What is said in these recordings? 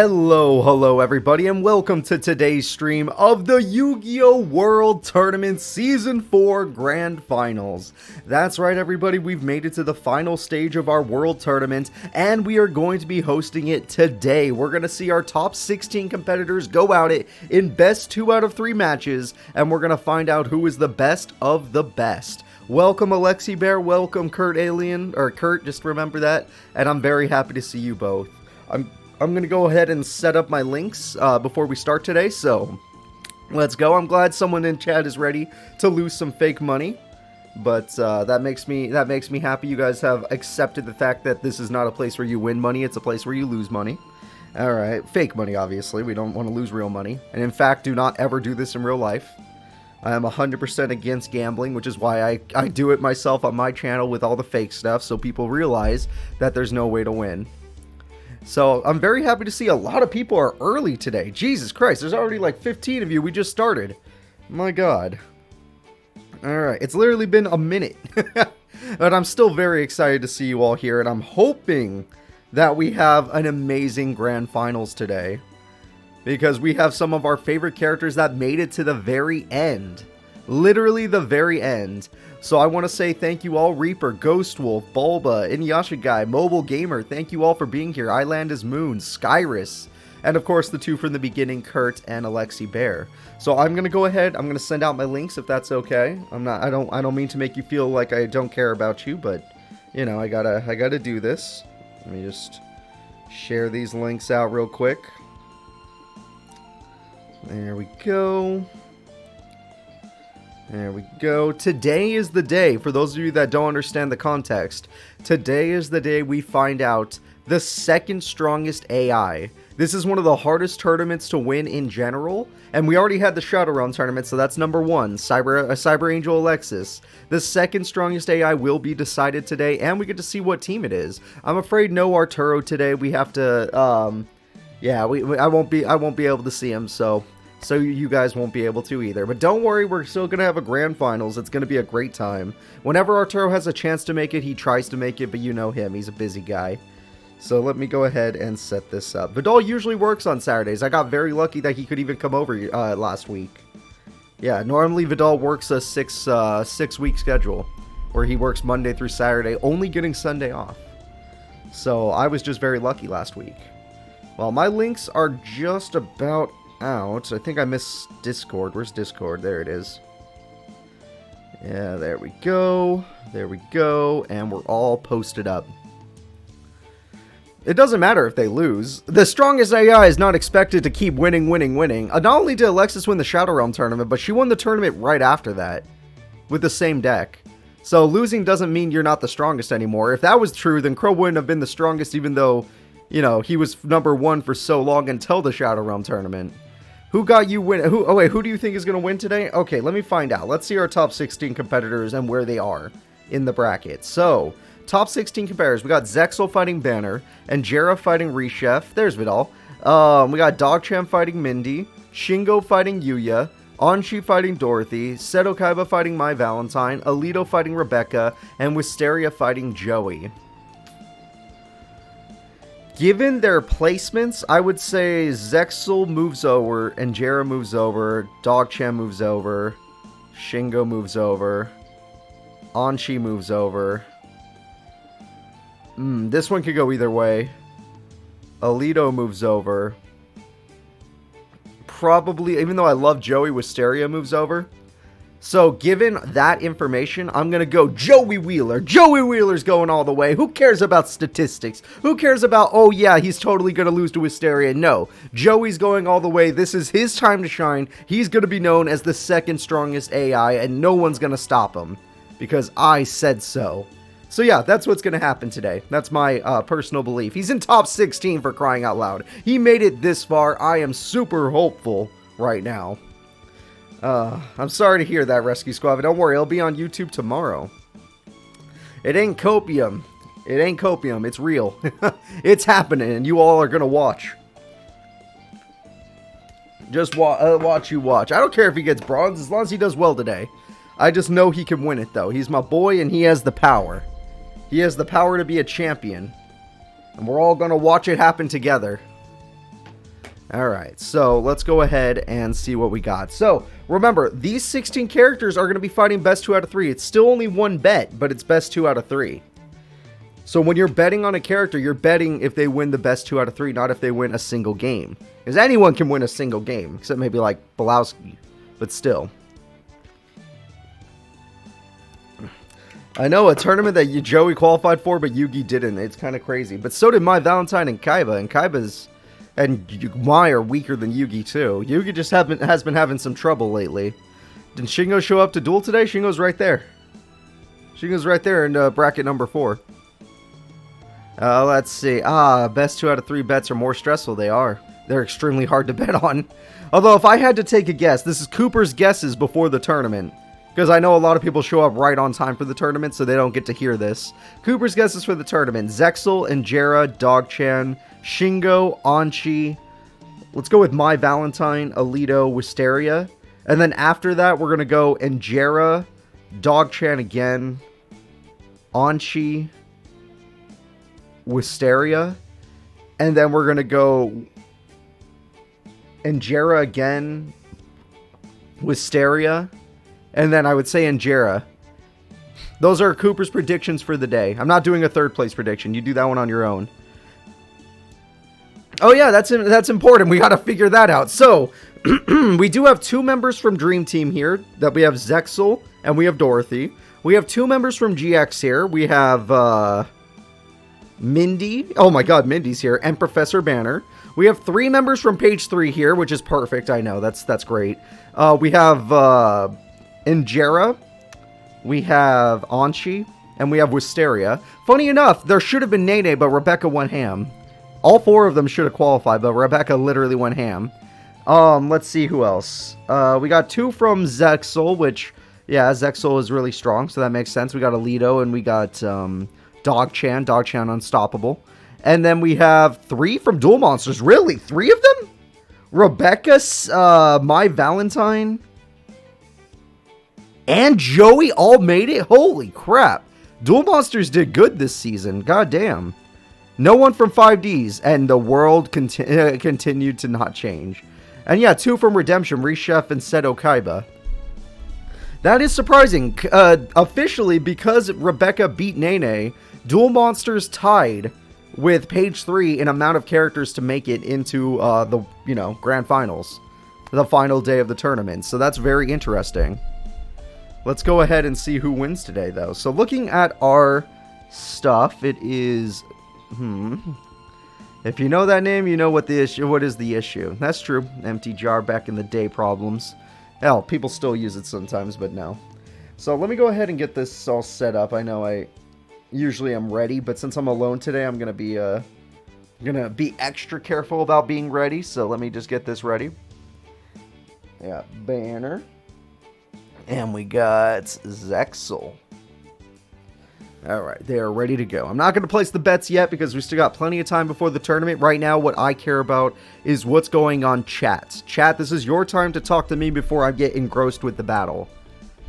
Hello everybody, and welcome to today's stream of the Yu-Gi-Oh! World Tournament Season 4 Grand Finals. That's right everybody, we've made it to the final stage of our World Tournament, and we are going to be hosting it today. We're going to see our top 16 competitors go at it in best 2 out of 3 matches, and we're going to find out who is the best of the best. Welcome Alexi Bear, welcome Kurt Alien, or Kurt, just remember that, and I'm very happy to see you both. I'm going to go ahead and set up my links before we start today, so let's go. I'm glad someone in chat is ready to lose some fake money, but that makes me happy you guys have accepted the fact that this is not a place where you win money, it's a place where you lose money. Alright, fake money obviously, we don't want to lose real money, and in fact do not ever do this in real life. I am 100% against gambling, which is why I do it myself on my channel with all the fake stuff, so people realize that there's no way to win. So, I'm very happy to see a lot of people are early today. Jesus Christ, there's already like 15 of you. We just started. My God. Alright, it's literally been a minute. But I'm still very excited to see you all here. And I'm hoping that we have an amazing Grand Finals today. Because we have some of our favorite characters that made it to the very end. Literally the very end. So I want to say thank you all, Reaper, Ghost Wolf, Bulba, Inuyasha Guy, Mobile Gamer, thank you all for being here, Island is Moon, Skyrus, and of course the two from the beginning, Kurt and Alexi Bear. So I'm going to go ahead, I'm going to send out my links if that's okay. I don't mean to make you feel like I don't care about you, but you know, I gotta do this. Let me just share these links out real quick. There we go. There we go. Today is the day, for those of you that don't understand the context, today is the day we find out the second strongest AI. This is one of the hardest tournaments to win in general, and we already had the Shadow Realm tournament, so that's number 1, Cyber Angel Alexis. The second strongest AI will be decided today, and we get to see what team it is. I'm afraid no Arturo today. We have to, yeah, I won't be able to see him, so you guys won't be able to either. But don't worry, we're still going to have a Grand Finals. It's going to be a great time. Whenever Arturo has a chance to make it, he tries to make it, but you know him. He's a busy guy. So let me go ahead and set this up. Vidal usually works on Saturdays. I got very lucky that he could even come over last week. Yeah, normally Vidal works a six-week schedule, where he works Monday through Saturday, only getting Sunday off. So I was just very lucky last week. Well, my links are just about out. I think I missed Discord. Where's Discord? There it is. Yeah, there we go. There we go. And we're all posted up. It doesn't matter if they lose. The strongest AI is not expected to keep winning. Not only did Alexis win the Shadow Realm tournament, but she won the tournament right after that with the same deck. So losing doesn't mean you're not the strongest anymore. If that was true, then Crow wouldn't have been the strongest even though, you know, he was number 1 for so long until the Shadow Realm tournament. Who got you win? Oh wait, who do you think is going to win today? Okay, let me find out. Let's see our top 16 competitors and where they are in the bracket. So, top 16 competitors. We got Zexal fighting Banner, InJara fighting Reshef. There's Vidal. We got Dogchamp fighting Mindy, Shingo fighting Yuya, Anchi fighting Dorothy, Kaiba fighting My Valentine, Alito fighting Rebecca, and Wisteria fighting Joey. Given their placements, I would say Zexal moves over, InJara moves over, Dogchamp moves over, Shingo moves over, Anchi moves over. This one could go either way. Alito moves over. Probably, even though I love Joey, Wisteria moves over. So, given that information, I'm going to go Joey Wheeler. Joey Wheeler's going all the way. Who cares about statistics? Who cares about, oh yeah, he's totally going to lose to Wisteria? No. Joey's going all the way. This is his time to shine. He's going to be known as the second strongest AI, and no one's going to stop him. Because I said so. So yeah, that's what's going to happen today. That's my personal belief. He's in top 16 for crying out loud. He made it this far. I am super hopeful right now. I'm sorry to hear that, Rescue Squad, but don't worry, it'll be on YouTube tomorrow. It ain't copium. It ain't copium, it's real. It's happening, and you all are gonna watch. Just watch you watch. I don't care if he gets bronze, as long as he does well today. I just know he can win it, though. He's my boy, and he has the power. He has the power to be a champion. And we're all gonna watch it happen together. Alright, so let's go ahead and see what we got. So, remember, these 16 characters are going to be fighting best 2 out of 3. It's still only one bet, but it's best 2 out of 3. So when you're betting on a character, you're betting if they win the best 2 out of 3, not if they win a single game. Because anyone can win a single game, except maybe like Belowski, but still. I know, a tournament that Joey qualified for, but Yugi didn't. It's kind of crazy. But so did My Valentine and Kaiba, and Kaiba's... And Mai are weaker than Yugi, too. Yugi just has been having some trouble lately. Did Shingo show up to duel today? Shingo's right there. Shingo's right there in bracket number 4. Let's see. Best 2 out of 3 bets are more stressful. They are. They're extremely hard to bet on. Although, if I had to take a guess, this is Cooper's guesses before the tournament. Because I know a lot of people show up right on time for the tournament, so they don't get to hear this. Cooper's guesses for the tournament. Zexal, InJara, Dog-chan, Shingo, Anchi. Let's go with My Valentine, Alito, Wisteria. And then after that, we're going to go InJara, Dog-chan again, Anchi, Wisteria. And then we're going to go InJara again, Wisteria. And then I would say InJara. Those are Cooper's predictions for the day. I'm not doing a third place prediction. You do that one on your own. Oh yeah, that's important. We got to figure that out. So, we do have 2 members from Dream Team here. That we have Zexal and we have Dorothy. We have 2 members from GX here. We have Mindy. Oh my god, Mindy's here. And Professor Banner. We have 3 members from page 3 here, which is perfect. I know, that's great. We have InJara. We have Anchi. And we have Wisteria. Funny enough, there should have been Nene, but Rebecca went ham. All 4 of them should have qualified, but Rebecca literally went ham. Let's see who else. We got 2 from Zexal, which, yeah, Zexal is really strong, so that makes sense. We got Alito, and we got Dog-chan. Dog-chan unstoppable. And then we have 3 from Duel Monsters. Really? 3 of them? Rebecca, My Valentine, and Joey all made it? Holy crap. Duel Monsters did good this season. God damn. No one from 5Ds, and the world continued to not change. And yeah, 2 from Redemption, Reshef and Seto Kaiba. That is surprising. Officially, because Rebecca beat Nene, Duel Monsters tied with page 3 in amount of characters to make it into the, grand finals. The final day of the tournament. So that's very interesting. Let's go ahead and see who wins today, though. So looking at our stuff, it is... If you know that name, you know what is the issue. That's true. Empty jar back in the day problems. Hell, people still use it sometimes, but no. So let me go ahead and get this all set up. I know I usually am ready, but since I'm alone today, I'm gonna be extra careful about being ready. So let me just get this ready. Yeah, Banner. And we got Zexal. Alright, they are ready to go. I'm not going to place the bets yet because we still got plenty of time before the tournament. Right now, what I care about is what's going on chat. Chat, this is your time to talk to me before I get engrossed with the battle.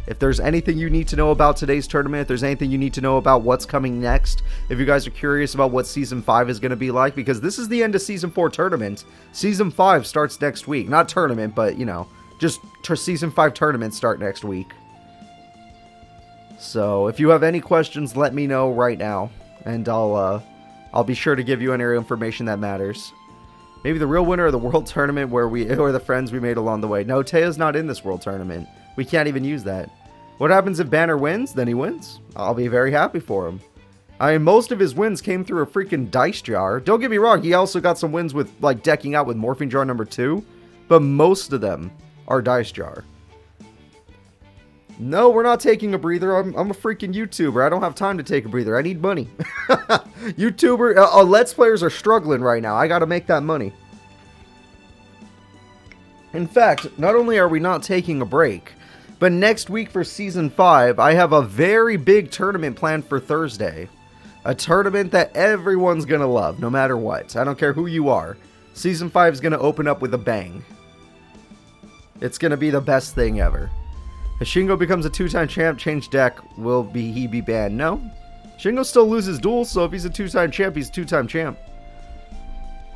If there's anything you need to know about today's tournament, if there's anything you need to know about what's coming next, if you guys are curious about what Season 5 is going to be like, because this is the end of Season 4 tournament. Season 5 starts next week. Not tournament, but, just Season 5 tournaments start next week. So, if you have any questions, let me know right now, and I'll be sure to give you any information that matters. Maybe the real winner of the World Tournament or the friends we made along the way. No, Tea's not in this World Tournament. We can't even use that. What happens if Banner wins? Then he wins. I'll be very happy for him. I mean, most of his wins came through a freaking dice jar. Don't get me wrong, he also got some wins with, like, decking out with Morphing Jar number 2, but most of them are dice jar. No, we're not taking a breather. I'm a freaking YouTuber. I don't have time to take a breather. I need money. Let's Players are struggling right now. I gotta make that money. In fact, not only are we not taking a break, but next week for Season 5, I have a very big tournament planned for Thursday. A tournament that everyone's gonna love, no matter what. I don't care who you are. Season 5 is gonna open up with a bang. It's gonna be the best thing ever. If Shingo becomes a 2-time champ, change deck, will he be banned? No. Shingo still loses duels, so if he's a 2-time champ, he's a 2-time champ.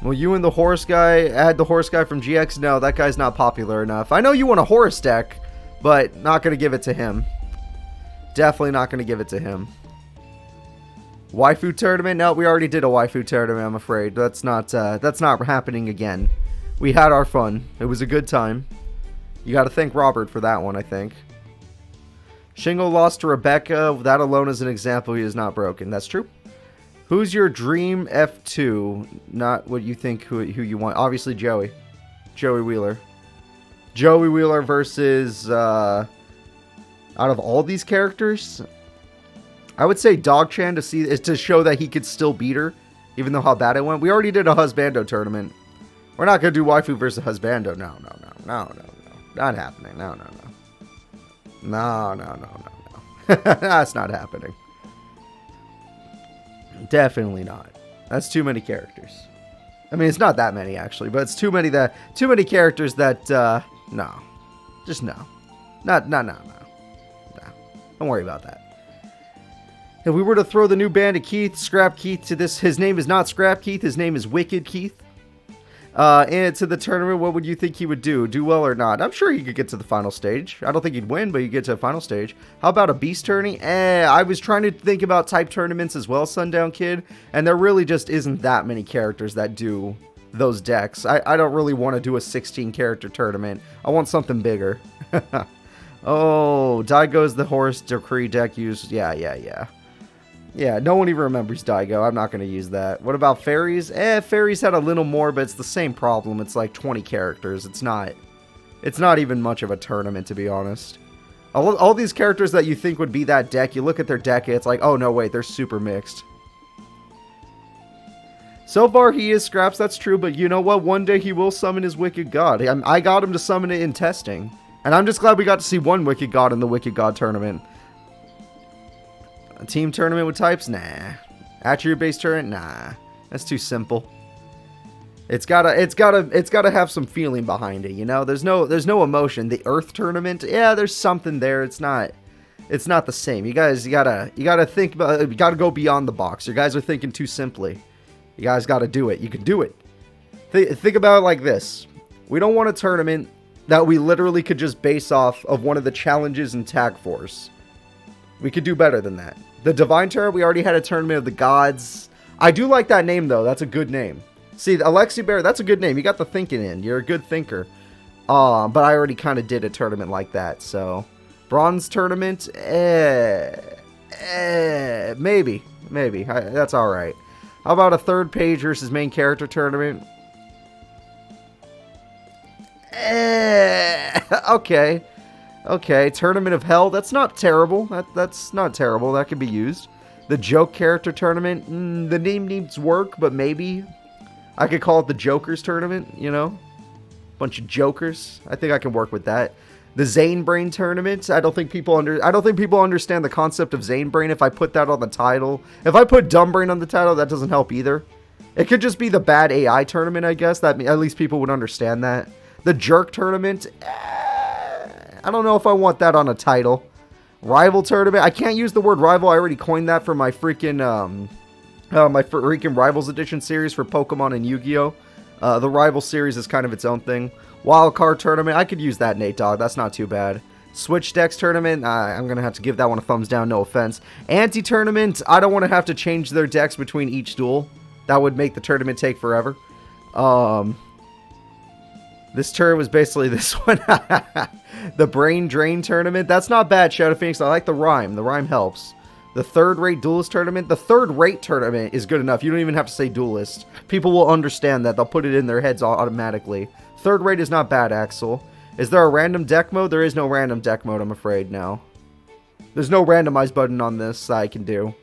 Well, you and the horse guy, add the horse guy from GX. No, that guy's not popular enough. I know you want a horse deck, but not going to give it to him. Definitely not going to give it to him. Waifu tournament? No, we already did a waifu tournament, I'm afraid. That's not happening again. We had our fun. It was a good time. You got to thank Robert for that one, I think. Shingo lost to Rebecca. That alone is an example he is not broken. That's true. Who's your dream F2? Not what you think who you want. Obviously, Joey. Joey Wheeler. Joey Wheeler versus, out of all these characters, I would say Dog-chan to show that he could still beat her, even though how bad it went. We already did a Husbando tournament. We're not going to do Waifu versus Husbando. No. Not happening. No. That's not happening. Definitely not. That's too many characters. I mean, it's not that many actually, but it's too many characters that no. Just no. No. Don't worry about that. If we were to throw the new band of Keith, Scrap Keith to this, his name is not Scrap Keith, his name is Wicked Keith. And to the tournament, what would you think he would do? Do well or not? I'm sure he could get to the final stage. I don't think he'd win, but he'd get to the final stage. How about a beast tourney? I was trying to think about type tournaments as well, Sundown Kid, and there really just isn't that many characters that do those decks. I don't really want to do a 16-character tournament. I want something bigger. Oh, Daigo's the horse decree deck used. Yeah. Yeah, no one even remembers Daigo. I'm not going to use that. What about fairies? Fairies had a little more, but it's the same problem. It's like 20 characters. It's not even much of a tournament, to be honest. All these characters that you think would be that deck, you look at their deck, it's like, oh, no, wait, they're super mixed. So far, he is Scraps, that's true, but you know what? One day he will summon his Wicked God. I got him to summon it in testing. And I'm just glad we got to see one Wicked God in the Wicked God tournament. A team tournament with types? Nah. Attribute-based tournament? Nah. That's too simple. It's gotta have some feeling behind it, you know? There's no emotion. The Earth tournament? Yeah, there's something there. It's not the same. You gotta think about it. You gotta go beyond the box. You guys are thinking too simply. You guys gotta do it. You can do it. Think about it like this. We don't want a tournament that we literally could just base off of one of the challenges in Tag Force. We could do better than that. The Divine Tournament, we already had a tournament of the gods. I do like that name, though. That's a good name. See, Alexi Bear, that's a good name. You got the thinking in. You're a good thinker. But I already kind of did a tournament like that, so... Bronze Tournament? Maybe. That's alright. How about a third page versus main character tournament? Okay, Tournament of Hell. That's not terrible. That's not terrible. That could be used. The Joke Character Tournament. The name needs work, but maybe. I could call it the Jokers Tournament, you know? Bunch of jokers. I think I can work with that. The Zane Brain Tournament. I don't think people understand the concept of Zane Brain if I put that on the title. If I put Dumb Brain on the title, that doesn't help either. It could just be the Bad AI Tournament, I guess. That at least people would understand that. The Jerk Tournament. I don't know if I want that on a title. Rival Tournament. I can't use the word rival. I already coined that for my freaking Rivals Edition series for Pokemon and Yu-Gi-Oh! The Rival series is kind of its own thing. Wild Card Tournament. I could use that, Nate Dogg. That's not too bad. Switch Decks Tournament. I'm going to have to give that one a thumbs down. No offense. Anti-Tournament. I don't want to have to change their decks between each duel. That would make the tournament take forever. This turn was basically this one. The Brain Drain Tournament. That's not bad, Shadow Phoenix. I like the rhyme. The rhyme helps. The Third-Rate Duelist Tournament. The Third-Rate Tournament is good enough. You don't even have to say Duelist. People will understand that. They'll put it in their heads automatically. Third-Rate is not bad, Axel. Is there a random deck mode? There is no random deck mode, I'm afraid, now. There's no randomize button on this I can do.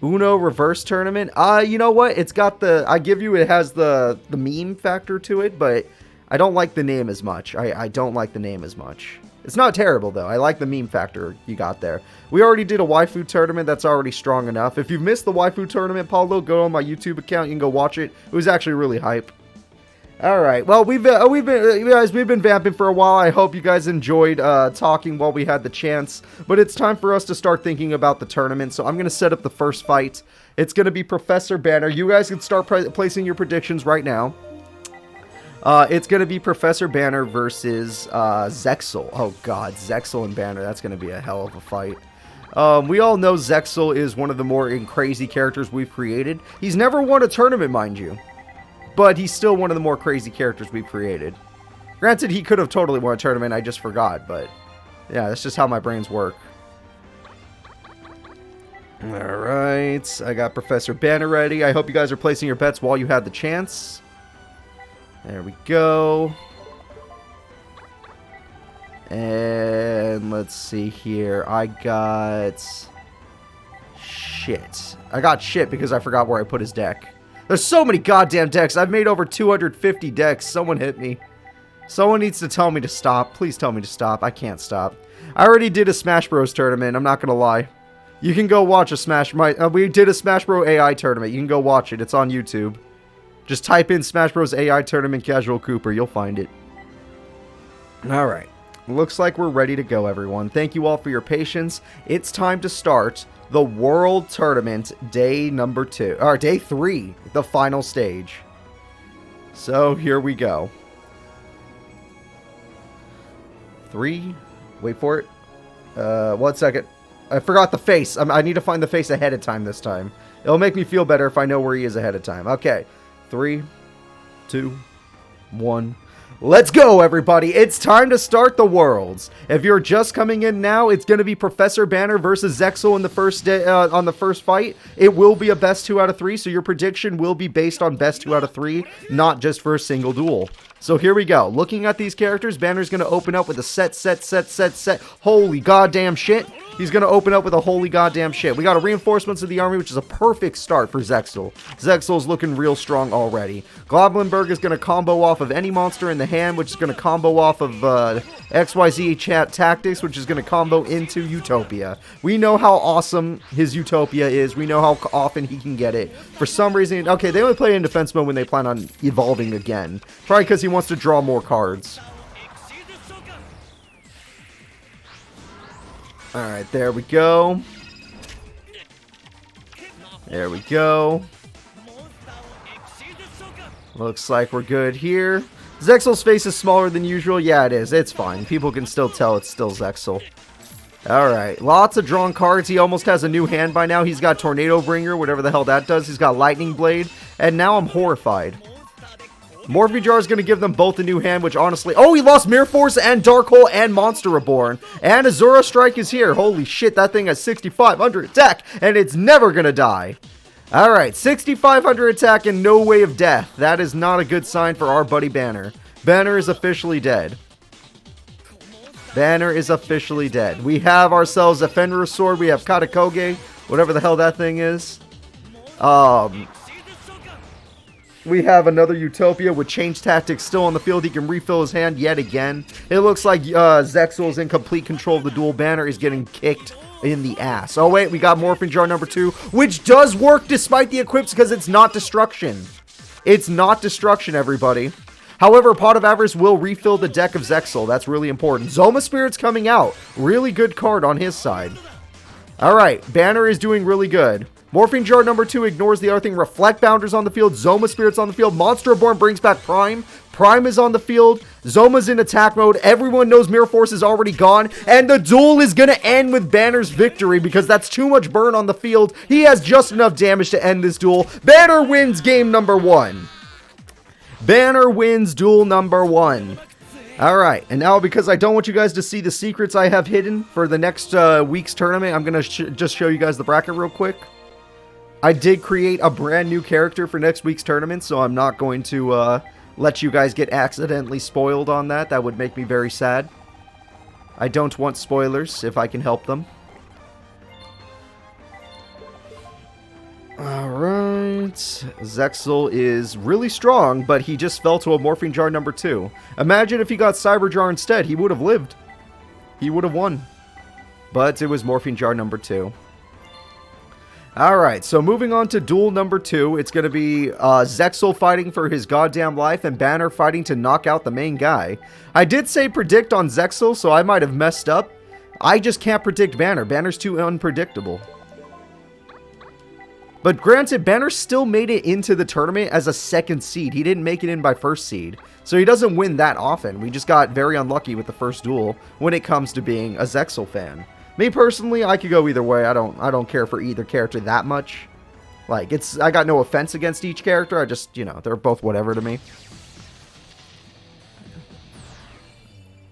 Uno Reverse Tournament. You know what? It's got the... it has the meme factor to it, but I don't like the name as much. I don't like the name as much. It's not terrible, though. I like the meme factor you got there. We already did a waifu tournament. That's already strong enough. If you've missed the waifu tournament, Paulo, go on my YouTube account. You can go watch it. It was actually really hype. All right. Well, we've been you guys, we've been vamping for a while. I hope you guys enjoyed talking while we had the chance. But it's time for us to start thinking about the tournament. So I'm gonna set up the first fight. It's gonna be Professor Banner. You guys can start placing your predictions right now. It's gonna be Professor Banner versus Zexal. Oh God, Zexal and Banner. That's gonna be a hell of a fight. We all know Zexal is one of the more crazy characters we've created. He's never won a tournament, mind you. But he's still one of the more crazy characters we've created. Granted, he could have totally won a tournament, I just forgot, but yeah, that's just how my brains work. Alright, I got Professor Banner ready. I hope you guys are placing your bets while you had the chance. There we go. And let's see here. I got shit. I got shit because I forgot where I put his deck. There's so many goddamn decks. I've made over 250 decks. Someone hit me. Someone needs to tell me to stop. Please tell me to stop. I can't stop. I already did a Smash Bros tournament. I'm not gonna lie. You can go watch a Smash. We did a Smash Bros AI tournament. You can go watch it. It's on YouTube. Just type in Smash Bros AI tournament Casual Cooper. You'll find it. All right. Looks like we're ready to go, everyone. Thank you all for your patience. It's time to start the World Tournament day number 2, or day 3, the final stage. So here we go. 3, wait for it. 1 second. I forgot the face. I need to find the face ahead of time this time. It'll make me feel better if I know where he is ahead of time. Okay, 3, 2, 1. Let's go, everybody. It's time to start the Worlds. If you're just coming in now, it's going to be Professor Banner versus Zexal in the first day, on the first fight. It will be a best 2 out of 3, so your prediction will be based on best 2 out of 3, not just for a single duel. So here we go. Looking at these characters, Banner's going to open up with a set. Holy goddamn shit. He's going to open up with a holy goddamn shit. We got a reinforcements of the army, which is a perfect start for Zexal. Zexal's looking real strong already. Goblinberg is going to combo off of any monster in the hand, which is going to combo off of XYZ Tactics, which is going to combo into Utopia. We know how awesome his Utopia is. We know how often he can get it. For some reason, okay, they only play in defense mode when they plan on evolving again. Probably because he wants to draw more cards. Alright, there we go. There we go. Looks like we're good here. Zexal's face is smaller than usual. Yeah, it is. It's fine. People can still tell it's still Zexal. Alright, lots of drawn cards. He almost has a new hand by now. He's got Tornado Bringer, whatever the hell that does. He's got Lightning Blade. And now I'm horrified. Morphe Jar is going to give them both a new hand, which honestly... Oh, he lost Mirror Force and Dark Hole and Monster Reborn. And Azura Strike is here. Holy shit, that thing has 6,500 attack, and it's never going to die. Alright, 6,500 attack and no way of death. That is not a good sign for our buddy Banner. Banner is officially dead. Banner is officially dead. We have ourselves a Fenrir Sword. We have Katakoge, whatever the hell that thing is. We have another Utopia with Change Tactics still on the field. He can refill his hand yet again. It looks like Zexal is in complete control of the duel. Banner is getting kicked in the ass. Oh wait, we got Morphing Jar number 2, which does work despite the equips because it's not destruction. It's not destruction, everybody. However, Pot of Avarice will refill the deck of Zexal. That's really important. Zoma Spirit's coming out. Really good card on his side. Alright, Banner is doing really good. Morphing Jar number 2 ignores the other thing. Reflect Bounders on the field. Zoma Spirit's on the field. Monster Reborn brings back Prime. Prime is on the field. Zoma's in attack mode. Everyone knows Mirror Force is already gone. And the duel is going to end with Banner's victory because that's too much burn on the field. He has just enough damage to end this duel. Banner wins game number 1. Banner wins duel number 1. Alright, and now because I don't want you guys to see the secrets I have hidden for the next week's tournament, I'm going to just show you guys the bracket real quick. I did create a brand new character for next week's tournament, so I'm not going to let you guys get accidentally spoiled on that. That would make me very sad. I don't want spoilers if I can help them. Alright. Zexal is really strong, but he just fell to a Morphing Jar number 2. Imagine if he got Cyber Jar instead. He would have lived. He would have won. But it was Morphing Jar number 2. Alright, so moving on to duel number 2, it's going to be Zexal fighting for his goddamn life and Banner fighting to knock out the main guy. I did say predict on Zexal, so I might have messed up. I just can't predict Banner. Banner's too unpredictable. But granted, Banner still made it into the tournament as a 2nd seed. He didn't make it in by 1st seed. So he doesn't win that often. We just got very unlucky with the first duel when it comes to being a Zexal fan. Me personally, I could go either way. I don't care for either character that much. Like, I got no offense against each character. I just, you know, they're both whatever to me.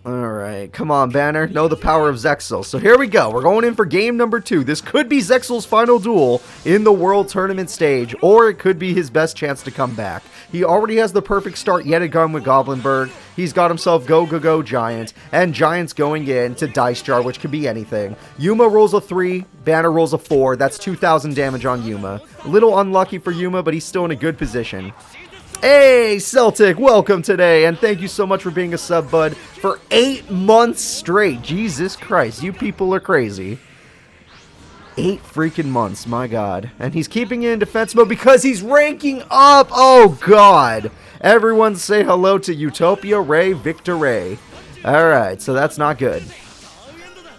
Alright, come on, Banner. Know the power of Zexal. So here we go. We're going in for game number 2. This could be Zexal's final duel in the World Tournament stage, or it could be his best chance to come back. He already has the perfect start yet again with Goblinberg. He's got himself Go Giant, and Giant's going in to Dice Jar, which could be anything. Yuma rolls a 3, Banner rolls a 4. That's 2,000 damage on Yuma. A little unlucky for Yuma, but he's still in a good position. Hey, Celtic, welcome today, and thank you so much for being a sub, bud, for 8 months straight. Jesus Christ, you people are crazy. 8 freaking months, my god. And he's keeping it in defense mode because he's ranking up. Oh, god. Everyone say hello to Utopia Ray Victor Ray. Alright, so that's not good.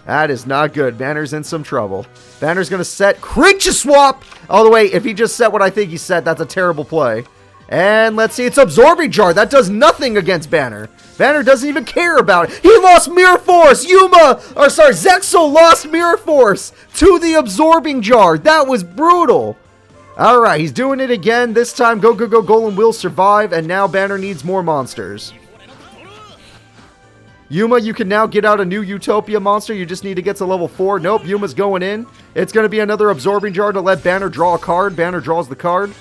That is not good. Banner's in some trouble. Banner's going to set Creature Swap. Oh, the way, if he just set what I think he set, that's a terrible play. And let's see, it's Absorbing Jar. That does nothing against Banner. Banner doesn't even care about it. He lost Mirror Force. Zexal lost Mirror Force to the Absorbing Jar. That was brutal. Alright, he's doing it again. This time, Go Golem will survive, and now Banner needs more monsters. Yuma, you can now get out a new Utopia monster. You just need to get to level 4. Nope, Yuma's going in. It's going to be another Absorbing Jar to let Banner draw a card. Banner draws the card.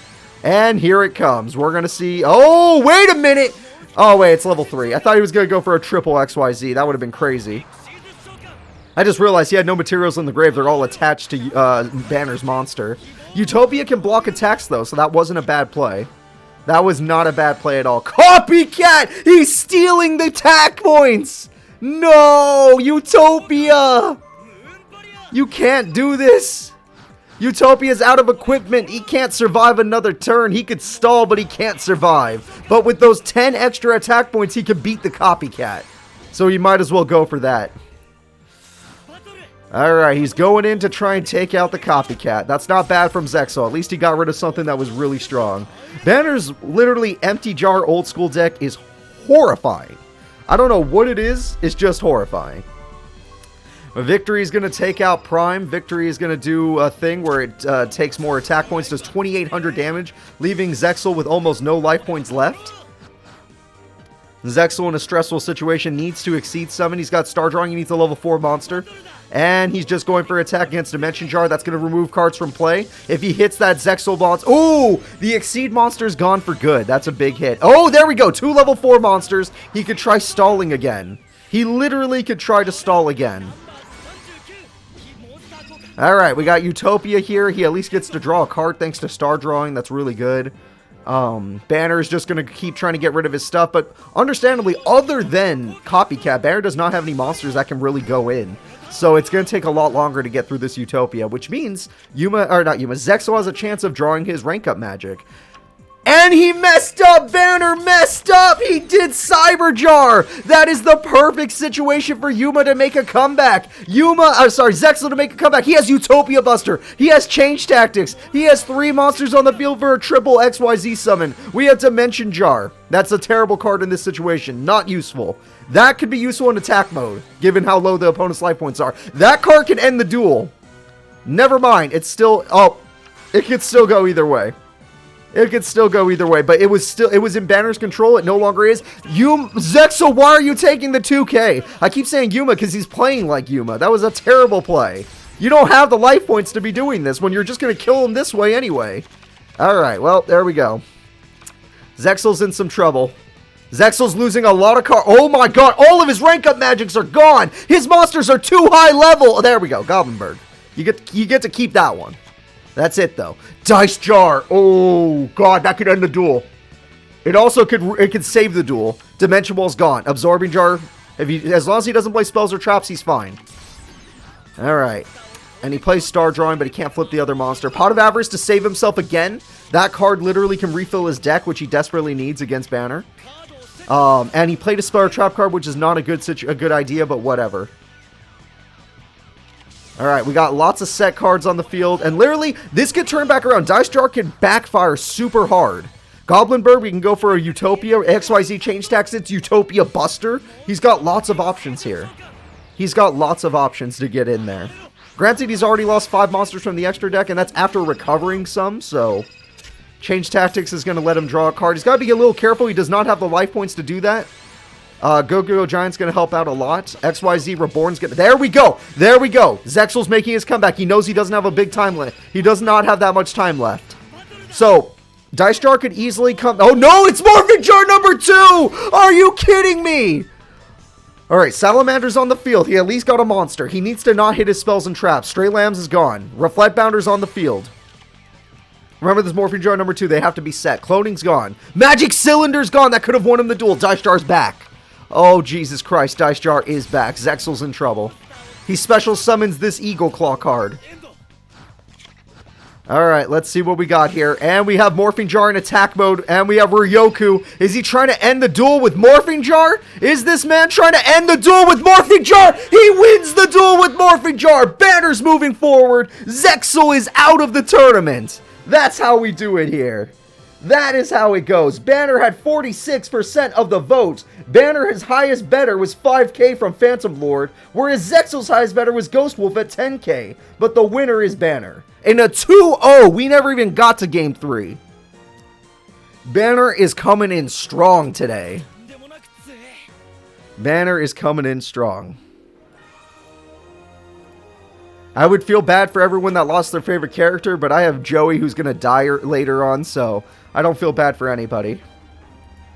And here it comes. We're going to see... Oh, wait a minute! Oh, wait, it's level 3. I thought he was going to go for a triple XYZ. That would have been crazy. I just realized he had no materials in the grave. They're all attached to Banner's monster. Utopia can block attacks, though, so that wasn't a bad play. That was not a bad play at all. Copycat! He's stealing the attack points! No! Utopia! You can't do this! Utopia's out of equipment. He can't survive another turn. He could stall, but he can't survive. But with those 10 extra attack points, he could beat the Copycat. So he might as well go for that. Alright, he's going in to try and take out the Copycat. That's not bad from Zexal. At least he got rid of something that was really strong. Banner's literally empty jar old school deck is horrifying. I don't know what it is. It's just horrifying. Victory is going to take out Prime. Victory is going to do a thing where it takes more attack points, does 2,800 damage, leaving Zexal with almost no life points left. Zexal in a stressful situation needs to exceed summon. He's got Star Drawing. He needs a level 4 monster. And he's just going for attack against Dimension Jar. That's going to remove cards from play. If he hits that Zexal monster... Ooh! The Exceed monster's gone for good. That's a big hit. Oh, there we go. 2 level 4 monsters. He could try stalling again. He literally could try to stall again. Alright, we got Utopia here. He at least gets to draw a card thanks to Star Drawing. That's really good. Banner is just going to keep trying to get rid of his stuff. But understandably, other than Copycat, Banner does not have any monsters that can really go in. So it's going to take a lot longer to get through this Utopia. Which means Zexal has a chance of drawing his rank up magic. And he messed up! Banner messed up! He did Cyber Jar! That is the perfect situation for Yuma to make a comeback! Zexal to make a comeback! He has Utopia Buster! He has Change Tactics! He has 3 monsters on the field for a triple XYZ summon! We have Dimension Jar! That's a terrible card in this situation. Not useful. That could be useful in attack mode, given how low the opponent's life points are. That card can end the duel. Never mind. It's still... Oh, it could still go either way. It could still go either way, but it was in Banner's control. It no longer is. Zexal, why are you taking the 2K? I keep saying Yuma because he's playing like Yuma. That was a terrible play. You don't have the life points to be doing this when you're just going to kill him this way anyway. Alright, well, there we go. Zexal's in some trouble. Zexal's losing a lot of cards. Oh my god, all of his rank up magics are gone. His monsters are too high level. Oh, there we go, Goblinberg. You get to keep that one. That's it, though. Dice Jar. Oh, God. That could end the duel. It also could save the duel. Dimension Wall's gone. Absorbing Jar. As long as he doesn't play spells or traps, he's fine. All right. And he plays Star Drawing, but he can't flip the other monster. Pot of Avarice to save himself again. That card literally can refill his deck, which he desperately needs against Banner. And he played a Spell Trap card, which is not a good idea, but whatever. Alright, we got lots of set cards on the field. And literally, this could turn back around. Dice Jar can backfire super hard. Goblinberg, we can go for a Utopia. XYZ change tax, it's Utopia Buster. He's got lots of options here. He's got lots of options to get in there. Granted, he's already lost 5 monsters from the extra deck, and that's after recovering some, so... Change Tactics is going to let him draw a card. He's got to be a little careful. He does not have the life points to do that. Go Giant's going to help out a lot. XYZ Reborn's going to... There we go! There we go! Zexal's making his comeback. He knows he doesn't have a big time limit. He does not have that much time left. So, Dice Jar could easily come... Oh no! It's Morphin Jar number 2! Are you kidding me? Alright, Salamander's on the field. He at least got a monster. He needs to not hit his spells and traps. Stray Lambs is gone. Reflect Bounder's on the field. Remember this Morphine Jar number 2. They have to be set. Cloning's gone. Magic Cylinder's gone. That could have won him the duel. Dice Jar's back. Oh, Jesus Christ. Dice Jar is back. Zexal's in trouble. He special summons this Eagle Claw card. Alright, let's see what we got here. And we have Morphing Jar in attack mode. And we have Ryoku. Is he trying to end the duel with Morphing Jar? Is this man trying to end the duel with Morphing Jar? He wins the duel with Morphing Jar. Banner's moving forward. Zexal is out of the tournament. That's how we do it here. That is how it goes. Banner had 46% of the votes. Banner, his highest better was 5k from Phantom Lord, whereas Zexal's highest better was Ghost Wolf at 10k. But the winner is Banner. In a 2-0, we never even got to Game 3. Banner is coming in strong today. Banner is coming in strong. I would feel bad for everyone that lost their favorite character, but I have Joey who's going to die later on, so I don't feel bad for anybody.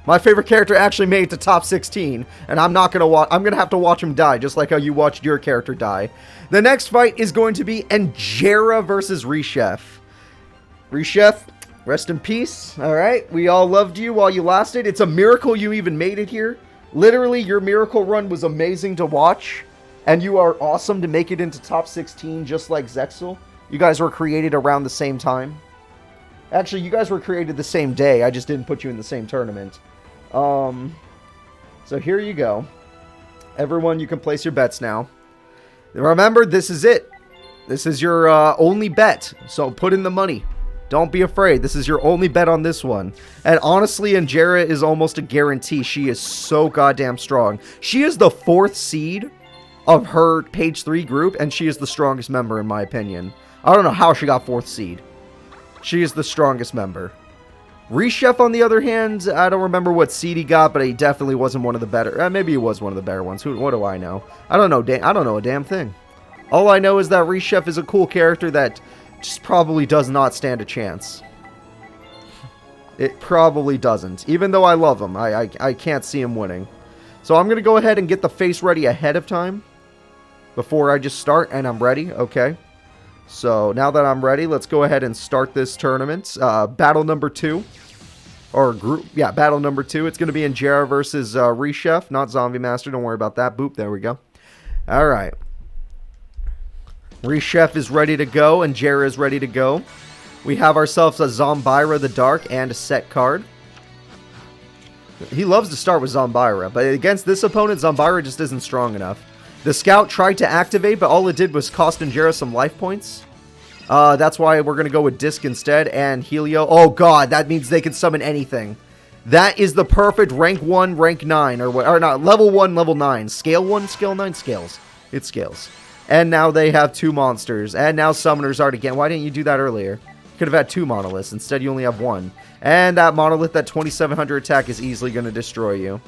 My favorite character actually made it to top 16, and I'm not going to watch. I'm going to have to watch him die, just like how you watched your character die. The next fight is going to be InJara versus Reshef. Reshef, rest in peace. All right, we all loved you while you lasted. It's a miracle you even made it here. Literally, your miracle run was amazing to watch. And you are awesome to make it into top 16, just like Zexal. You guys were created around the same time. Actually, you guys were created the same day. I just didn't put you in the same tournament. So here you go. Everyone, you can place your bets now. Remember, this is it. This is your only bet. So put in the money. Don't be afraid. This is your only bet on this one. And honestly, InJara is almost a guarantee. She is so goddamn strong. She is the 4th seed of her page 3 group, and she is the strongest member in my opinion. I don't know how she got 4th seed. She is the strongest member. Reshef, on the other hand, I don't remember what seed he got, but he definitely wasn't one of the better. Maybe he was one of the better ones. What do I know? I don't know. I don't know a damn thing. All I know is that Reshef is a cool character that just probably does not stand a chance. It probably doesn't. Even though I love him, I can't see him winning. So I'm going to go ahead and get the face ready ahead of time. Before I just start, and I'm ready. Okay. So now that I'm ready, let's go ahead and start this tournament. Battle number 2. Or group. Yeah, battle number 2. It's going to be InJara versus Reshef, not Zombie Master. Don't worry about that. Boop. There we go. Alright. Reshef is ready to go. InJara is ready to go. We have ourselves a Zombira the Dark and a set card. He loves to start with Zombira, but against this opponent, Zombira just isn't strong enough. The Scout tried to activate, but all it did was cost InJara some life points. That's why we're going to go with Disc instead, and Helio. Oh god, that means they can summon anything. That is the perfect rank 1, rank 9, or not, level 1, level 9. Scale 1, scale 9, scales. It scales. And now they have 2 monsters, and now Summoners Art again. Why didn't you do that earlier? Could have had 2 monoliths, instead you only have 1. And that monolith, that 2700 attack, is easily going to destroy you.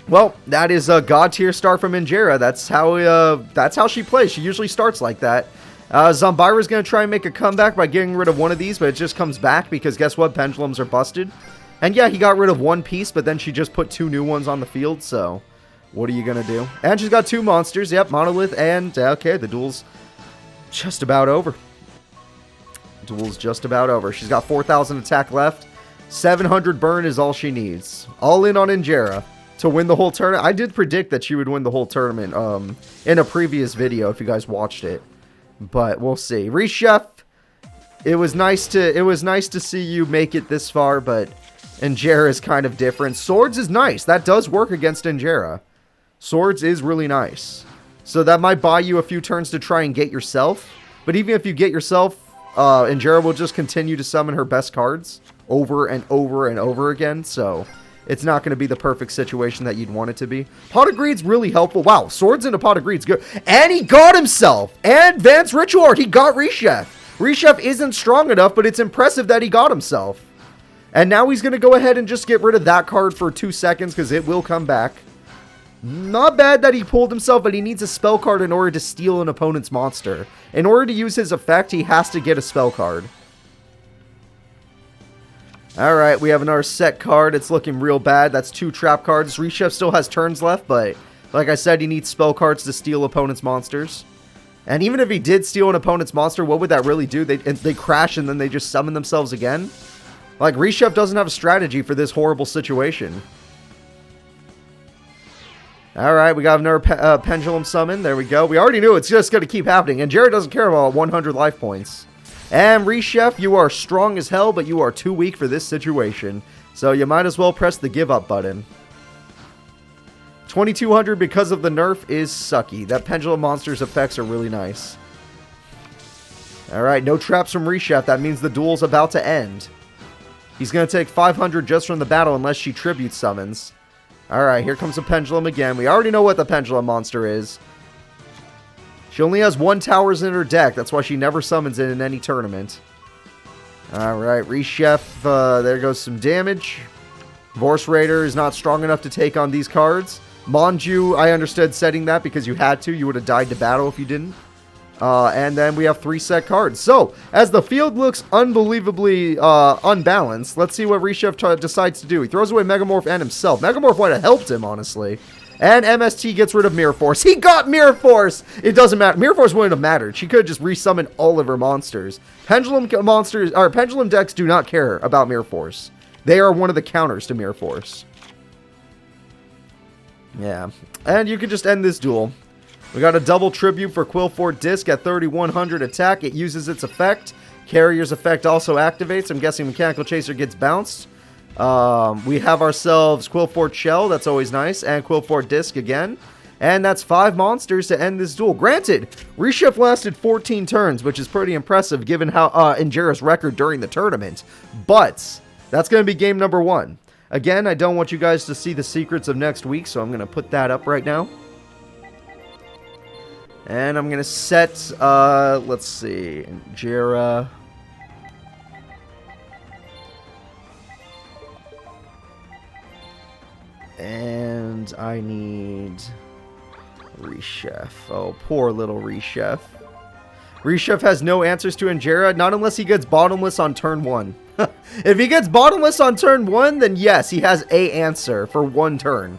Well, that is a god tier start from InJara. That's how she plays. She usually starts like that. Zombira's going to try and make a comeback by getting rid of one of these, but it just comes back because guess what? Pendulums are busted. And yeah, he got rid of 1 piece, but then she just put 2 new ones on the field, so what are you going to do? And she's got 2 monsters. Yep, monolith and okay, the duel's just about over. Duel's just about over. She's got 4,000 attack left. 700 burn is all she needs. All in on InJara. to win the whole tournament. I did predict that she would win the whole tournament in a previous video if you guys watched it. But we'll see. Reshef, it was nice to see you make it this far, but InJara is kind of different. Swords is nice. That does work against InJara. Swords is really nice. So that might buy you a few turns to try and get yourself. But even if you get yourself, InJara will just continue to summon her best cards over and over and over again. So it's not going to be the perfect situation that you'd want it to be. Pot of Greed's really helpful. Wow, Swords into Pot of Greed's good. And he got himself. And Advanced Ritual Art, he got Reshef. Reshef isn't strong enough, but it's impressive that he got himself. And now he's going to go ahead and just get rid of that card for 2 seconds because it will come back. Not bad that he pulled himself, but he needs a spell card in order to steal an opponent's monster. In order to use his effect, he has to get a spell card. Alright, we have another set card. It's looking real bad. That's 2 trap cards. Reshef still has turns left, but like I said, he needs spell cards to steal opponent's monsters. And even if he did steal an opponent's monster, what would that really do? They crash and then they just summon themselves again? Like, Reshef doesn't have a strategy for this horrible situation. Alright, we got another pendulum summon. There we go. We already knew it's just going to keep happening. And Jared doesn't care about 100 life points. And Reshef, you are strong as hell, but you are too weak for this situation. So you might as well press the give up button. 2200 because of the nerf is sucky. That pendulum monster's effects are really nice. Alright, no traps from Reshef. That means the duel's about to end. He's going to take 500 just from the battle unless she tribute summons. Alright, here comes the pendulum again. We already know what the pendulum monster is. She only has 1 towers in her deck. That's why she never summons it in any tournament. Alright, Reshef, there goes some damage. Vorse Raider is not strong enough to take on these cards. Manju, I understood setting that because you had to. You would have died to battle if you didn't. And then we have 3 set cards. So, as the field looks unbelievably unbalanced, let's see what Reshef decides to do. He throws away Megamorph and himself. Megamorph might have helped him, honestly. And MST gets rid of Mirror Force. He got Mirror Force! It doesn't matter. Mirror Force wouldn't have mattered. She could have just resummoned all of her monsters. Pendulum monsters, or Pendulum decks do not care about Mirror Force. They are one of the counters to Mirror Force. Yeah. And you can just end this duel. We got a double tribute for Qwilfort Disc at 3100 attack. It uses its effect. Carrier's effect also activates. I'm guessing Mechanical Chaser gets bounced. We have ourselves Qwilfort Shell. That's always nice. And Qwilfort Disc again. And that's 5 monsters to end this duel. Granted, Reshef lasted 14 turns, which is pretty impressive given how InJara's record during the tournament. But that's going to be game number 1. Again, I don't want you guys to see the secrets of next week, so I'm going to put that up right now. And I'm going to set, let's see, InJara. And I need Reshef. Oh, poor little Reshef. Reshef has no answers to InJara, not unless he gets bottomless on turn 1. If he gets bottomless on turn 1, then yes, he has a answer for 1 turn.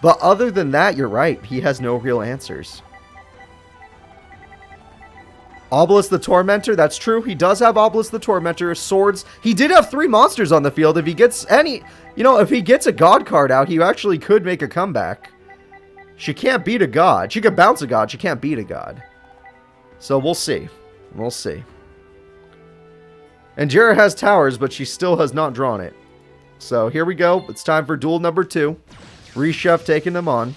But other than that, you're right. He has no real answers. Obelisk the Tormentor, that's true. He does have Obelisk the Tormentor, swords. He did have 3 monsters on the field. If he gets any, if he gets a god card out, he actually could make a comeback. She can't beat a god. She can bounce a god. She can't beat a god. So we'll see. We'll see. InJara has towers, but she still has not drawn it. So here we go. It's time for duel number 2. Reshef taking them on.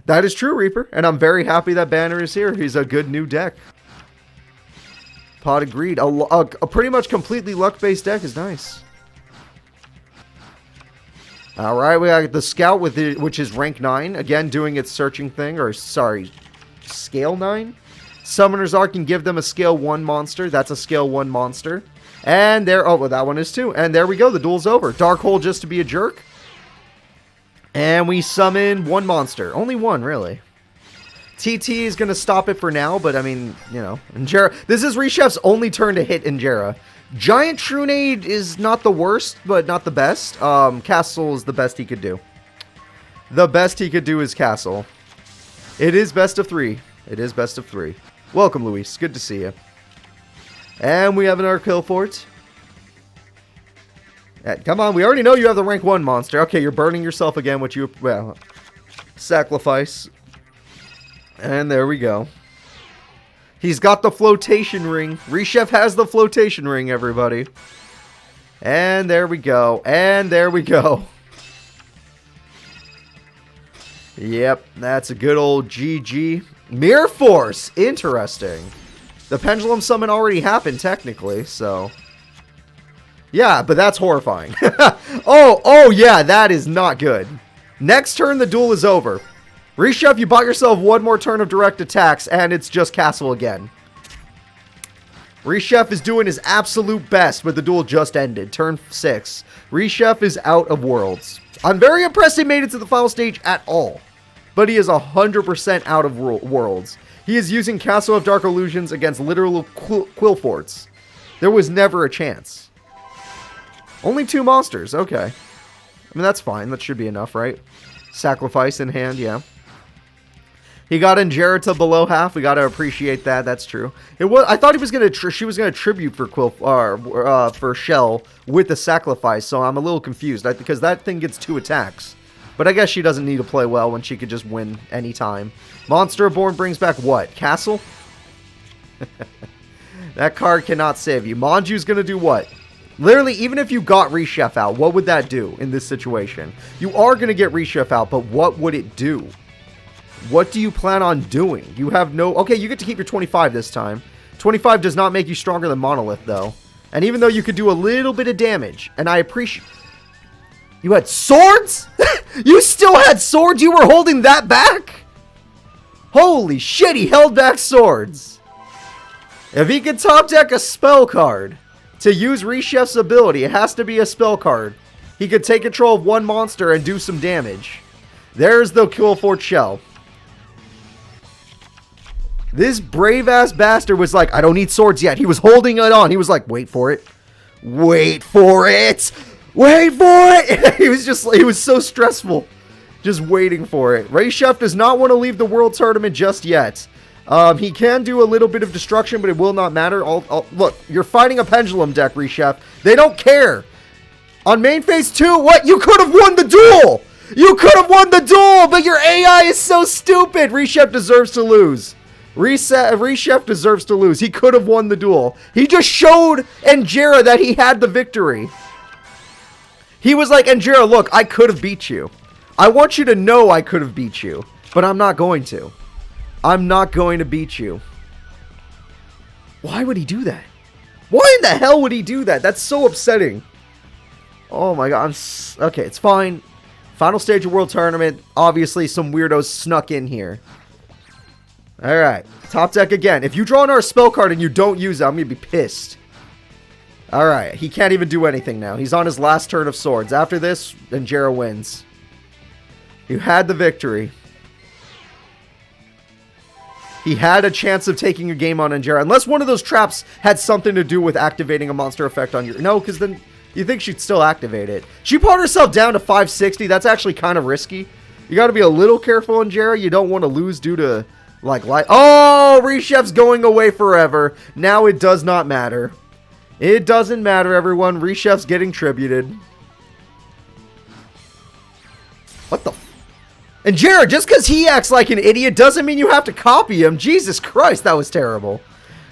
That is true, Reaper, and I'm very happy that Banner is here. He's a good new deck. Pot of Greed. A pretty much completely luck-based deck is nice. Alright, we got the Scout, which is rank 9. Again, doing its searching thing, or sorry, scale 9? Summoner's Art can give them a scale 1 monster. That's a scale 1 monster. And there, oh, well, that one is too. And there we go, the duel's over. Dark Hole just to be a jerk. And we summon 1 monster. Only 1, really. TT is going to stop it for now, but I mean, InJara. This is Reshef's only turn to hit InJara. Giant Trunade is not the worst, but not the best. Castle is the best he could do. The best he could do is Castle. It is best of 3. It is best of 3. Welcome, Luis. Good to see you. And we have another Qwilfort. Come on, we already know you have the rank 1 monster. Okay, you're burning yourself again, which you, well, sacrifice. And there we go. He's got the flotation ring. Reshef has the flotation ring, everybody. And there we go. And there we go. Yep, that's a good old GG. Mirror Force! Interesting. The pendulum summon already happened, technically, so... Yeah, but that's horrifying. Oh, yeah, that is not good. Next turn, the duel is over. Reshef, you bought yourself one more turn of direct attacks, and it's just castle again. Reshef is doing his absolute best, but the duel just ended. Turn 6. Reshef is out of worlds. I'm very impressed he made it to the final stage at all. But he is 100% out of worlds. He is using Castle of Dark Illusions against literal quill forts. There was never a chance. Only 2 monsters, okay. I mean, that's fine. That should be enough, right? Sacrifice in hand, yeah. He got InJara to below half. We gotta appreciate that. That's true. It was. I thought he was gonna. She was gonna tribute for for Shell with the sacrifice. So I'm a little confused because that thing gets 2 attacks. But I guess she doesn't need to play well when she could just win anytime. Monster Born brings back what? Castle? That card cannot save you. Manju's gonna do what? Literally, even if you got Reshef out, what would that do in this situation? You are gonna get Reshef out, but what would it do? What do you plan on doing? You have no... Okay, you get to keep your 25 this time. 25 does not make you stronger than Monolith, though. And even though you could do a little bit of damage, and I appreciate... You had swords? You still had swords? You were holding that back? Holy shit, he held back swords. If he could top deck a spell card to use Reshef's ability, it has to be a spell card. He could take control of one monster and do some damage. There's the Kill Fort Shell. This brave-ass bastard was like, I don't need swords yet. He was holding it on. He was like, wait for it. Wait for it. Wait for it. He was so stressful. Just waiting for it. Reshef does not want to leave the World Tournament just yet. He can do a little bit of destruction, but it will not matter. Look, you're fighting a pendulum deck, Reshef. They don't care. On main phase 2, what? You could have won the duel. You could have won the duel, but your AI is so stupid. Reshef deserves to lose. Reshef deserves to lose. He could have won the duel. He just showed InJara that he had the victory. He was like, InJara, look, I could have beat you. I want you to know I could have beat you, but I'm not going to. I'm not going to beat you. Why would he do that? Why in the hell would he do that? That's so upsetting. Oh my god. Okay, it's fine. Final stage of World Tournament. Obviously, some weirdos snuck in here. Alright, top deck again. If you draw another spell card and you don't use it, I'm going to be pissed. Alright, he can't even do anything now. He's on his last turn of swords. After this, InJara wins. You had the victory. He had a chance of taking a game on InJara. Unless one of those traps had something to do with activating a monster effect on your... No, because then you think she'd still activate it. She brought herself down to 560. That's actually kind of risky. You got to be a little careful, InJara. You don't want to lose due to... Oh, Reshef's going away forever. Now it does not matter. It doesn't matter, everyone. Reshef's getting tributed. What the... InJara, just because he acts like an idiot doesn't mean you have to copy him. Jesus Christ, that was terrible.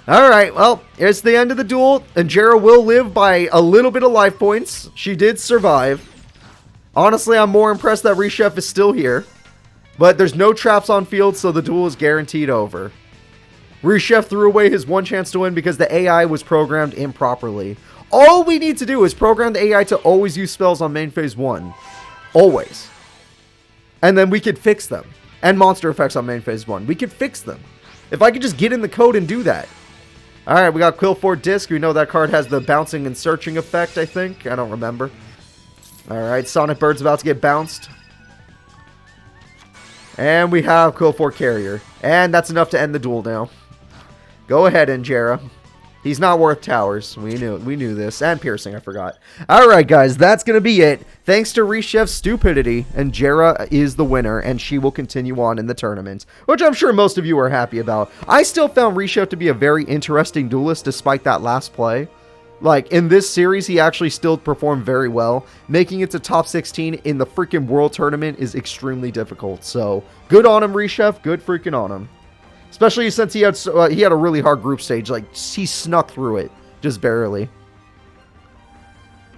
Alright, well, it's the end of the duel. InJara will live by a little bit of life points. She did survive. Honestly, I'm more impressed that Reshef is still here. But there's no traps on field, so the duel is guaranteed over. Reshef threw away his one chance to win because the AI was programmed improperly. All we need to do is program the AI to always use spells on main phase 1. Always. And then we could fix them. And monster effects on main phase 1. We could fix them. If I could just get in the code and do that. Alright, we got Quillfort Disc. We know that card has the bouncing and searching effect, I think. I don't remember. Alright, Sonic Bird's about to get bounced. And we have Quillfort Carrier. And that's enough to end the duel now. Go ahead, InJara. He's not worth towers. We knew this. And piercing, I forgot. Alright, guys, that's going to be it. Thanks to Reshef's stupidity, InJara is the winner, and she will continue on in the tournament, which I'm sure most of you are happy about. I still found Reshef to be a very interesting duelist despite that last play. Like, in this series, he actually still performed very well. Making it to top 16 in the freaking World Tournament is extremely difficult. So, good on him, Reshef. Good freaking on him. Especially since he had a really hard group stage. Like, he snuck through it. Just barely.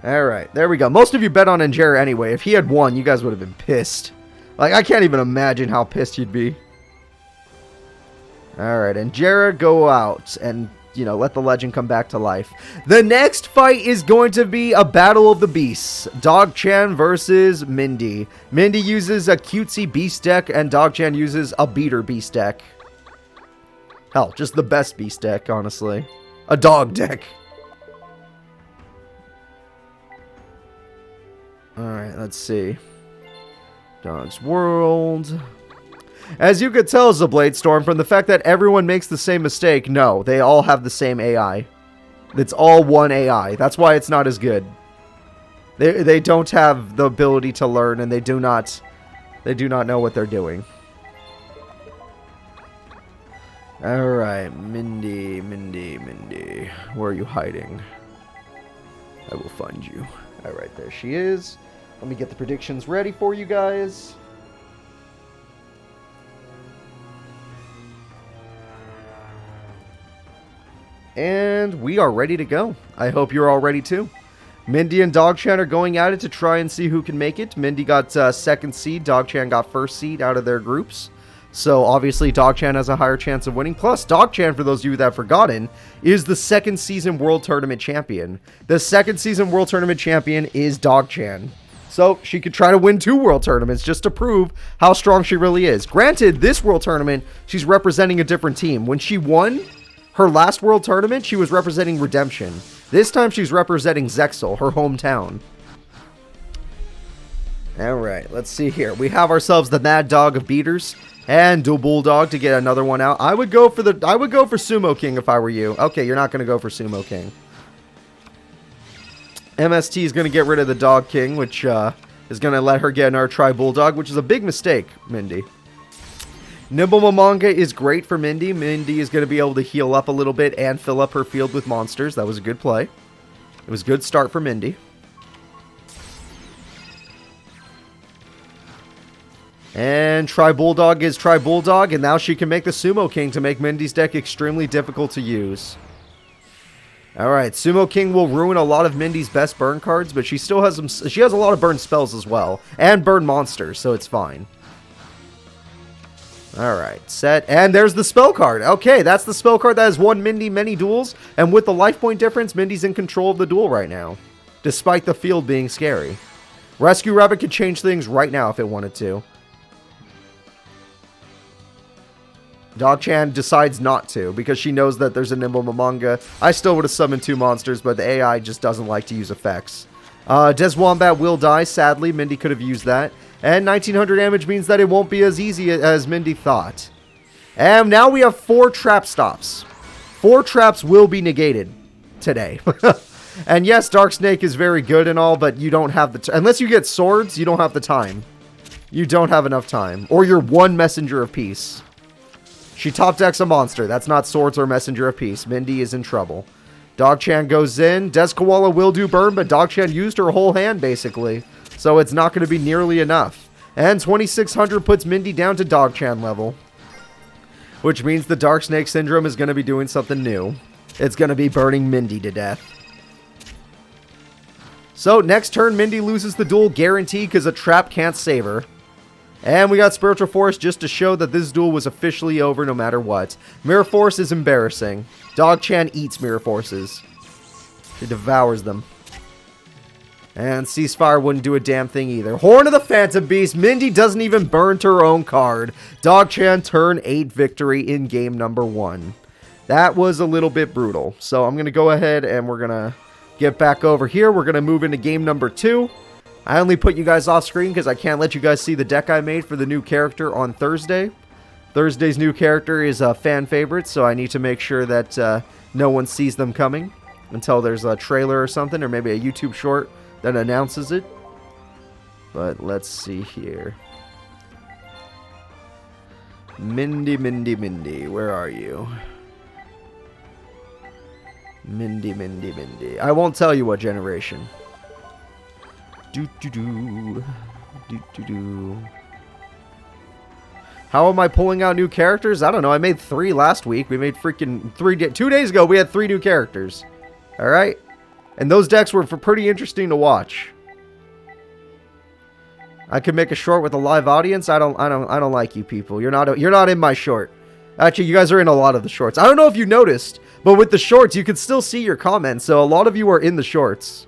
Alright, there we go. Most of you bet on InJara anyway. If he had won, you guys would have been pissed. Like, I can't even imagine how pissed you'd be. Alright, InJara, go out and, you know, let the legend come back to life. The next fight is going to be a battle of the beasts. Dog-chan versus Mindy. Mindy uses a cutesy beast deck, and Dog-chan uses a beater beast deck. Hell, just the best beast deck, honestly. A dog deck. Alright, let's see. Dog's World. As you could tell, Zabladestorm, from the fact that everyone makes the same mistake, no, they all have the same AI. It's all one AI. That's why it's not as good. They don't have the ability to learn, and they do not know what they're doing. Alright, Mindy. Where are you hiding? I will find you. Alright, there she is. Let me get the predictions ready for you guys. And we are ready to go. I hope you're all ready too. Mindy and Dog-chan are going at it to try and see who can make it. Mindy got second seed. Dog-chan got first seed out of their groups. So obviously Dog-chan has a higher chance of winning. Plus, Dog-chan, for those of you that have forgotten, is the second season World Tournament champion. The second season World Tournament champion is Dog-chan. So she could try to win 2 World Tournaments just to prove how strong she really is. Granted, this World Tournament, she's representing a different team. When she won her last World Tournament, she was representing Redemption. This time she's representing Zexal, her hometown. Alright, let's see here. We have ourselves the Mad Dog of Beaters and Dual Bulldog to get another one out. I would go for Sumo King if I were you. Okay, you're not going to go for Sumo King. MST is going to get rid of the Dog King, which is going to let her get another Tri-Bulldog, which is a big mistake, Mindy. Nimble Mamanga is great for Mindy. Mindy is going to be able to heal up a little bit and fill up her field with monsters. That was a good play. It was a good start for Mindy. And Tri-Bulldog is Tri-Bulldog, and now she can make the Sumo King to make Mindy's deck extremely difficult to use. Alright, Sumo King will ruin a lot of Mindy's best burn cards, but she still has she has a lot of burn spells as well. And burn monsters, so it's fine. Alright, set. And there's the spell card. Okay, that's the spell card that has won Mindy many duels. And with the life point difference, Mindy's in control of the duel right now. Despite the field being scary. Rescue Rabbit could change things right now if it wanted to. Dog-chan decides not to, because she knows that there's a Nimble Mamanga. I still would have summoned 2 monsters, but the AI just doesn't like to use effects. Des Wombat will die, sadly. Mindy could have used that. And 1900 damage means that it won't be as easy as Mindy thought. And now we have 4 trap stops. 4 traps will be negated today. And yes, Dark Snake is very good and all, but you don't have the unless you get swords, you don't have the time. You don't have enough time. Or you're 1 Messenger of Peace. She top decks a monster. That's not Swords or Messenger of Peace. Mindy is in trouble. Dog-chan goes in. Des Koala will do burn, but Dog-chan used her whole hand, basically. So it's not going to be nearly enough. And 2600 puts Mindy down to Dog-chan level. Which means the Dark Snake Syndrome is going to be doing something new. It's going to be burning Mindy to death. So next turn, Mindy loses the duel guaranteed because a trap can't save her. And we got Spiritual Force just to show that this duel was officially over no matter what. Mirror Force is embarrassing. Dog-chan eats Mirror Forces. She devours them. And Ceasefire wouldn't do a damn thing either. Horn of the Phantom Beast. Mindy doesn't even burn to her own card. Dog-chan turn 8 victory in game number 1. That was a little bit brutal. So I'm going to go ahead and we're going to get back over here. We're going to move into game number 2. I only put you guys off screen because I can't let you guys see the deck I made for the new character on Thursday. Thursday's new character is a fan favorite, so I need to make sure that no one sees them coming until there's a trailer or something, or maybe a YouTube short that announces it. But let's see here. Mindy, where are you? Mindy, Mindy, Mindy. I won't tell you what generation. Do-do-do. Do-do-do. How am I pulling out new characters? I don't know. I made 3 last week. We made freaking 2 days ago, we had 3 new characters. Alright? And those decks were pretty interesting to watch. I could make a short with a live audience. I don't like you people. You're not in my short. Actually, you guys are in a lot of the shorts. I don't know if you noticed, but with the shorts, you can still see your comments. So a lot of you are in the shorts.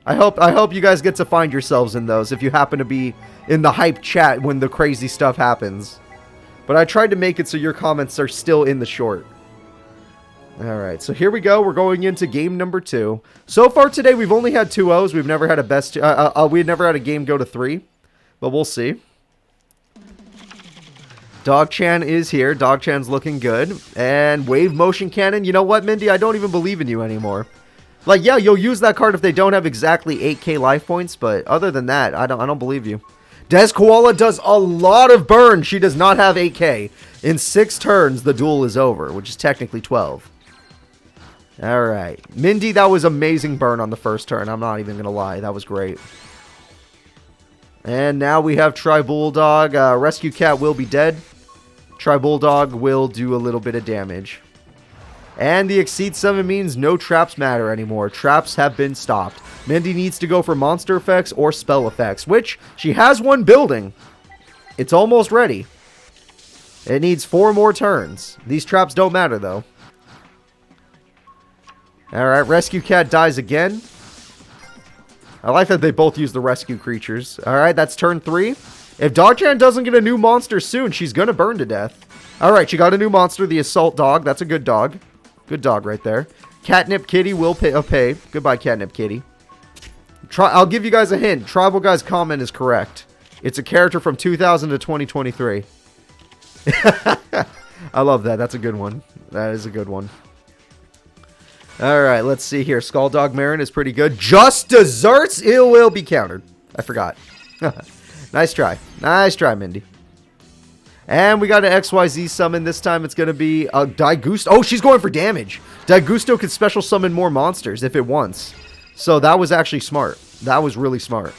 I hope you guys get to find yourselves in those if you happen to be in the hype chat when the crazy stuff happens. But I tried to make it so your comments are still in the short. Alright, so here we go. We're going into game number 2. So far today, we've only had 2-0s. We've never had a best... we've never had a game go to 3. But we'll see. Dog-chan is here. Dog-chan's looking good. And Wave Motion Cannon. You know what, Mindy? I don't even believe in you anymore. Like, yeah, you'll use that card if they don't have exactly 8k life points. But other than that, I don't believe you. Des Koala does a lot of burn. She does not have 8k. In 6 turns, the duel is over, which is technically 12. Alright. Mindy, that was amazing burn on the first turn. I'm not even going to lie. That was great. And now we have Tri-Bulldog. Rescue Cat will be dead. Tri-Bulldog will do a little bit of damage. And the Exceed Summon means no traps matter anymore. Traps have been stopped. Mindy needs to go for monster effects or spell effects, which she has one building. It's almost ready. It needs 4 more turns. These traps don't matter, though. Alright, Rescue Cat dies again. I like that they both use the rescue creatures. Alright, that's turn 3. If Dog-chan doesn't get a new monster soon, she's gonna burn to death. Alright, she got a new monster, the Assault Dog. That's a good dog. Good dog right there. Catnip Kitty will pay. Goodbye, Catnip Kitty. I'll give you guys a hint. Tribal Guy's comment is correct. It's a character from 2000 to 2023. I love that. That's a good one. That is a good one. Alright, let's see here. Skulldog Marin is pretty good. Just Desserts? It will be countered. I forgot. Nice try. Nice try, Mindy. And we got an XYZ summon. This time it's going to be a Daigusto. Oh, she's going for damage. Daigusto can special summon more monsters if it wants. So that was actually smart. That was really smart.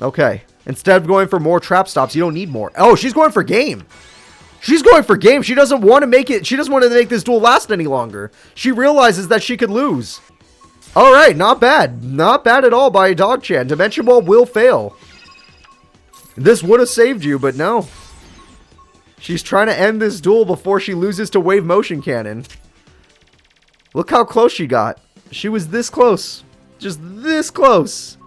Okay. Instead of going for more trap stops, you don't need more. Oh, she's going for game. She's going for game. She doesn't want to make it. She doesn't want to make this duel last any longer. She realizes that she could lose. All right, not bad. Not bad at all by Dog-chan. Dimension Ball will fail. This would have saved you, but no. She's trying to end this duel before she loses to Wave Motion Cannon. Look how close she got. She was this close. Just this close.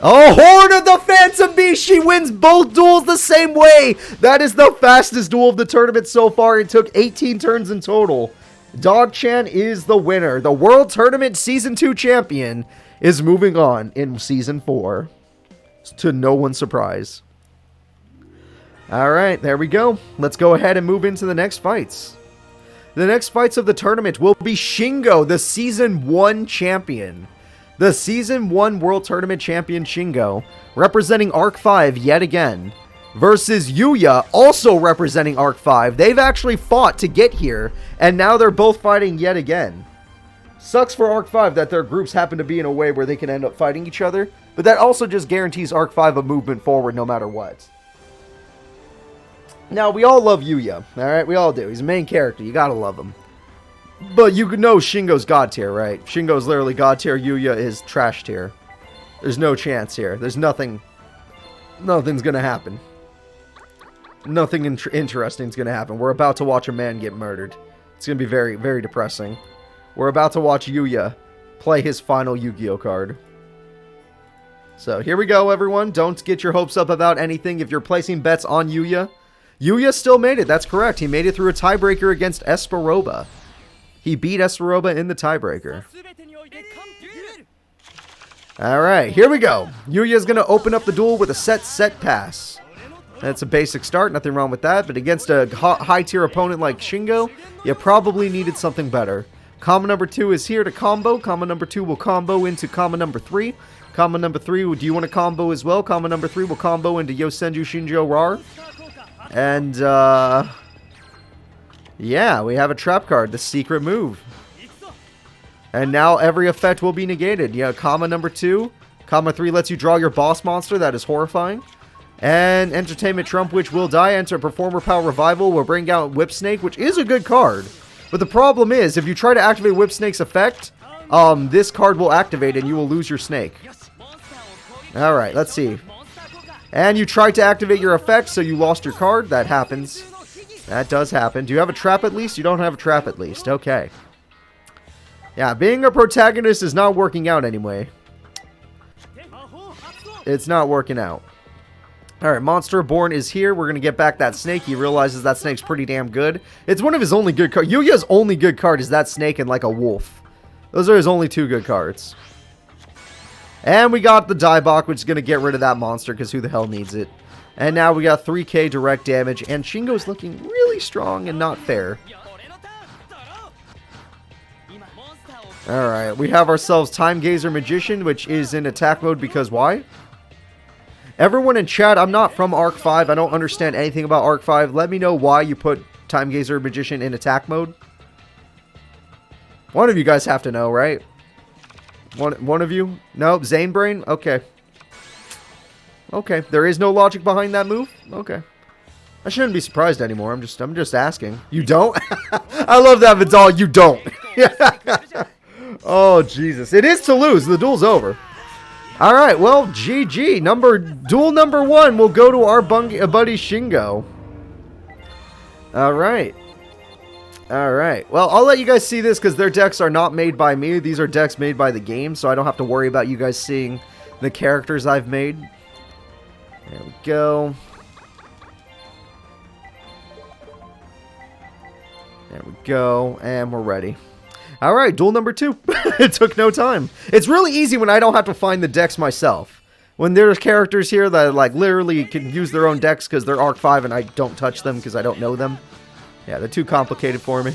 Oh, Horn of the Phantom Beast! She wins both duels the same way! That is the fastest duel of the tournament so far. It took 18 turns in total. Dog-chan is the winner. The World Tournament Season 2 champion is moving on in Season 4. To no one's surprise. Alright, there we go. Let's go ahead and move into the next fights. The next fights of the tournament will be Shingo, the Season 1 champion. The Season 1 World Tournament Champion Shingo, representing Arc 5 yet again, versus Yuya, also representing Arc 5. They've actually fought to get here, and now they're both fighting yet again. Sucks for Arc 5 that their groups happen to be in a way where they can end up fighting each other, but that also just guarantees Arc 5 a movement forward no matter what. Now, we all love Yuya, alright? We all do. He's a main character. You gotta love him. But you know Shingo's God tier, right? Shingo's literally God tier. Yuya is trash tier. There's no chance here. There's nothing. Nothing's gonna happen. Nothing interesting's gonna happen. We're about to watch a man get murdered. It's gonna be very, very depressing. We're about to watch Yuya play his final Yu-Gi-Oh card. So here we go, everyone. Don't get your hopes up about anything if you're placing bets on Yuya. Yuya still made it. That's correct. He made it through a tiebreaker against Esperoba. He beat Esperoba in the tiebreaker. Alright, here we go. Yuya's going to open up the duel with a set pass. That's a basic start, nothing wrong with that. But against a high-tier opponent like Shingo, you probably needed something better. Combo number 2 is here to combo. Combo number 2 will combo into combo number 3. Combo number 3, do you want to combo as well? Combo number 3 will combo into Yosenju Shinjo Rar. And, yeah, we have a trap card, the secret move. And now every effect will be negated. Yeah, comma number 2. Comma 3 lets you draw your boss monster. That is horrifying. And Entertainment Trump, which will die. Enter Performer Power Revival. Will bring out Whip Snake, which is a good card. But the problem is, if you try to activate Whip Snake's effect, this card will activate and you will lose your snake. Alright, let's see. And you tried to activate your effect, so you lost your card. That happens. That does happen. Do you have a trap at least? You don't have a trap at least. Okay. Yeah, being a protagonist is not working out anyway. It's not working out. Alright, Monster Born is here. We're going to get back that snake. He realizes that snake's pretty damn good. It's one of his only good cards. Yuya's only good card is that snake and like a wolf. Those are his only 2 good cards. And we got the Daibok, which is going to get rid of that monster, because who the hell needs it? And now we got 3k direct damage, and Shingo's looking really strong and not fair. Alright, we have ourselves Time Gazer Magician, which is in attack mode, because why? Everyone in chat, I'm not from Arc 5, I don't understand anything about Arc 5. Let me know why you put Time Gazer Magician in attack mode. One of you guys have to know, right? One of you? Nope, Zane Brain? Okay. Okay, there is no logic behind that move? Okay. I shouldn't be surprised anymore. I'm just asking. You don't? I love that, Vidal. You don't. Oh, Jesus. It is to lose. The duel's over. Alright, well, GG. Duel number 1 will go to our buddy Shingo. Alright. Alright. Well, I'll let you guys see this because their decks are not made by me. These are decks made by the game, so I don't have to worry about you guys seeing the characters I've made. There we go. There we go. And we're ready. Alright, duel number 2. It took no time. It's really easy when I don't have to find the decks myself. When there's characters here that like literally can use their own decks because they're Arc 5 and I don't touch them because I don't know them. Yeah, they're too complicated for me.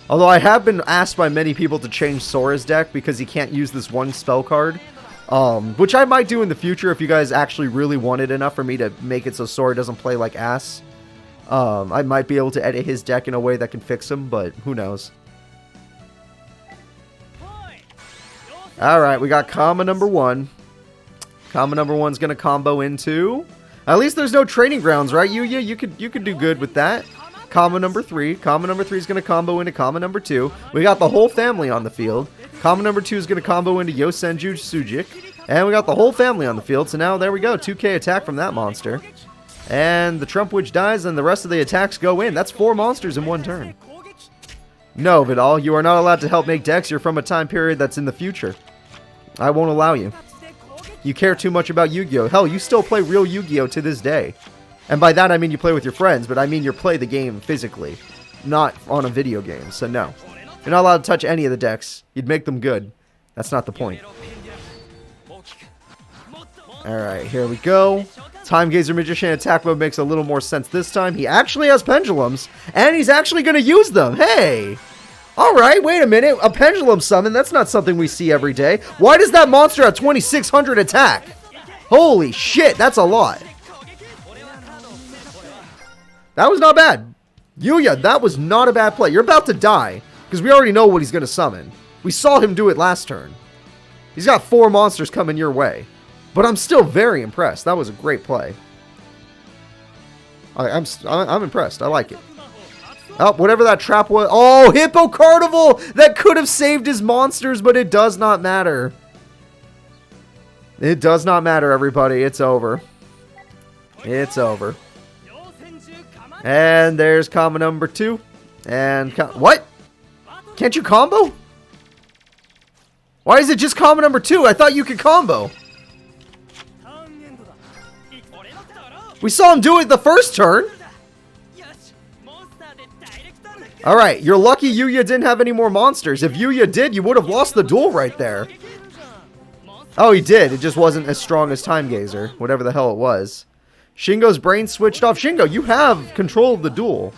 Although I have been asked by many people to change Sora's deck because he can't use this one spell card. Which I might do in the future if you guys actually really want it enough for me to make it so Sora doesn't play like ass. I might be able to edit his deck in a way that can fix him, but who knows. Alright, we got comma number 1. Comma number 1's gonna combo into... At least there's no training grounds, right, Yuya? You could do good with that. Comma number 3. Comma number 3 is gonna combo into comma number 2. We got the whole family on the field. Comma number 2 is gonna combo into Yosenju Sujik. And we got the whole family on the field, so now there we go. 2k attack from that monster. And the Trump Witch dies, and the rest of the attacks go in. That's 4 monsters in one turn. No, Vidal, you are not allowed to help make decks. You're from a time period that's in the future. I won't allow you. You care too much about Yu-Gi-Oh! Hell, you still play real Yu-Gi-Oh! To this day. And by that I mean you play with your friends, but I mean you play the game physically. Not on a video game, so no. You're not allowed to touch any of the decks. You'd make them good. That's not the point. Alright, here we go. Time Gazer Magician attack mode makes a little more sense this time. He actually has pendulums, and he's actually going to use them. Hey! Alright, wait a minute. A pendulum summon, that's not something we see every day. Why does that monster have 2600 attack? Holy shit, that's a lot. That was not bad. Yuya, that was not a bad play. You're about to die, because we already know what he's going to summon. We saw him do it last turn. He's got 4 monsters coming your way. But I'm still very impressed. That was a great play. I'm impressed. I like it. Oh, whatever that trap was. Oh, Hippo Carnival! That could have saved his monsters, but it does not matter. It does not matter, everybody. It's over. It's over. And there's combo number 2. And what? Can't you combo? Why is it just combo number 2? I thought you could combo. We saw him do it the first turn. Alright, you're lucky Yuya didn't have any more monsters. If Yuya did, you would have lost the duel right there. Oh, he did. It just wasn't as strong as Time Gazer. Whatever the hell it was. Shingo's brain switched off. Shingo, you have control of the duel.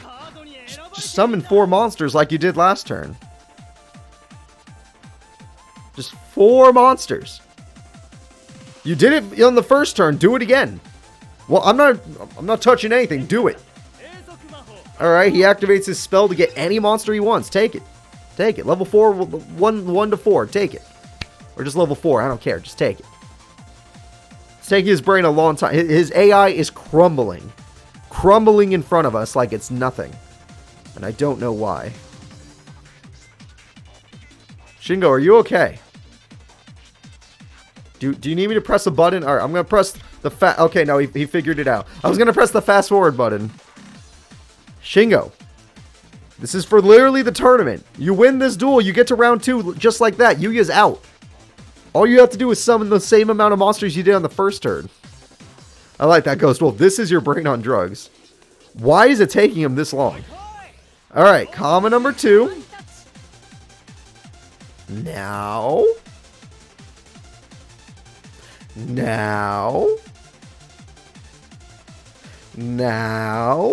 Just summon 4 monsters like you did last turn. Just 4 monsters. You did it on the first turn. Do it again. Well, I'm not touching anything. Do it. Alright, he activates his spell to get any monster he wants. Take it. Take it. Level 4, 1 to 4. Take it. Or just level 4. I don't care. Just take it. It's taking his brain a long time. His AI is crumbling. Crumbling in front of us like it's nothing. And I don't know why. Shingo, are you okay? Do you need me to press a button? Alright, I'm going to press the okay, no, he figured it out. I was going to press the fast forward button. Shingo. This is for literally the tournament. You win this duel, you get to round 2 just like that. Yuya's out. All you have to do is summon the same amount of monsters you did on the first turn. I like that, Ghost Wolf. This is your brain on drugs. Why is it taking him this long? Alright, comma number 2. Now. Now. Now.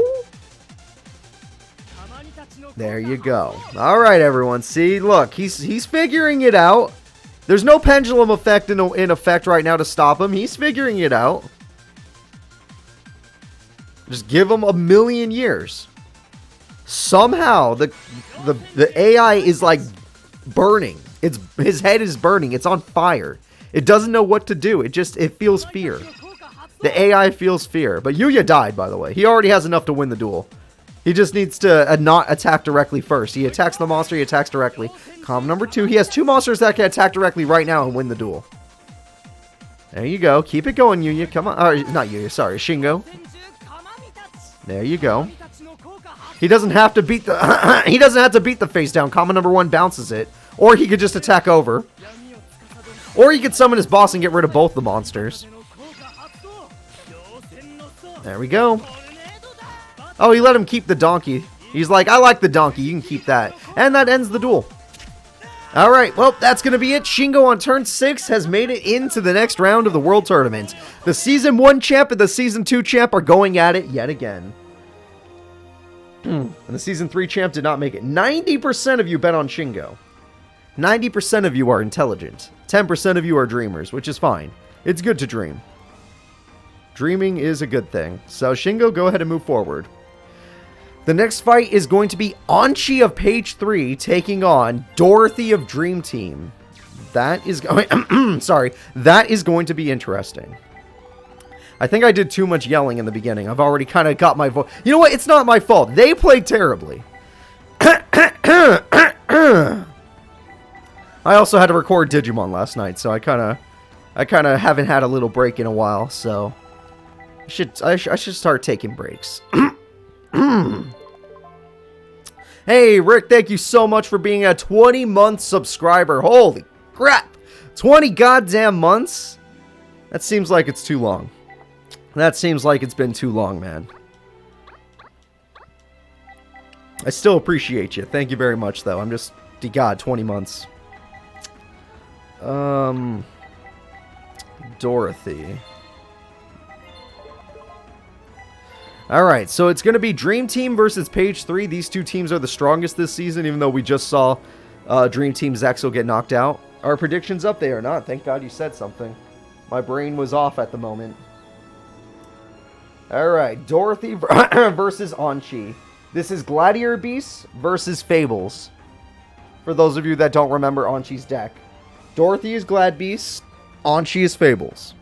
There you go. Alright, everyone. See, look, he's figuring it out. There's no pendulum effect in effect right now to stop him. He's figuring it out. Just give him a million years. Somehow, the AI is like burning. His head is burning. It's on fire. It doesn't know what to do. It feels fear. The AI feels fear. But Yuya died, by the way. He already has enough to win the duel. He just needs to not attack directly first. He attacks the monster, he attacks directly. Comma number 2. He has 2 monsters that can attack directly right now and win the duel. There you go. Keep it going, Yuya. Come on. Or, not Yuya, sorry. Shingo. There you go. He doesn't have to beat the he doesn't have to beat the face down. Comma number 1 bounces it. Or he could just attack over. Or he could summon his boss and get rid of both the monsters. There we go. Oh, he let him keep the donkey. He's like, I like the donkey. You can keep that. And that ends the duel. Alright, well, that's going to be it. Shingo on turn 6 has made it into the next round of the World Tournament. The Season 1 champ and the Season 2 champ are going at it yet again. And the Season 3 champ did not make it. 90% of you bet on Shingo. 90% of you are intelligent. 10% of you are dreamers, which is fine. It's good to dream. Dreaming is a good thing. So, Shingo, go ahead and move forward. The next fight is going to be Anchi of page 3 taking on Dorothy of Dream Team. That is going sorry. That is going to be interesting. I think I did too much yelling in the beginning. I've already kind of got my voice. You know what? It's not my fault. They played terribly. I also had to record Digimon last night, so I kind of haven't had a little break in a while, so I should start taking breaks. Hey, Rick, thank you so much for being a 20-month subscriber. Holy crap. 20 goddamn months? That seems like it's too long. That seems like it's been too long, man. I still appreciate you. Thank you very much, though. I'm just... God, 20 months. Dorothy. Alright, so it's going to be Dream Team versus Page 3. These two teams are the strongest this season, even though we just saw Dream Team Zexal get knocked out. Are predictions up? They are not. Thank God you said something. My brain was off at the moment. Alright, Dorothy versus Anchi. This is Gladiator Beasts versus Fables. For those of you that don't remember Anchi's deck. Dorothy is Glad Beasts. Anchi is Fables.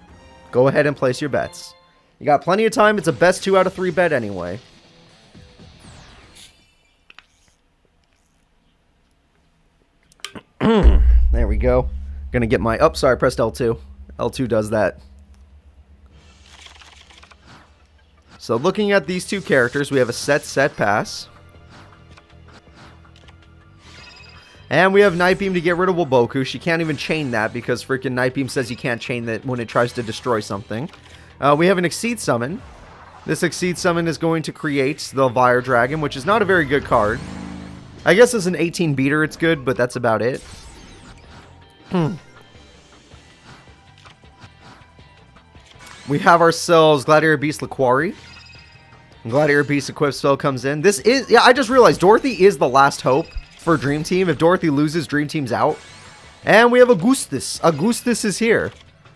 Go ahead and place your bets. You got plenty of time. It's a best 2 out of 3 bet anyway. There we go. Gonna get my... Oh, sorry, I pressed L2. L2 does that. So looking at these two characters, we have a set, pass. And we have Night Beam to get rid of Waboku. She can't even chain that because freaking Night Beam says you can't chain that when it tries to destroy something. We have an Exceed Summon. This Exceed Summon is going to create the Fire Dragon, which is not a very good card. I guess as an 18 beater it's good, but that's about it. We have ourselves Gladiator Beast Laquari. Gladiator Beast Equip spell comes in. This is... Yeah, I just realized Dorothy is the last hope for Dream Team. If Dorothy loses, Dream Team's out. And we have Augustus. Augustus is here.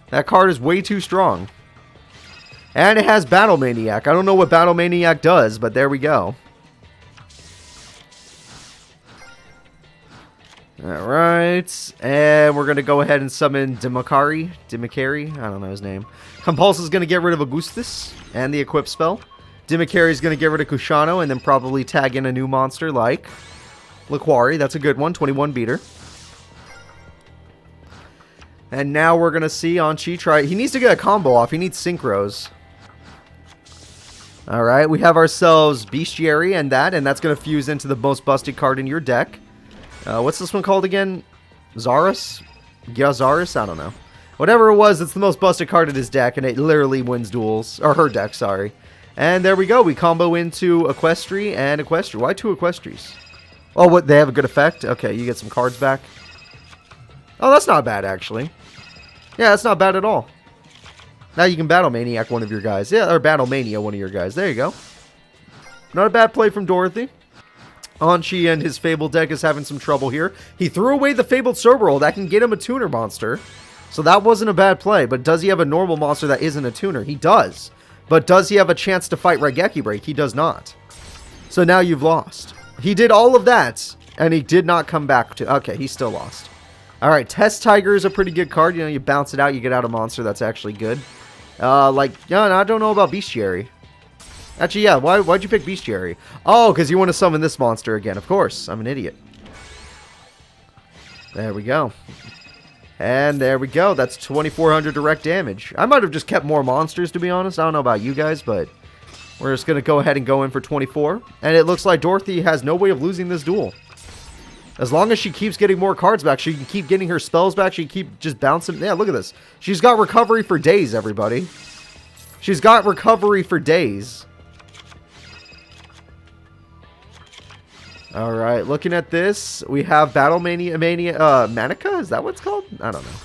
That card is way too strong. And it has Battle Maniac. I don't know what Battle Maniac does, but there we go. Alright, and we're going to go ahead and summon Dimakari, I don't know his name. Compulse is going to get rid of Augustus and the equip spell. Dimakari is going to get rid of Kushano and then probably tag in a new monster like Laquari. That's a good one, 21 beater. And now we're going to see Anchi try. He needs to get a combo off. He needs synchros. Alright, we have ourselves Bestiary and that's going to fuse into the most busted card in your deck. What's this one called again? Zarus? Yazarus? I don't know. Whatever it was, it's the most busted card in his deck, and it literally wins duels. Or her deck, sorry. And there we go. We combo into Equestri and Equestri. Why two Equestris? Oh, what? They have a good effect? Okay, you get some cards back. Oh, that's not bad, actually. Yeah, that's not bad at all. Now you can Battle Maniac one of your guys. Yeah, or Battle Mania one of your guys. There you go. Not a bad play from Dorothy. Anchi and his Fabled deck is having some trouble here. He threw away the Fabled Cerberus. That can get him a tuner monster. So that wasn't a bad play. But does he have a normal monster that isn't a tuner? He does. But does he have a chance to fight Raigeki Break? He does not. So now you've lost. He did all of that, and he did not come back to... Okay, he still lost. Alright, Test Tiger is a pretty good card. You know, you bounce it out, you get out a monster. That's actually good. Yeah, I don't know about Bestiary. Actually, yeah, why'd you pick Bestiary? Oh, because you want to summon this monster again. Of course, I'm an idiot. There we go. And there we go. That's 2,400 direct damage. I might have just kept more monsters, to be honest. I don't know about you guys, but we're just going to go ahead and go in for 24. And it looks like Dorothy has no way of losing this duel. As long as she keeps getting more cards back, she can keep getting her spells back. She can keep just bouncing. Yeah, look at this. She's got recovery for days, everybody. She's got recovery for days. Alright, looking at this, we have Battle Mania, Manica? Is that what it's called? I don't know.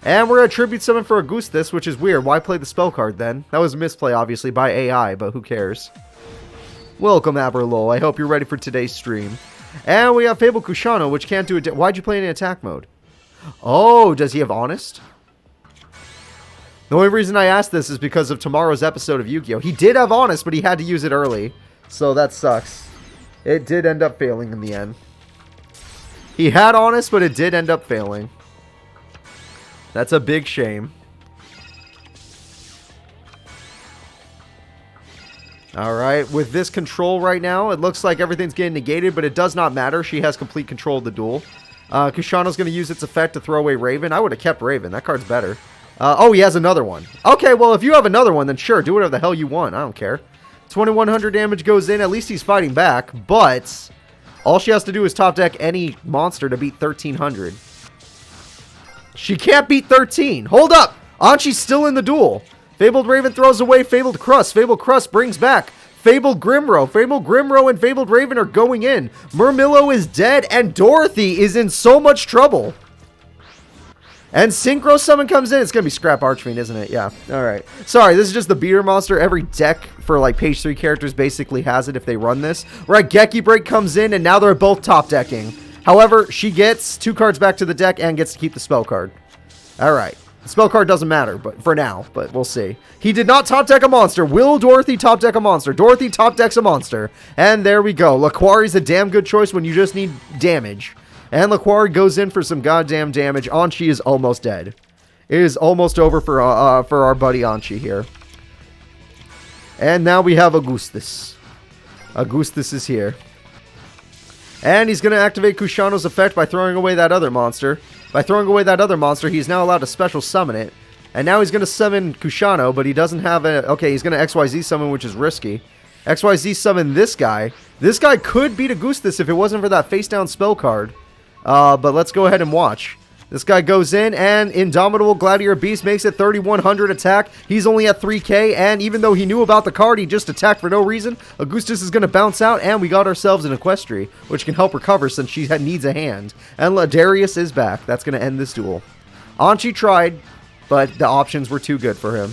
And we're going to tribute summon for Augustus, which is weird. Why play the spell card then? That was a misplay, obviously, by AI, but who cares? Welcome, Aberlol. I hope you're ready for today's stream. And we have Fabled Kushano, which can't do it. Why'd you play in attack mode? Oh, does he have Honest? The only reason I asked this is because of tomorrow's episode of Yu-Gi-Oh! He did have Honest, but he had to use it early. So that sucks. It did end up failing in the end. He had Honest, but it did end up failing. That's a big shame. Alright, with this control right now, it looks like everything's getting negated, but it does not matter. She has complete control of the duel. Kushano's going to use its effect to throw away Raven. I would have kept Raven. That card's better. Oh, he has another one. Okay, well, if you have another one, then sure, do whatever the hell you want. I don't care. 2,100 damage goes in. At least he's fighting back, but all she has to do is top deck any monster to beat 1,300. She can't beat 13. Hold up. Anchi's still in the duel. Fabled Raven throws away Fabled Crust. Fabled Crust brings back Fabled Grimro. Fabled Grimro and Fabled Raven are going in. Murmillo is dead, and Dorothy is in so much trouble. And Synchro Summon comes in. It's going to be Scrap Archfiend, isn't it? Yeah. Alright. Sorry, this is just the beater monster. Every deck for like page 3 characters basically has it if they run this. Raigeki Break comes in, and now they're both top decking. However, she gets 2 cards back to the deck and gets to keep the spell card. Alright. The spell card doesn't matter, but for now, but we'll see. He did not top deck a monster. Will Dorothy top deck a monster? Dorothy top decks a monster. And there we go. Laquari's a damn good choice when you just need damage. And Laquari goes in for some goddamn damage. Anchi is almost dead. It is almost over for our buddy Anchi here. And now we have Augustus. Augustus is here. And he's going to activate Kushano's effect by throwing away that other monster. By throwing away that other monster, he's now allowed to special summon it. And now he's going to summon Kushano, but he doesn't have a... Okay, he's going to XYZ summon, which is risky. XYZ summon this guy. This guy could beat Augustus if it wasn't for that face-down spell card. But let's go ahead and watch. This guy goes in, and Indomitable Gladiator Beast makes it 3,100 attack. He's only at 3k, and even though he knew about the card, he just attacked for no reason. Augustus is going to bounce out, and we got ourselves an Equestri, which can help recover since she needs a hand. And Ladarius is back. That's going to end this duel. Anchi tried, but the options were too good for him.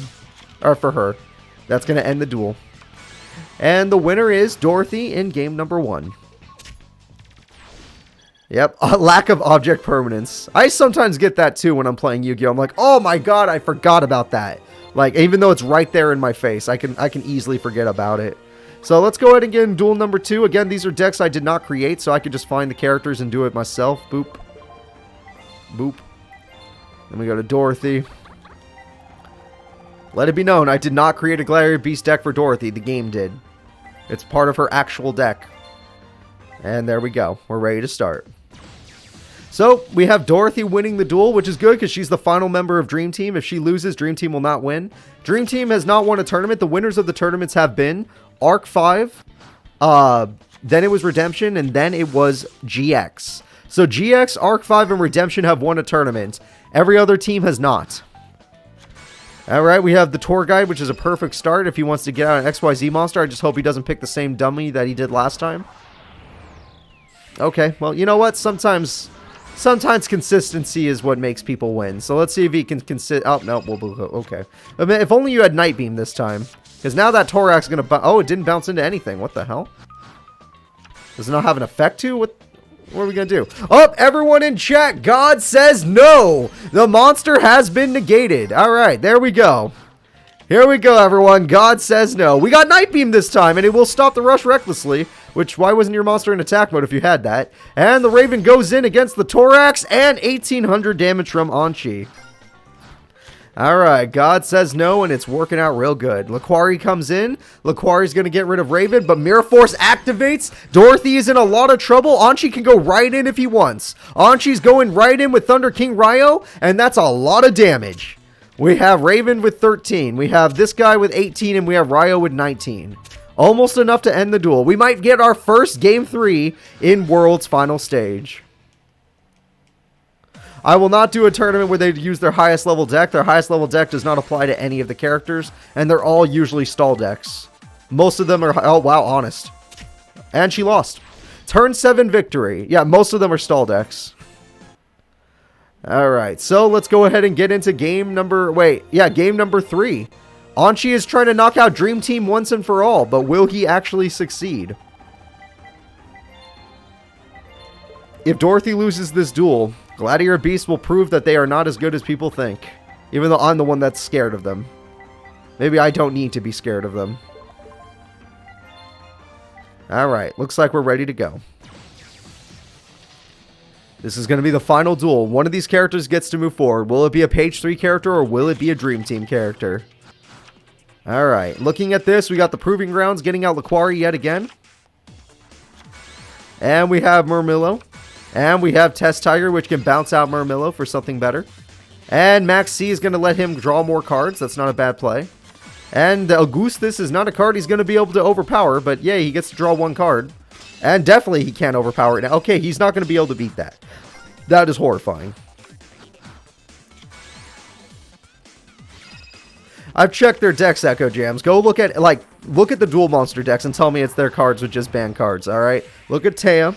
Or for her. That's going to end the duel. And the winner is Dorothy in game number 1. Yep, a lack of object permanence. I sometimes get that too when I'm playing Yu-Gi-Oh! I'm like, oh my god, I forgot about that. Like, even though it's right there in my face, I can easily forget about it. So let's go ahead and get in duel number 2. Again, these are decks I did not create, so I could just find the characters and do it myself. Boop. Boop. Then we go to Dorothy. Let it be known, I did not create a Gladiator Beast deck for Dorothy. The game did. It's part of her actual deck. And there we go. We're ready to start. So, we have Dorothy winning the duel, which is good because she's the final member of Dream Team. If she loses, Dream Team will not win. Dream Team has not won a tournament. The winners of the tournaments have been Arc 5, then it was Redemption, and then it was GX. So GX, Arc 5, and Redemption have won a tournament. Every other team has not. Alright, we have the tour guide, which is a perfect start if he wants to get out an XYZ monster. I just hope he doesn't pick the same dummy that he did last time. Okay, well, you know what? Sometimes consistency is what makes people win. So let's see if he can oh, no, okay. I mean, if only you had Night Beam this time. Because now that Thorax is going to oh, it didn't bounce into anything. What the hell? Does it not have an effect too? What are we going to do? Oh, everyone in chat, God says no! The monster has been negated. Alright, there we go. Here we go, everyone. God says no. We got Night Beam this time, and it will stop the rush recklessly. Which, why wasn't your monster in attack mode if you had that? And the Raven goes in against the Thorax, and 1800 damage from Anchi. Alright, God says no, and it's working out real good. Laquari comes in. Laquari's going to get rid of Raven, but Mirror Force activates. Dorothy is in a lot of trouble. Anchi can go right in if he wants. Anchi's going right in with Thunder King Ryo, and that's a lot of damage. We have Raven with 13. We have this guy with 18, and we have Ryo with 19. Almost enough to end the duel. We might get our first Game 3 in World's final stage. I will not do a tournament where they use their highest level deck. Their highest level deck does not apply to any of the characters, and they're all usually stall decks. Most of them are, oh wow, honest. And she lost. Turn 7 victory. Yeah, most of them are stall decks. Alright, so let's go ahead and get into game number, game number 3. Anchi is trying to knock out Dream Team once and for all, but will he actually succeed? If Dorothy loses this duel, Gladiator Beast will prove that they are not as good as people think. Even though I'm the one that's scared of them. Maybe I don't need to be scared of them. Alright, looks like we're ready to go. This is going to be the final duel. One of these characters gets to move forward. Will it be a page 3 character or will it be a Dream Team character? Alright, looking at this, we got the Proving Grounds getting out Laquari yet again. And we have Murmillo. And we have Test Tiger, which can bounce out Murmillo for something better. And Max C is going to let him draw more cards. That's not a bad play. And Augustus is not a card he's going to be able to overpower, but yay, he gets to draw one card. And definitely he can't overpower it now. Okay, he's not going to be able to beat that. That is horrifying. I've checked their decks, Echo Jams. Go look at, look at the dual monster decks and tell me it's their cards with just banned cards, alright? Look at Taya.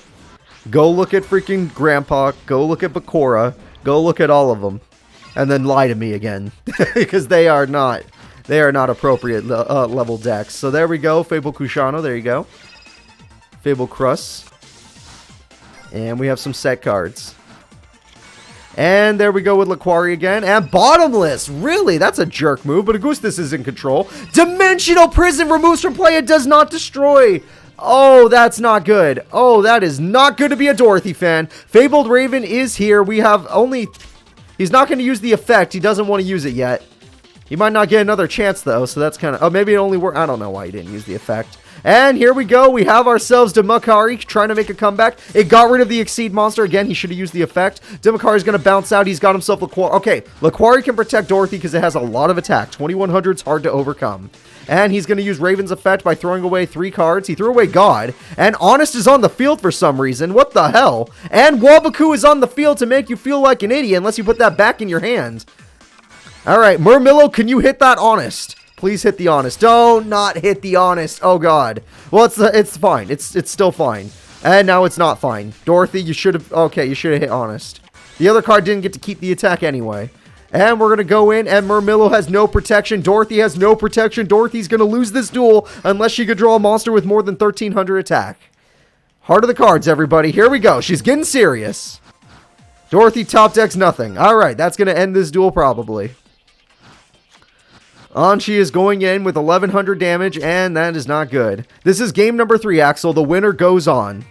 Go look at freaking Grandpa. Go look at Bakura. Go look at all of them. And then lie to me again. Because they are not appropriate level decks. So there we go. Fable Kushano. There you go. Fable Crus. And we have some set cards. And there we go with Laquari again. And Bottomless! Really? That's a jerk move, but Augustus is in control. Dimensional Prison removes from play and does not destroy! Oh, that's not good. Oh, that is not good to be a Dorothy fan. Fabled Raven is here. We have only... He's not going to use the effect. He doesn't want to use it yet. He might not get another chance, though, so that's kind of... Oh, maybe it only worked... I don't know why he didn't use the effect. And here we go. We have ourselves Demakari trying to make a comeback. It got rid of the Exceed monster. Again, he should have used the effect. Demakari's going to bounce out. He's got himself Laquari. Okay, Laquari can protect Dorothy because it has a lot of attack. 2100's hard to overcome. And he's going to use Raven's effect by throwing away 3 cards. He threw away God. And Honest is on the field for some reason. What the hell? And Wabaku is on the field to make you feel like an idiot unless you put that back in your hand. Alright, Murmillo, can you hit that Honest? Please hit the Honest. Don't not hit the Honest. Oh, God. Well, it's fine. It's still fine. And now it's not fine. Dorothy, you should have... Okay, you should have hit Honest. The other card didn't get to keep the attack anyway. And we're going to go in, and Murmillo has no protection. Dorothy has no protection. Dorothy's going to lose this duel unless she could draw a monster with more than 1300 attack. Heart of the cards, everybody. Here we go. She's getting serious. Dorothy top decks nothing. All right, that's going to end this duel probably. Anchi is going in with 1100 damage, and that is not good. This is game number 3, Axel. The winner goes on.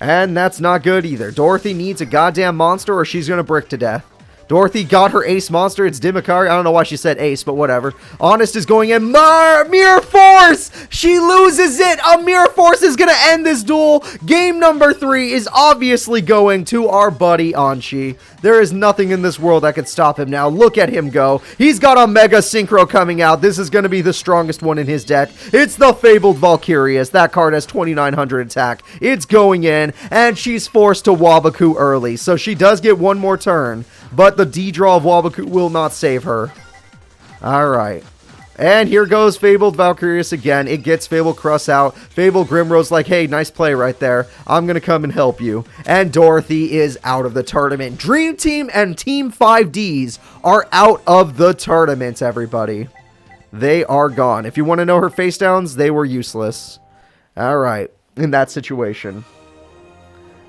And that's not good either. Dorothy needs a goddamn monster or she's gonna brick to death. Dorothy got her ace monster. It's Dimakari. I don't know why she said ace, but whatever. Honest is going in. Mirror Force! She loses it! A Mirror Force is going to end this duel. Game number 3 is obviously going to our buddy Anchi. There is nothing in this world that can stop him now. Look at him go. He's got a Mega Synchro coming out. This is going to be the strongest one in his deck. It's the Fabled Valkyrius. That card has 2,900 attack. It's going in, and she's forced to Wabaku early. So she does get one more turn. But the D-draw of Wabaku will not save her. Alright. And here goes Fabled Valkyrius again. It gets Fabled Cross out. Fabled Grimrose like, hey, nice play right there. I'm going to come and help you. And Dorothy is out of the tournament. Dream Team and Team 5Ds are out of the tournament, everybody. They are gone. If you want to know her face downs, they were useless. Alright. In that situation.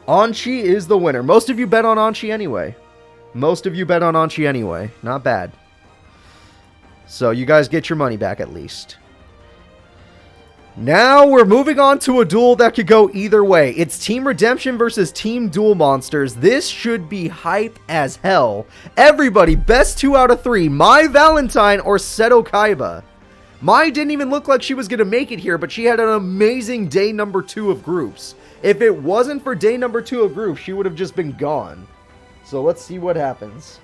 Anchi is the winner. Most of you bet on Anchi anyway. Most of you bet on Anchi anyway. Not bad. So you guys get your money back at least. Now we're moving on to a duel that could go either way. It's Team Redemption versus Team Duel Monsters. This should be hype as hell. Everybody, best 2 out of 3. Mai Valentine or Seto Kaiba. Mai didn't even look like she was going to make it here, but she had an amazing day number 2 of groups. If it wasn't for day number 2 of groups, she would have just been gone. So let's see what happens.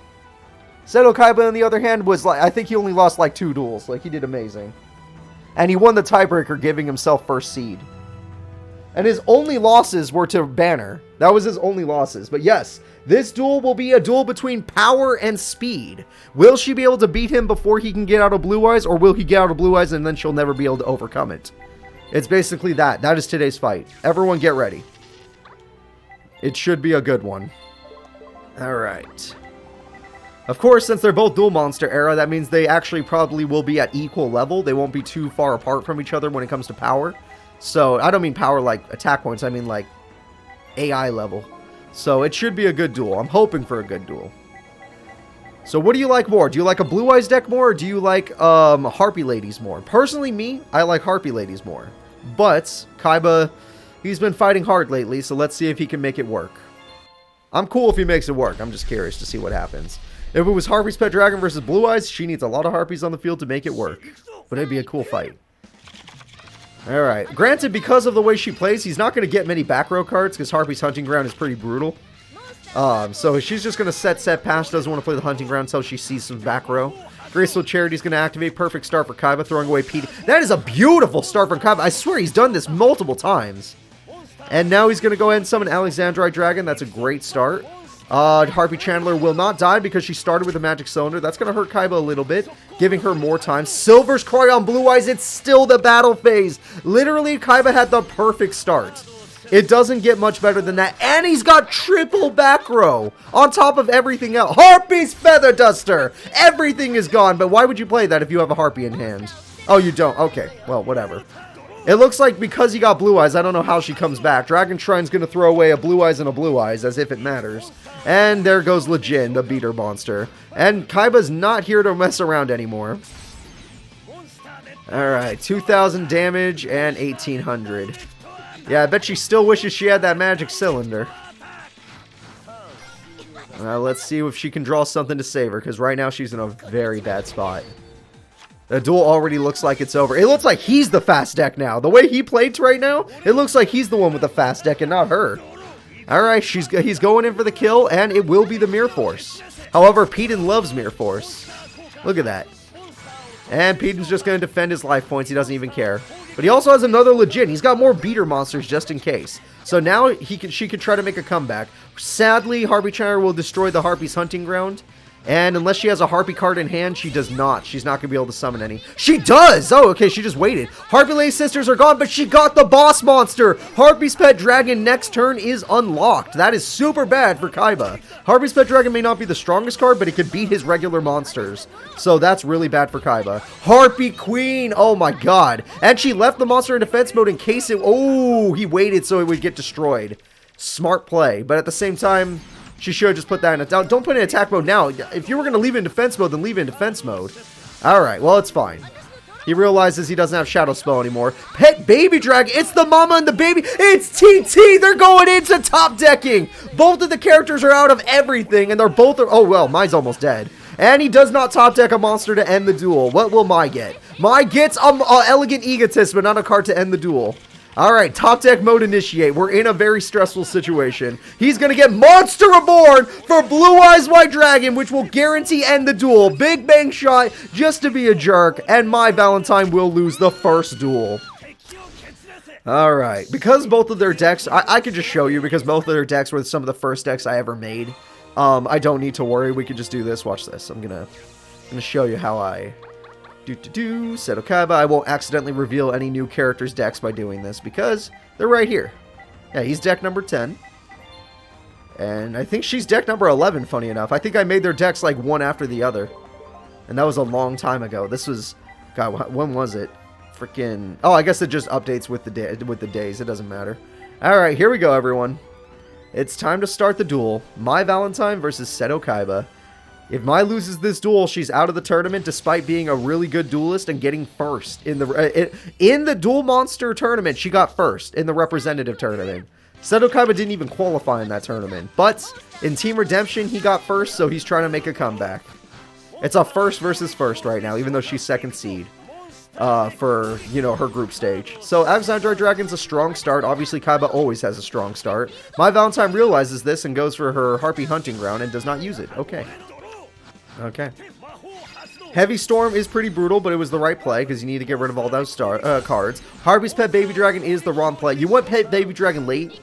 Seto Kaiba, on the other hand, was like, I think he only lost like 2 duels. Like, he did amazing. And he won the tiebreaker, giving himself first seed. And his only losses were to Banner. That was his only losses. But yes, this duel will be a duel between power and speed. Will she be able to beat him before he can get out of Blue Eyes? Or will he get out of Blue Eyes and then she'll never be able to overcome it? It's basically that. That is today's fight. Everyone get ready. It should be a good one. Alright. Of course, since they're both Duel Monster era, that means they actually probably will be at equal level. They won't be too far apart from each other when it comes to power. So, I don't mean power like attack points, I mean like AI level. So, it should be a good duel. I'm hoping for a good duel. So, what do you like more? Do you like a Blue Eyes deck more, or do you like Harpy Ladies more? Personally, me, I like Harpy Ladies more. But, Kaiba, he's been fighting hard lately, so let's see if he can make it work. I'm cool if he makes it work. I'm just curious to see what happens. If it was Harpy's Pet Dragon versus Blue Eyes, she needs a lot of Harpies on the field to make it work. But it'd be a cool fight. Alright. Granted, because of the way she plays, he's not going to get many back row cards, because Harpy's Hunting Ground is pretty brutal. So she's just going to set past, doesn't want to play the Hunting Ground until she sees some back row. Graceful Charity's going to activate. Perfect start for Kaiba, throwing away Pete. That is a beautiful start from Kaiba. I swear he's done this multiple times. And now he's going to go ahead and summon Alexandrite Dragon. That's a great start. Harpy Chandler will not die because she started with a Magic Cylinder. That's going to hurt Kaiba a little bit, giving her more time. Silver's Cry on Blue Eyes. It's still the battle phase. Literally, Kaiba had the perfect start. It doesn't get much better than that. And he's got triple back row on top of everything else. Harpy's Feather Duster. Everything is gone. But why would you play that if you have a Harpy in hand? Oh, you don't? Okay. Well, whatever. It looks like because he got Blue Eyes, I don't know how she comes back. Dragon Shrine's going to throw away a Blue Eyes and a Blue Eyes, as if it matters. And there goes Lejin, the beater monster. And Kaiba's not here to mess around anymore. Alright, 2,000 damage and 1,800. Yeah, I bet she still wishes she had that Magic Cylinder. Let's see if she can draw something to save her, because right now she's in a very bad spot. The duel already looks like it's over. It looks like he's the fast deck now. The way he plays right now, it looks like he's the one with the fast deck and not her. Alright, he's going in for the kill, and it will be the Mirror Force. However, Peden loves Mirror Force. Look at that. And Peden's just going to defend his life points. He doesn't even care. But he also has another Legit. He's got more beater monsters just in case. So now she could try to make a comeback. Sadly, Harpy Chandler will destroy the Harpy's Hunting Ground. And unless she has a Harpy card in hand, she does not. She's not going to be able to summon any. She does! Oh, okay, she just waited. Harpy Lady Sisters are gone, but she got the boss monster! Harpy's Pet Dragon next turn is unlocked. That is super bad for Kaiba. Harpy's Pet Dragon may not be the strongest card, but it could beat his regular monsters. So that's really bad for Kaiba. Harpy Queen! Oh my god. And she left the monster in defense mode in case it... Oh, he waited so it would get destroyed. Smart play. But at the same time... She should have just put that in attack. Don't put it in attack mode now. If you were going to leave it in defense mode, then leave it in defense mode. Alright, well, it's fine. He realizes he doesn't have Shadow Spell anymore. Pet Baby Dragon. It's the mama and the baby. It's TT. They're going into top decking. Both of the characters are out of everything, and they're both... Oh, well, mine's almost dead. And he does not top deck a monster to end the duel. What will Mai get? Mai gets an Elegant Egotist, but not a card to end the duel. Alright, top deck mode initiate. We're in a very stressful situation. He's going to get Monster Reborn for Blue Eyes White Dragon, which will guarantee end the duel. Big Bang Shot just to be a jerk, and my Valentine will lose the first duel. Alright, because both of their decks, I could just show you, because both of their decks were some of the first decks I ever made. I don't need to worry, we could just do this. Watch this. I'm gonna show you how I... Seto Kaiba. I won't accidentally reveal any new characters' decks by doing this because they're right here. Yeah, he's deck number 10. And I think she's deck number 11, funny enough. I think I made their decks like one after the other. And that was a long time ago. This was... God, when was it? Freaking... Oh, I guess it just updates with the days. It doesn't matter. Alright, here we go, everyone. It's time to start the duel. My Valentine versus Seto Kaiba. If Mai loses this duel, she's out of the tournament despite being a really good duelist and getting first. In the Duel Monster tournament, she got first in the representative tournament. Seto Kaiba didn't even qualify in that tournament. But in Team Redemption, he got first, so he's trying to make a comeback. It's a first versus first right now, even though she's second seed for, you know, her group stage. So Alexandra Dragon's a strong start. Obviously, Kaiba always has a strong start. My Valentine realizes this and goes for her Harpy Hunting Ground and does not use it. Okay. Okay. Heavy Storm is pretty brutal, but it was the right play because you need to get rid of all those cards. Harpy's Pet Baby Dragon is the wrong play. You want Pet Baby Dragon late,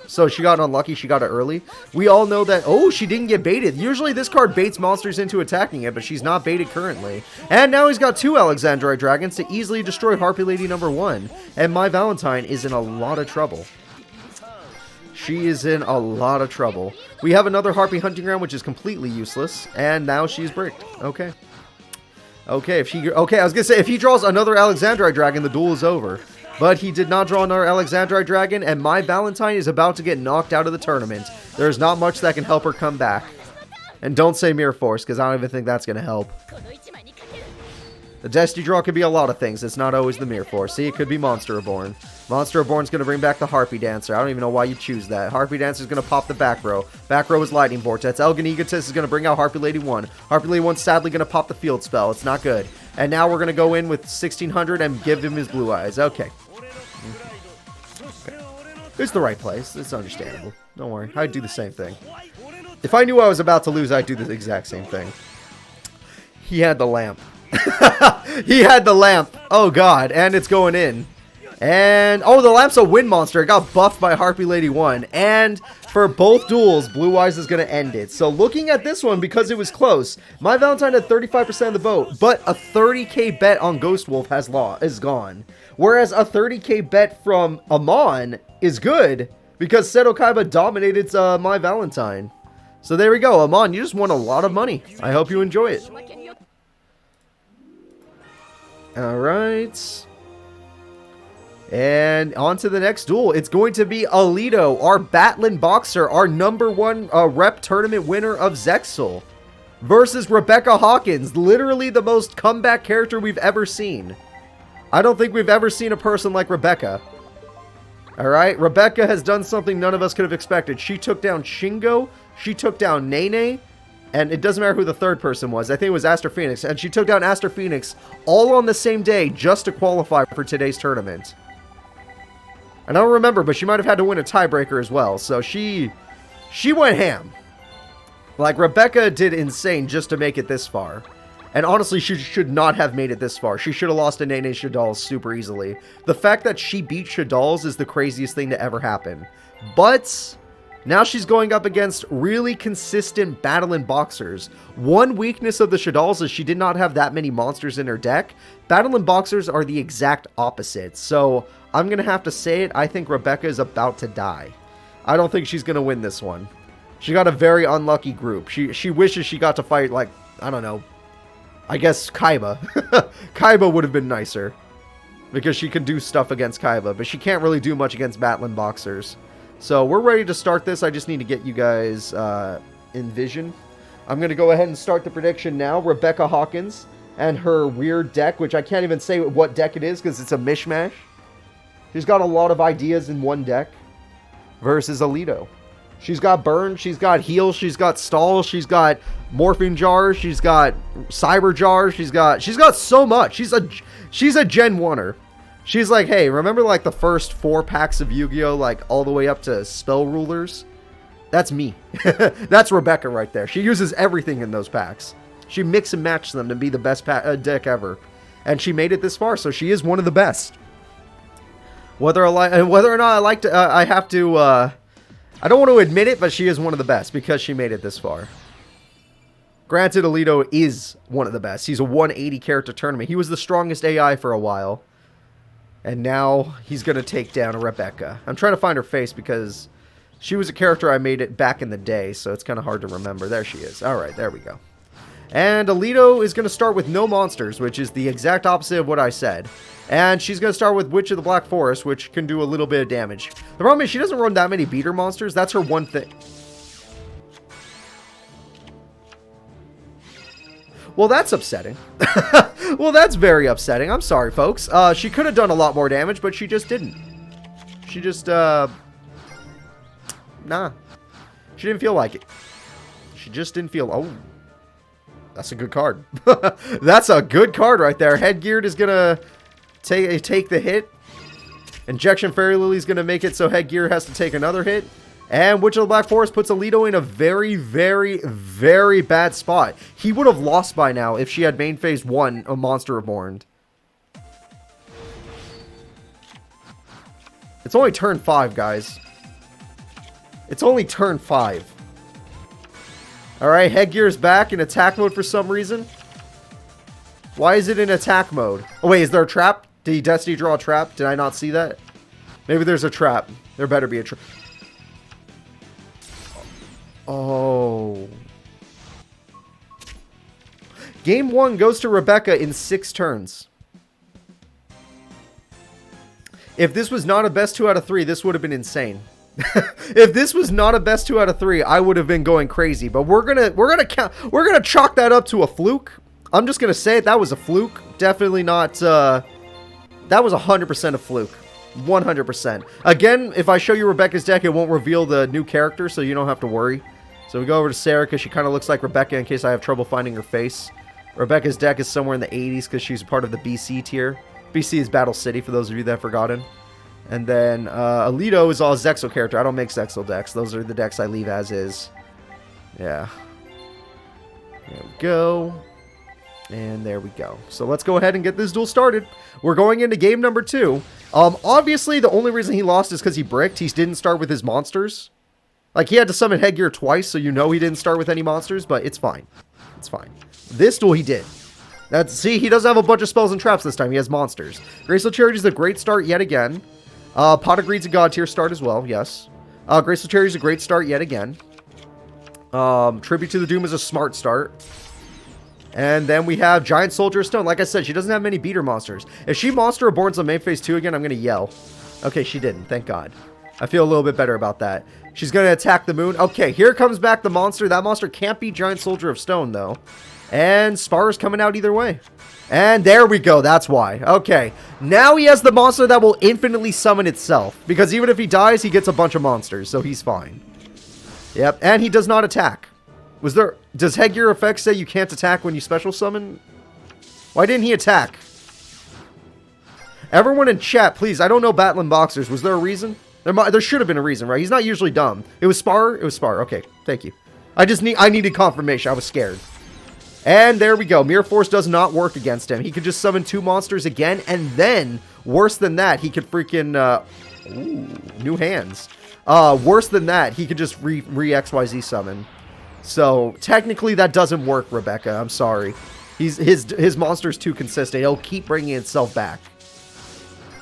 so she got unlucky. She got it early. We all know that... Oh, she didn't get baited. Usually this card baits monsters into attacking it, but she's not baited currently. And now he's got two Alexandrite Dragons to easily destroy Harpy Lady number 1. And my Valentine is in a lot of trouble. She is in a lot of trouble. We have another Harpy Hunting Ground, which is completely useless. And now she's bricked. Okay. Okay, I was gonna say, if he draws another Alexandrite Dragon, the duel is over. But he did not draw another Alexandrite Dragon, and my Valentine is about to get knocked out of the tournament. There's not much that can help her come back. And don't say Mirror Force, because I don't even think that's gonna help. The Destiny draw could be a lot of things. It's not always the Mirror Force. See, it could be Monster Reborn. Monster Reborn's going to bring back the Harpy Dancer. I don't even know why you choose that. Harpy Dancer's going to pop the back row. Back row is Lightning Vortex. Elegant Egotist is going to bring out Harpy Lady 1. Harpy Lady 1's sadly going to pop the Field Spell. It's not good. And now we're going to go in with 1600 and give him his Blue Eyes. Okay. It's the right place. It's understandable. Don't worry. I'd do the same thing. If I knew I was about to lose, I'd do the exact same thing. He had the lamp. He had the lamp. Oh god, and it's going in. And oh, the lamp's a wind monster. It got buffed by Harpy Lady 1. And for both duels, Blue Eyes is going to end it. So looking at this one, because it was close, my Valentine had 35% of the vote, but a 30k bet on Ghost Wolf is gone. Whereas a 30k bet from Amon is good because Seto Kaiba dominated my Valentine. So there we go, Amon, you just won a lot of money. I hope you enjoy it. Alright. And on to the next duel. It's going to be Alito, our Battling Boxer, our #1 rep tournament winner of Zexal, versus Rebecca Hawkins, literally the most comeback character we've ever seen. I don't think we've ever seen a person like Rebecca. Alright, Rebecca has done something none of us could have expected. She took down Shingo, she took down Nene, and it doesn't matter who the third person was. I think it was Aster Phoenix. And she took down Aster Phoenix all on the same day just to qualify for today's tournament. And I don't remember, but she might have had to win a tiebreaker as well. So she went ham. Like, Rebecca did insane just to make it this far. And honestly, she should not have made it this far. She should have lost to Nene Shadalls super easily. The fact that she beat Shadalls is the craziest thing to ever happen. But now she's going up against really consistent Battling Boxers. One weakness of the Shadalls is she did not have that many monsters in her deck. Battling Boxers are the exact opposite. So I'm going to have to say it. I think Rebecca is about to die. I don't think she's going to win this one. She got a very unlucky group. She wishes she got to fight, like, I don't know, I guess Kaiba. Kaiba would have been nicer, because she can do stuff against Kaiba, but she can't really do much against Battling Boxers. So we're ready to start this. I just need to get you guys in vision. I'm going to go ahead and start the prediction now. Rebecca Hawkins and her weird deck, which I can't even say what deck it is because it's a mishmash. She's got a lot of ideas in one deck versus Alito. She's got burn, she's got heal, she's got stall, she's got morphing jar, she's got cyber jar, she's got so much. She's a Gen 1er. She's like, hey, remember like the first 4 packs of Yu-Gi-Oh, like all the way up to spell rulers? That's me. That's Rebecca right there. She uses everything in those packs. She mix and match them to be the best deck ever. And she made it this far, so she is one of the best. Whether or not I like to, I have to, I don't want to admit it, but she is one of the best because she made it this far. Granted, Alito is one of the best. He's a 180 character tournament. He was the strongest AI for a while. And now he's going to take down Rebecca. I'm trying to find her face because she was a character I made it back in the day, so it's kind of hard to remember. There she is. All right, there we go. And Alito is going to start with no monsters, which is the exact opposite of what I said. And she's going to start with Witch of the Black Forest, which can do a little bit of damage. The problem is she doesn't run that many beater monsters. That's her one thing. Well, that's upsetting. Well, that's very upsetting. I'm sorry, folks. She could have done a lot more damage, but she just didn't. She just, nah. She didn't feel like it. She just didn't feel... Oh, that's a good card. That's a good card right there. Headgeared is going to take the hit. Injection Fairy Lily is going to make it so Headgear has to take another hit. And Witch of the Black Forest puts Alito in a very, very, very bad spot. He would have lost by now if she had main phase 1 a Monster Reborn. It's only turn 5, guys. It's only turn 5. Alright, Headgear is back in attack mode for some reason. Why is it in attack mode? Oh, wait, is there a trap? Did he Destiny draw a trap? Did I not see that? Maybe there's a trap. There better be a trap. Oh. Game 1 goes to Rebecca in 6 turns. If this was not a best 2 out of 3, this would have been insane. If this was not a best 2 out of 3, I would have been going crazy. But we're gonna chalk that up to a fluke. I'm just gonna say it. That was a fluke. Definitely not. That was 100% a fluke. 100%. Again, if I show you Rebecca's deck, it won't reveal the new character, so you don't have to worry. So we go over to Sarah because she kind of looks like Rebecca in case I have trouble finding her face. Rebecca's deck is somewhere in the 80s because she's part of the BC tier. BC is Battle City, for those of you that have forgotten. And then Alito is all Zexal character. I don't make Zexal decks. Those are the decks I leave as is. Yeah. There we go. And there we go. So let's go ahead and get this duel started. We're going into game number 2. Obviously, the only reason he lost is because he bricked. He didn't start with his monsters. Like, he had to summon Headgear twice, so you know he didn't start with any monsters, but it's fine. It's fine. This duel he did. See, he doesn't have a bunch of spells and traps this time. He has monsters. Graceful Charity is a great start yet again. Pot of Greed's a god tier start as well, yes. Graceful Charity is a great start yet again. Tribute to the Doom is a smart start. And then we have Giant Soldier of Stone. Like I said, she doesn't have many beater monsters. If she Monster Reborns on main phase 2 again, I'm going to yell. Okay, she didn't. Thank God. I feel a little bit better about that. She's going to attack the moon. Okay, here comes back the monster. That monster can't be Giant Soldier of Stone, though. And Spar's coming out either way. And there we go. That's why. Okay. Now he has the monster that will infinitely summon itself. Because even if he dies, he gets a bunch of monsters. So he's fine. Yep. And he does not attack. Does Headgear effect say you can't attack when you special summon? Why didn't he attack? Everyone in chat, please. I don't know Battling Boxers. Was there a reason? There should have been a reason, right? He's not usually dumb. It was Spar? It was Spar. Okay. Thank you. I needed confirmation. I was scared. And there we go. Mirror Force does not work against him. He could just summon 2 monsters again. And then, worse than that, he could freaking... ooh, new hands. Worse than that, he could just re-XYZ summon. So, technically, that doesn't work, Rebecca. I'm sorry. His monster's too consistent. He'll keep bringing itself back.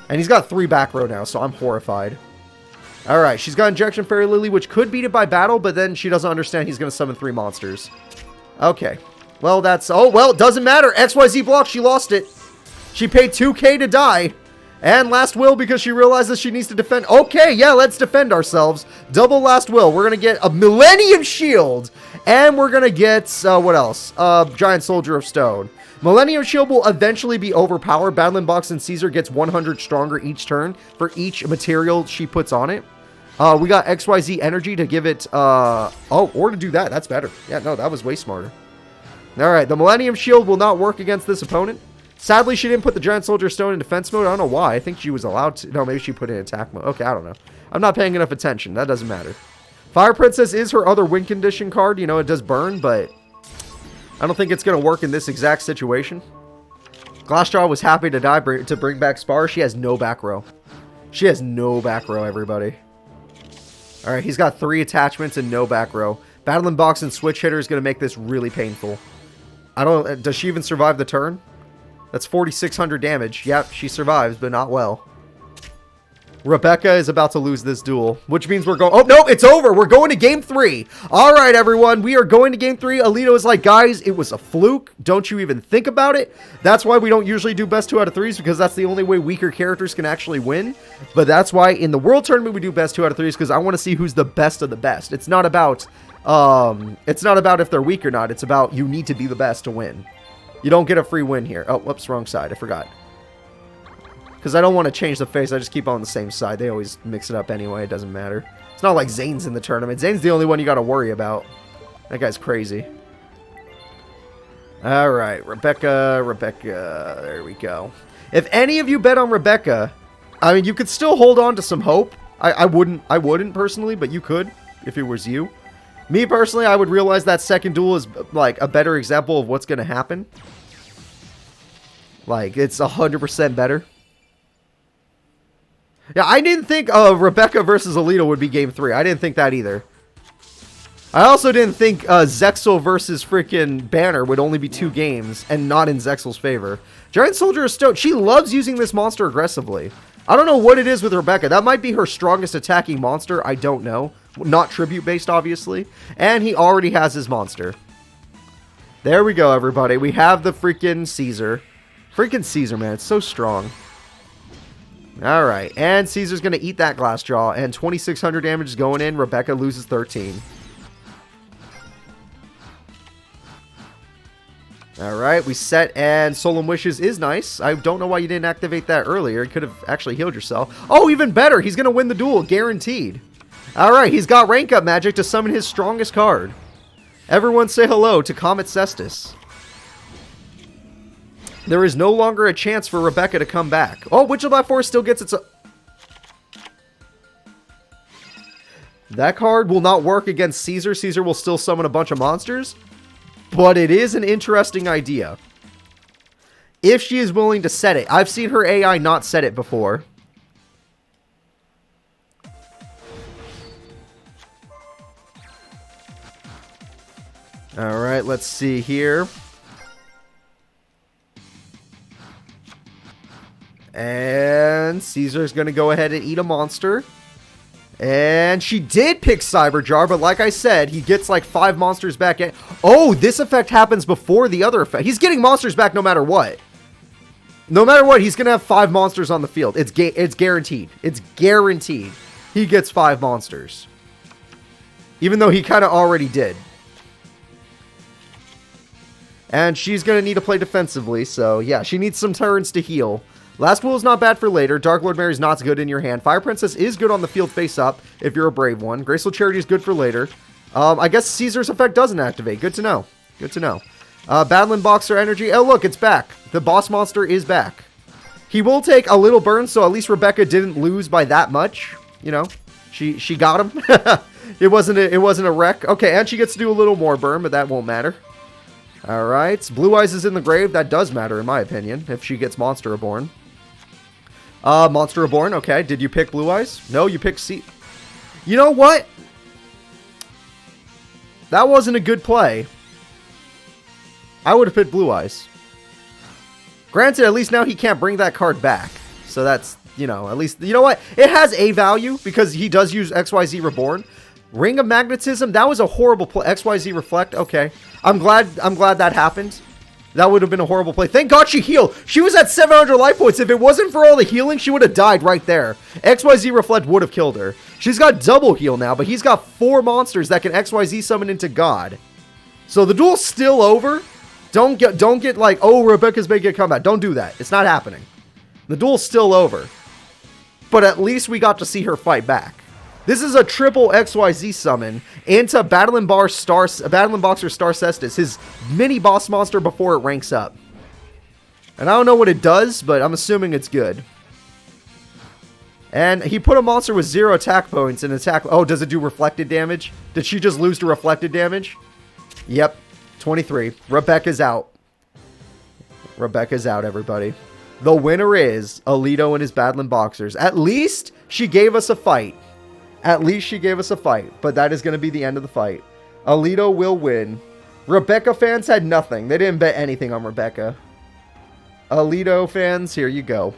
And he's got 3 back row now, so I'm horrified. Alright, she's got Injection Fairy Lily, which could beat it by battle, but then she doesn't understand he's going to summon 3 monsters. Okay. Well, that's... Oh, well, it doesn't matter. XYZ block, she lost it. She paid 2k to die. And last will because she realizes she needs to defend. Okay, yeah, let's defend ourselves. Double last will. We're going to get a Millennium Shield. And we're going to get, what else? Giant Soldier of Stone. Millennium Shield will eventually be overpowered. Battling Box and Caesar gets 100 stronger each turn for each material she puts on it. We got XYZ Energy to give it, or to do that. That's better. Yeah, no, that was way smarter. All right, the Millennium Shield will not work against this opponent. Sadly, she didn't put the Giant Soldier Stone in defense mode. I don't know why. I think she was allowed to. No, maybe she put it in attack mode. Okay, I don't know. I'm not paying enough attention. That doesn't matter. Fire Princess is her other win condition card. You know, it does burn, but I don't think it's going to work in this exact situation. Glassjaw was happy to die to bring back Spar. She has no back row. She has no back row, everybody. All right, he's got 3 attachments and no back row. Battling Box and Switch Hitter is going to make this really painful. I don't... Does she even survive the turn? That's 4,600 damage. Yep, she survives, but not well. Rebecca is about to lose this duel, which means we're going... Oh, no, it's over. We're going to game 3. All right, everyone. We are going to game 3. Alito is like, guys, it was a fluke. Don't you even think about it. That's why we don't usually do best 2 out of 3s, because that's the only way weaker characters can actually win. But that's why in the World Tournament we do best 2 out of 3s, because I want to see who's the best of the best. It's not about if they're weak or not. It's about you need to be the best to win. You don't get a free win here. Oh, whoops, wrong side. I forgot. Because I don't want to change the face. I just keep on the same side. They always mix it up anyway. It doesn't matter. It's not like Zane's in the tournament. Zane's the only one you got to worry about. That guy's crazy. All right. Rebecca. There we go. If any of you bet on Rebecca, I mean, you could still hold on to some hope. I wouldn't personally, but you could if it was you. Me personally, I would realize that second duel is like a better example of what's going to happen. Like, it's 100% better. Yeah, I didn't think Rebecca versus Alito would be game 3. I didn't think that either. I also didn't think Zexal versus freaking Banner would only be 2 games and not in Zexal's favor. Giant Soldier is stoked. She loves using this monster aggressively. I don't know what it is with Rebecca. That might be her strongest attacking monster. I don't know. Not tribute based, obviously. And he already has his monster. There we go, everybody. We have the freaking Caesar. Freaking Caesar, man. It's so strong. Alright, and Caesar's going to eat that glass jaw, and 2,600 damage is going in. Rebecca loses 13. Alright, we set, and Solemn Wishes is nice. I don't know why you didn't activate that earlier. You could have actually healed yourself. Oh, even better! He's going to win the duel, guaranteed. Alright, he's got rank up magic to summon his strongest card. Everyone say hello to Comet Cestus. There is no longer a chance for Rebecca to come back. Oh, Witch of Black Forest still gets its... That card will not work against Caesar. Caesar will still summon a bunch of monsters. But it is an interesting idea. If she is willing to set it. I've seen her AI not set it before. Alright, let's see here. And Caesar's going to go ahead and eat a monster. And she did pick Cyberjar, but like I said, he gets like 5 monsters back. Oh, this effect happens before the other effect. He's getting monsters back no matter what. No matter what, he's going to have 5 monsters on the field. It's guaranteed. It's guaranteed. He gets 5 monsters. Even though he kind of already did. And she's going to need to play defensively, so yeah, she needs some turns to heal. Last Will is not bad for later. Dark Lord Mary's not good in your hand. Fire Princess is good on the field face up if you're a brave one. Graceful Charity is good for later. I guess Caesar's effect doesn't activate. Good to know. Good to know. Battling Boxer Energy. Oh, look, it's back. The boss monster is back. He will take a little burn, so at least Rebecca didn't lose by that much. You know, she got him. It wasn't a wreck. Okay, and she gets to do a little more burn, but that won't matter. All right. Blue Eyes is in the grave. That does matter, in my opinion, if she gets Monster Reborn. Monster Reborn, okay. Did you pick Blue Eyes? No, you picked C. You know what? That wasn't a good play. I would have picked Blue Eyes. Granted, at least now he can't bring that card back. So that's, you know, at least, you know what? It has a value because he does use XYZ Reborn. Ring of Magnetism, that was a horrible play. XYZ Reflect, okay. I'm glad that happened. That would have been a horrible play. Thank God she healed. She was at 700 life points. If it wasn't for all the healing, she would have died right there. XYZ Reflect would have killed her. She's got double heal now, but he's got 4 monsters that can XYZ summon into God. So the duel's still over, Don't get like, oh, Rebecca's making a comeback. Don't do that. It's not happening. The duel's still over. But at least we got to see her fight back. This is a triple XYZ summon into Battling Boxer Star Cestus, his mini boss monster before it ranks up. And I don't know what it does, but I'm assuming it's good. And he put a monster with 0 attack points and attack. Oh, does it do reflected damage? Did she just lose to reflected damage? Yep. 23. Rebecca's out. Rebecca's out, everybody. The winner is Alito and his Battling Boxers. At least she gave us a fight. At least she gave us a fight. But that is going to be the end of the fight. Alito will win. Rebecca fans had nothing. They didn't bet anything on Rebecca. Alito fans, here you go.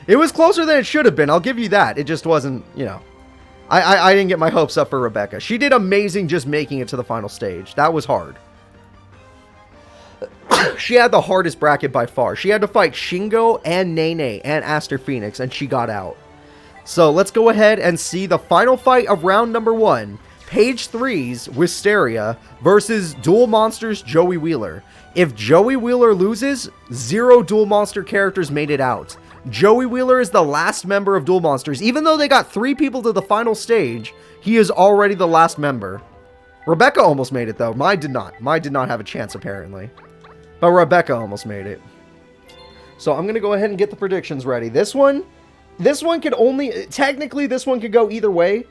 It was closer than it should have been. I'll give you that. It just wasn't, you know. I didn't get my hopes up for Rebecca. She did amazing just making it to the final stage. That was hard. She had the hardest bracket by far. She had to fight Shingo and Nene and Aster Phoenix, and she got out. So let's go ahead and see the final fight of round number 1. Page 3's Wisteria versus Duel Monsters Joey Wheeler. If Joey Wheeler loses, 0 Duel Monster characters made it out. Joey Wheeler is the last member of Duel Monsters. Even though they got 3 people to the final stage, he is already the last member. Rebecca almost made it, though. Mine did not. Mine did not have a chance, apparently. But Rebecca almost made it. So I'm going to go ahead and get the predictions ready. This one could only... Technically, this one could go either way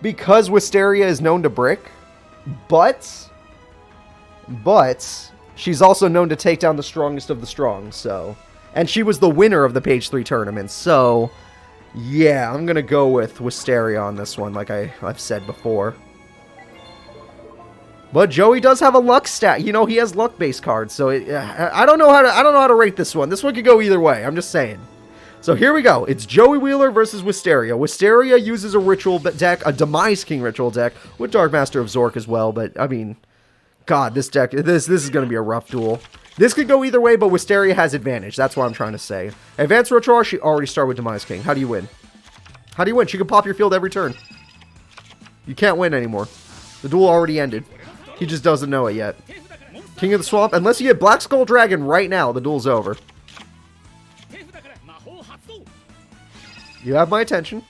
because Wisteria is known to brick. But she's also known to take down the strongest of the strong, so... And she was the winner of the Page 3 tournament, so... Yeah, I'm going to go with Wisteria on this one, like I've said before. But Joey does have a luck stat. You know, he has luck-based cards, so I don't know how to rate this one. This one could go either way, I'm just saying. So here we go. It's Joey Wheeler versus Wisteria. Wisteria uses a ritual deck, a Demise King ritual deck, with Dark Master of Zork as well, but, I mean... God, this deck, this is going to be a rough duel. This could go either way, but Wisteria has advantage. That's what I'm trying to say. Advanced Retro, she already started with Demise King. How do you win? How do you win? She can pop your field every turn. You can't win anymore. The duel already ended. He just doesn't know it yet. King of the Swamp. Unless you get Black Skull Dragon right now, the duel's over. You have my attention.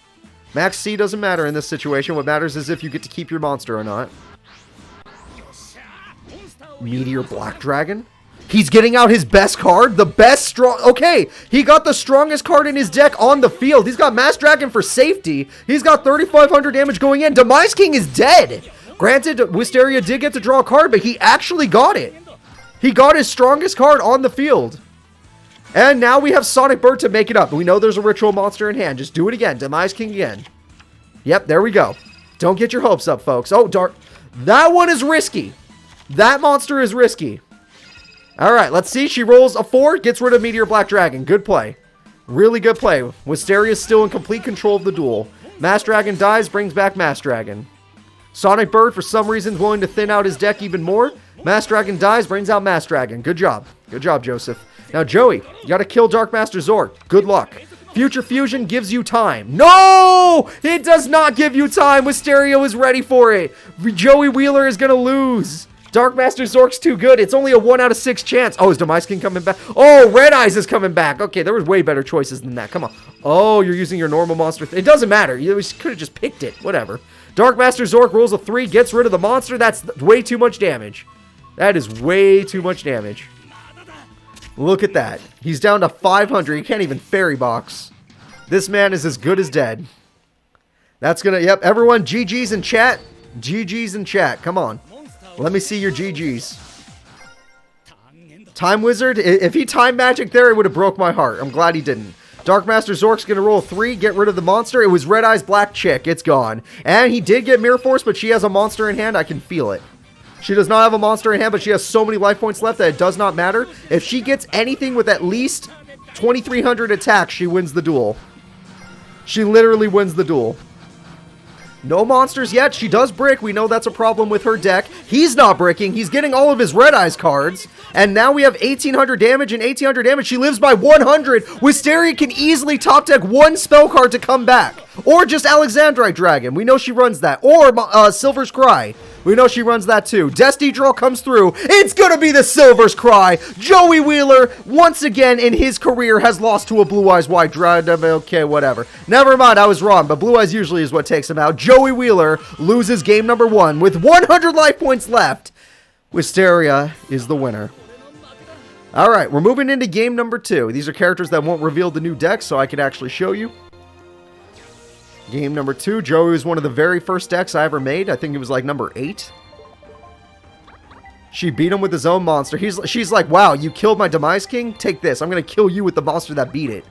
Max C doesn't matter in this situation. What matters is if you get to keep your monster or not. Meteor Black Dragon? He's getting out his best card? The best strong... Okay, he got the strongest card in his deck on the field. He's got Mass Dragon for safety. He's got 3,500 damage going in. Demise King is dead. Granted, Wisteria did get to draw a card, but he actually got it. He got his strongest card on the field. And now we have Sonic Bird to make it up. We know there's a Ritual Monster in hand. Just do it again. Demise King again. Yep, there we go. Don't get your hopes up, folks. Oh, dark. That one is risky. That monster is risky. Alright, let's see. She rolls a 4, gets rid of Meteor Black Dragon. Good play. Really good play. Wisteria is still in complete control of the duel. Mass Dragon dies, brings back Mass Dragon. Sonic Bird, for some reason, is willing to thin out his deck even more. Mass Dragon dies, brings out Mass Dragon. Good job. Good job, Joseph. Now, Joey, you gotta kill Dark Master Zork. Good luck. Future Fusion gives you time. No! It does not give you time. Wisteria was ready for it. Joey Wheeler is gonna lose. Dark Master Zork's too good. It's only a 1 out of 6 chance. Oh, is Demise King coming back? Oh, Red Eyes is coming back. Okay, there was way better choices than that. Come on. Oh, you're using your normal monster. It doesn't matter. You could have just picked it. Whatever. Dark Master Zork rolls a 3, gets rid of the monster. That's way too much damage. That is way too much damage. Look at that. He's down to 500. He can't even fairy box. This man is as good as dead. That's gonna... Yep, everyone, GG's in chat. GG's in chat. Come on. Let me see your GG's. Time Wizard, if he time magic there, it would have broke my heart. I'm glad he didn't. Dark Master Zork's going to roll 3, get rid of the monster. It was Red Eyes Black Chick. It's gone. And he did get Mirror Force, but she has a monster in hand. I can feel it. She does not have a monster in hand, but she has so many life points left that it does not matter. If she gets anything with at least 2,300 attacks, she wins the duel. She literally wins the duel. No monsters yet. She does brick. We know that's a problem with her deck. He's not bricking. He's getting all of his Red Eyes cards. And now we have 1,800 damage and 1,800 damage. She lives by 100. Wisteria can easily top deck 1 spell card to come back. Or just Alexandrite Dragon. We know she runs that. Or Silver's Cry. We know she runs that too. Destiny Draw comes through. It's gonna be the Silver's Cry. Joey Wheeler, once again in his career, has lost to a Blue Eyes White Dragon. Okay, whatever. Never mind, I was wrong, but Blue Eyes usually is what takes him out. Joey Wheeler loses game number 1 with 100 life points left. Wisteria is the winner. Alright, we're moving into game number 2. These are characters that won't reveal the new deck, so I can actually show you. Game number 2. Joey was one of the very first decks I ever made. I think it was like number 8. She beat him with his own monster. She's like, wow, you killed my Demise King? Take this. I'm going to kill you with the monster that beat it.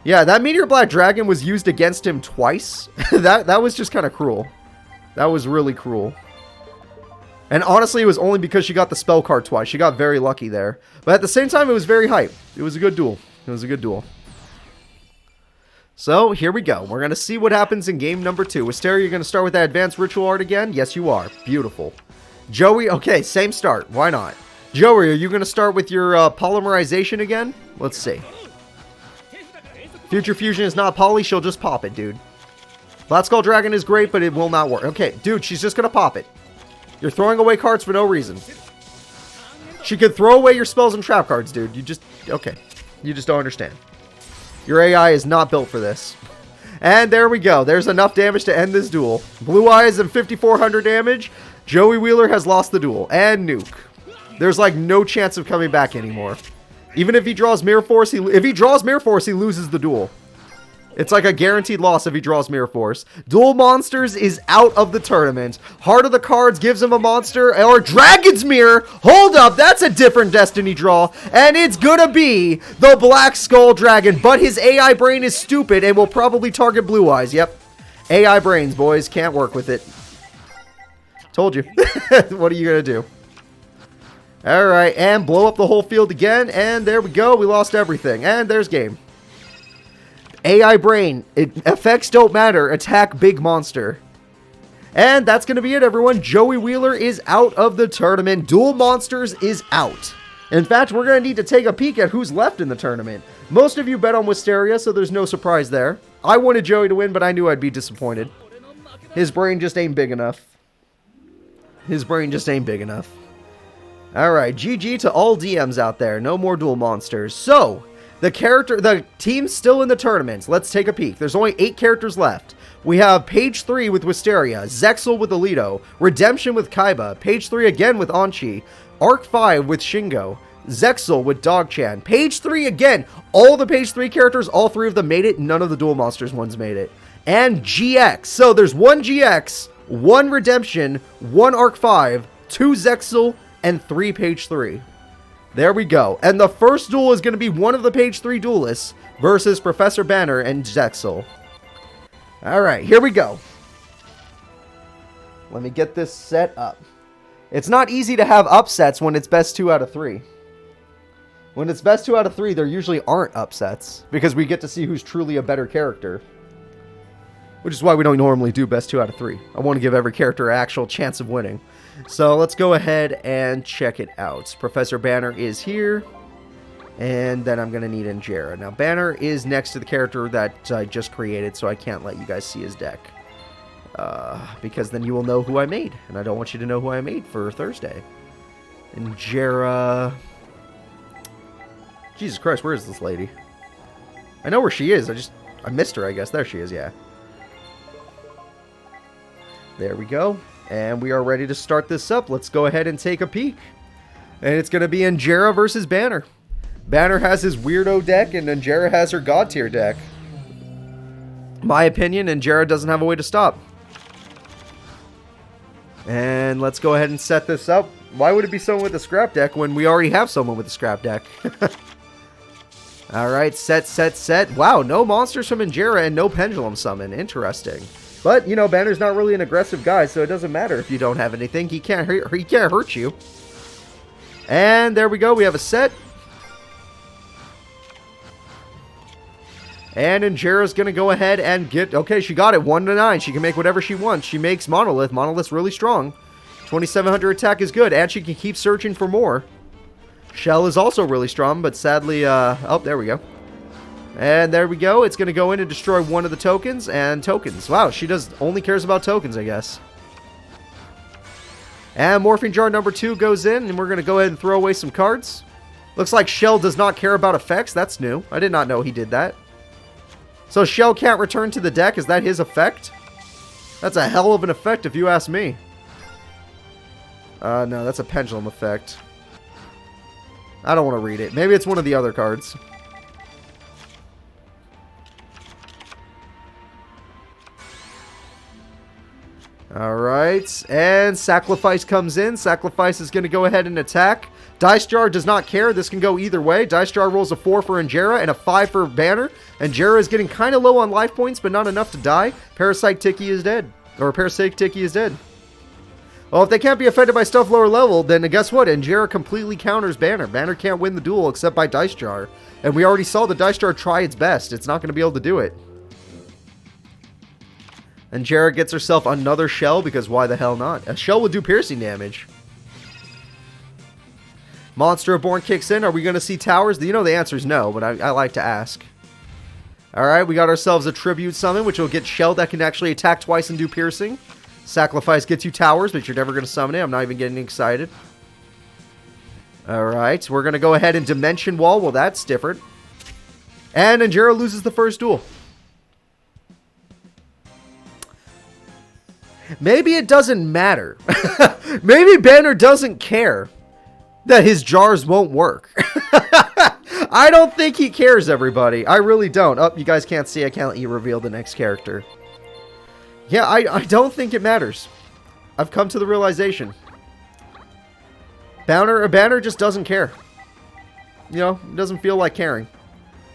Yeah, that Meteor Black Dragon was used against him twice. that was just kind of cruel. That was really cruel. And honestly, it was only because she got the spell card twice. She got very lucky there. But at the same time, it was very hype. It was a good duel. It was a good duel. So, here we go. We're going to see what happens in game number 2. Wisteria, you're going to start with that advanced ritual art again? Yes, you are. Beautiful. Joey, okay, same start. Why not? Joey, are you going to start with your polymerization again? Let's see. Future Fusion is not poly. She'll just pop it, dude. Flat Skull Dragon is great, but it will not work. Okay, dude, she's just going to pop it. You're throwing away cards for no reason. She could throw away your spells and trap cards, dude. You just... Okay. You just don't understand. Your AI is not built for this. And there we go. There's enough damage to end this duel. Blue Eyes and 5,400 damage. Joey Wheeler has lost the duel. And nuke. There's like no chance of coming back anymore. Even if he draws Mirror Force, if he draws Mirror Force, he loses the duel. It's like a guaranteed loss if he draws Mirror Force. Duel Monsters is out of the tournament. Heart of the Cards gives him a monster. Or Dragon's Mirror. Hold up, that's a different Destiny draw. And it's gonna be the Black Skull Dragon. But his AI brain is stupid and will probably target Blue Eyes. Yep. AI brains, boys. Can't work with it. Told you. What are you gonna do? Alright, and blow up the whole field again. And there we go. We lost everything. And there's game. AI brain, effects don't matter, attack big monster. And that's going to be it, everyone. Joey Wheeler is out of the tournament. Duel Monsters is out. In fact, we're going to need to take a peek at who's left in the tournament. Most of you bet on Wisteria, so there's no surprise there. I wanted Joey to win, but I knew I'd be disappointed. His brain just ain't big enough. His brain just ain't big enough. Alright, GG to all DMs out there. No more Duel Monsters. So... the team's still in the tournament. Let's take a peek. There's only 8 characters left. We have Page 3 with Wisteria, Zexal with Alito, Redemption with Kaiba, Page 3 again with Anchi, Arc 5 with Shingo, Zexal with Dogchan, Page 3 again. All the Page 3 characters, all 3 of them made it. None of the Duel Monsters ones made it. And GX. So there's 1 GX, 1 Redemption, 1 Arc 5, 2 Zexal, and 3 Page 3. There we go. And the first duel is going to be one of the Page 3 duelists versus Professor Banner and Zexal. Alright, here we go. Let me get this set up. It's not easy to have upsets when it's best 2 out of 3. When it's best 2 out of 3, there usually aren't upsets, because we get to see who's truly a better character. Which is why we don't normally do best 2 out of 3. I want to give every character an actual chance of winning. So let's go ahead and check it out. Professor Banner is here. And then I'm going to need InJara. Now, Banner is next to the character that I just created, so I can't let you guys see his deck. Because then you will know who I made. And I don't want you to know who I made for Thursday. InJara... Jesus Christ, where is this lady? I know where she is. I missed her, I guess. There she is, yeah. There we go. And we are ready to start this up. Let's go ahead and take a peek. And it's going to be InJara versus Banner. Banner has his weirdo deck, and InJara has her god tier deck. My opinion, InJara doesn't have a way to stop. And let's go ahead and set this up. Why would it be someone with a scrap deck when we already have someone with a scrap deck? Alright, set. Wow, no monsters from InJara and no Pendulum Summon. Interesting. But, you know, Banner's not really an aggressive guy, so it doesn't matter if you don't have anything. He can't hurt you. And there we go. We have a set. And InJara's going to go ahead and get... Okay, she got it. 1-9. She can make whatever she wants. She makes Monolith. Monolith's really strong. 2,700 attack is good. And she can keep searching for more. Shell is also really strong, but sadly... oh, there we go. And there we go. It's going to go in and destroy one of the tokens. And tokens. Wow, she only cares about tokens, I guess. And Morphing Jar number 2 goes in, and we're going to go ahead and throw away some cards. Looks like Shell does not care about effects. That's new. I did not know he did that. So Shell can't return to the deck. Is that his effect? That's a hell of an effect if you ask me. No, that's a pendulum effect. I don't want to read it. Maybe it's one of the other cards. Alright, and Sacrifice comes in. Sacrifice is going to go ahead and attack. Dice Jar does not care. This can go either way. Dice Jar rolls a 4 for InJara and a 5 for Banner. InJara is getting kind of low on life points, but not enough to die. Parasite Tiki is dead. Or Parasite Tiki is dead. Well, if they can't be affected by stuff lower level, then guess what? InJara completely counters Banner. Banner can't win the duel except by Dice Jar. And we already saw the Dice Jar try its best. It's not going to be able to do it. And InJara gets herself another shell because why the hell not? A shell would do piercing damage. Monster Reborn kicks in. Are we going to see towers? You know the answer is no, but I like to ask. Alright, we got ourselves a Tribute Summon, which will get shell that can actually attack twice and do piercing. Sacrifice gets you towers, but you're never going to summon it. I'm not even getting excited. Alright, we're going to go ahead and Dimension Wall. Well, that's different. And InJara loses the first duel. Maybe it doesn't matter. Maybe Banner doesn't care that his jars won't work. I don't think he cares, everybody. I really don't. Oh, you guys can't see. I can't let you reveal the next character. Yeah, I don't think it matters. I've come to the realization. Banner just doesn't care. You know, doesn't feel like caring.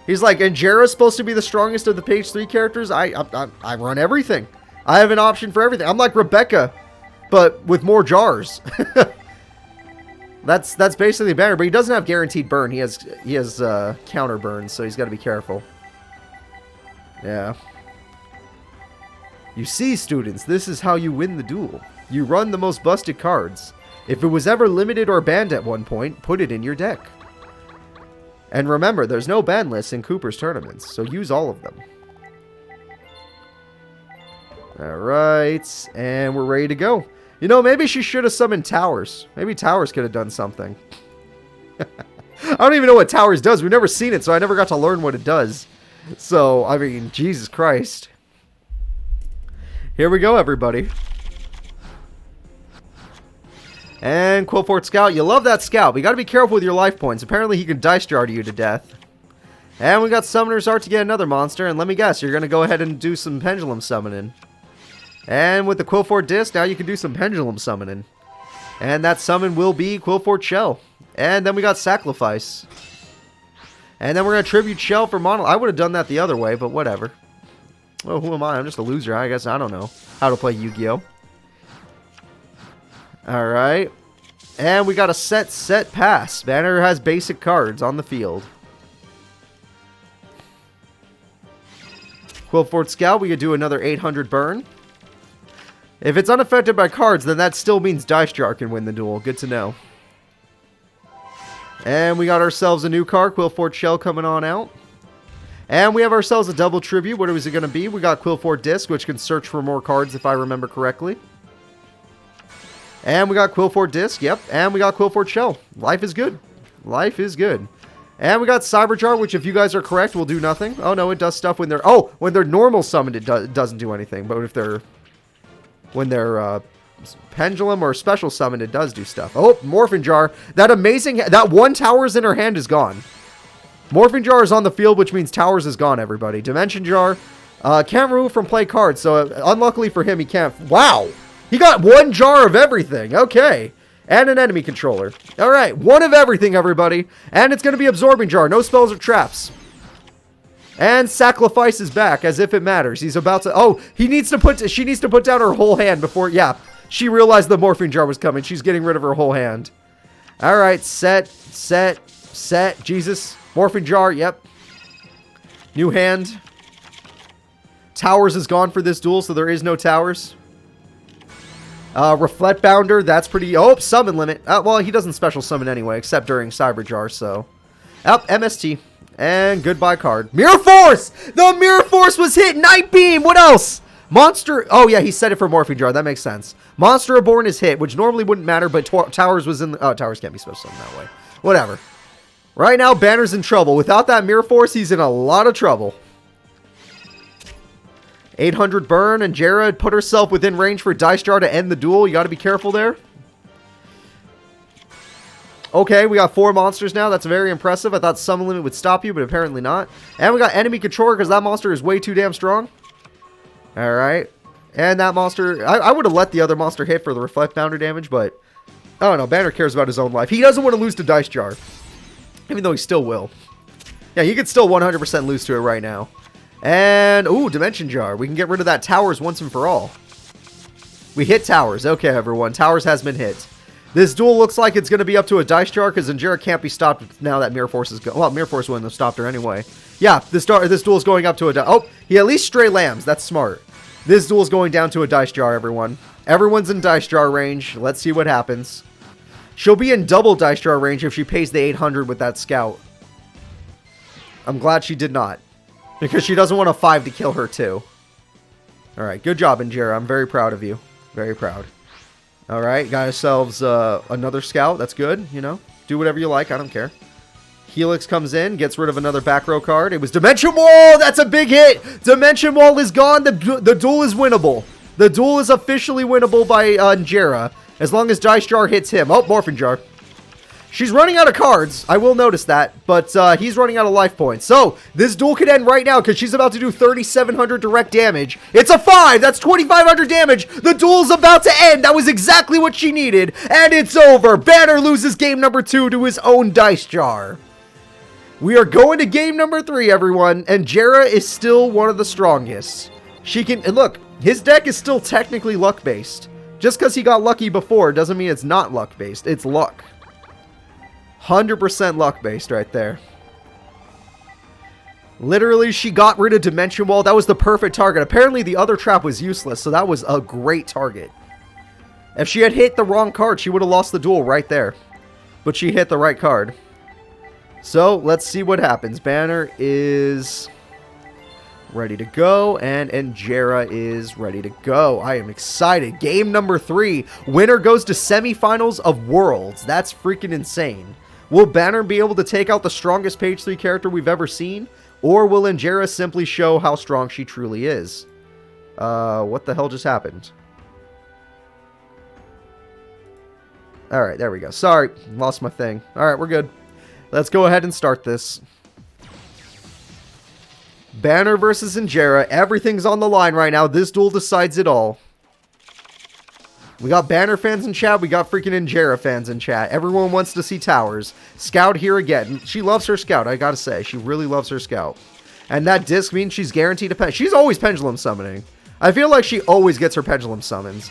He's like, InJara's supposed to be the strongest of the page 3 characters. I run everything. I have an option for everything. I'm like Rebecca, but with more jars. That's basically Banner, but he doesn't have guaranteed burn. He has counter burn, so he's got to be careful. Yeah. You see, students, this is how you win the duel. You run the most busted cards. If it was ever limited or banned at one point, put it in your deck. And remember, there's no ban list in Cooper's tournaments, so use all of them. Alright, and we're ready to go. You know, maybe she should have summoned Towers. Maybe Towers could have done something. I don't even know what Towers does. We've never seen it, so I never got to learn what it does. So, I mean, Jesus Christ. Here we go, everybody. And Quillfort Scout. You love that Scout, but you got to be careful with your life points. Apparently, he can Dice Jar to you to death. And we got Summoner's Art to get another monster. And let me guess, you're going to go ahead and do some Pendulum Summoning. And with the Quillfort Disc, now you can do some Pendulum Summoning. And that summon will be Quillfort Shell. And then we got Sacrifice. And then we're going to Tribute Shell for Mono. I would have done that the other way, but whatever. Oh, who am I? I'm just a loser. I guess I don't know how to play Yu-Gi-Oh! Alright. And we got a set pass. Banner has basic cards on the field. Quillfort Scout, we could do another 800 burn. If it's unaffected by cards, then that still means Dice Jar can win the duel. Good to know. And we got ourselves a new card, Quillfort Shell, coming on out. And we have ourselves a double tribute. What is it going to be? We got Quillfort Disc, which can search for more cards if I remember correctly. And we got Quillfort Disc, yep. And we got Quillfort Shell. Life is good. Life is good. And we got Cyber Jar, which if you guys are correct, will do nothing. Oh, no, it does stuff when they're... Oh, when they're normal summoned, it doesn't do anything. But if they're... When they're pendulum or special summoned, it does do stuff. Oh, Morphing Jar. That amazing... That one Towers in her hand is gone. Morphing Jar is on the field, which means Towers is gone, everybody. Dimension Jar. Can't remove from play cards, so unluckily for him, he can't... Wow! He got one jar of everything. Okay. And an enemy controller. Alright, one of everything, everybody. And it's going to be Absorbing Jar. No spells or traps. And Sacrifice is back, as if it matters. He's about to... Oh, he needs to put... She needs to put down her whole hand before... Yeah, she realized the Morphing Jar was coming. She's getting rid of her whole hand. Alright, set. Jesus. Morphing Jar, yep. New hand. Towers is gone for this duel, so there is no Towers. Reflect Bounder, that's pretty... Oh, summon limit. Well, he doesn't special summon anyway, except during Cyber Jar, so... MST. And goodbye card. Mirror Force! The Mirror Force was hit! Night Beam! What else? Monster... Oh, yeah, he said it for Morphing Jar. That makes sense. Monster Reborn is hit, which normally wouldn't matter, but Towers was in the... Oh, Towers can't be special in that way. Whatever. Right now, Banner's in trouble. Without that Mirror Force, he's in a lot of trouble. 800 burn, and InJara put herself within range for Dice Jar to end the duel. You got to be careful there. Okay, we got 4 monsters now. That's very impressive. I thought Summon Limit would stop you, but apparently not. And we got Enemy Controller because that monster is way too damn strong. Alright. And that monster... I would have let the other monster hit for the Reflect Bounder damage, but... I don't know. Banner cares about his own life. He doesn't want to lose to Dice Jar. Even though he still will. Yeah, he could still 100% lose to it right now. And... Ooh, Dimension Jar. We can get rid of that Towers once and for all. We hit Towers. Okay, everyone. Towers has been hit. This duel looks like it's going to be up to a Dice Jar because InJara can't be stopped now that Mirror Force is going. Well, Mirror Force wouldn't have stopped her anyway. Yeah, this duel is going up to a... Oh, he at least stray lambs. That's smart. This duel is going down to a Dice Jar, everyone. Everyone's in Dice Jar range. Let's see what happens. She'll be in double Dice Jar range if she pays the 800 with that Scout. I'm glad she did not. Because she doesn't want a 5 to kill her, too. Alright, good job, InJara. I'm very proud of you. Very proud. Alright, got ourselves another Scout. That's good, you know. Do whatever you like. I don't care. Helix comes in, gets rid of another back row card. It was Dimension Wall! That's a big hit! Dimension Wall is gone. The duel is winnable. The duel is officially winnable by InJara. As long as Dice Jar hits him. Oh, Morphing Jar. She's running out of cards. I will notice that. But he's running out of life points. So, this duel could end right now because she's about to do 3,700 direct damage. It's a 5! That's 2,500 damage! The duel's about to end! That was exactly what she needed. And it's over! Banner loses game number 2 to his own Dice Jar. We are going to game number 3, everyone. And InJara is still one of the strongest. She can... And look, his deck is still technically luck-based. Just because he got lucky before doesn't mean it's not luck-based. It's luck. 100% luck-based right there. Literally, she got rid of Dimension Wall. That was the perfect target. Apparently, the other trap was useless, so that was a great target. If she had hit the wrong card, she would have lost the duel right there. But she hit the right card. So, let's see what happens. Banner is ready to go, and InJara is ready to go. I am excited. Game number 3. Winner goes to semifinals of Worlds. That's freaking insane. Will Banner be able to take out the strongest page 3 character we've ever seen? Or will InJara simply show how strong she truly is? What the hell just happened? Alright, there we go. Sorry, lost my thing. Alright, we're good. Let's go ahead and start this. Banner versus InJara. Everything's on the line right now. This duel decides it all. We got Banner fans in chat. We got freaking InJara fans in chat. Everyone wants to see Towers. Scout here again. She loves her Scout, I gotta say. She really loves her Scout. And that disc means she's guaranteed to... She's always pendulum summoning. I feel like she always gets her pendulum summons.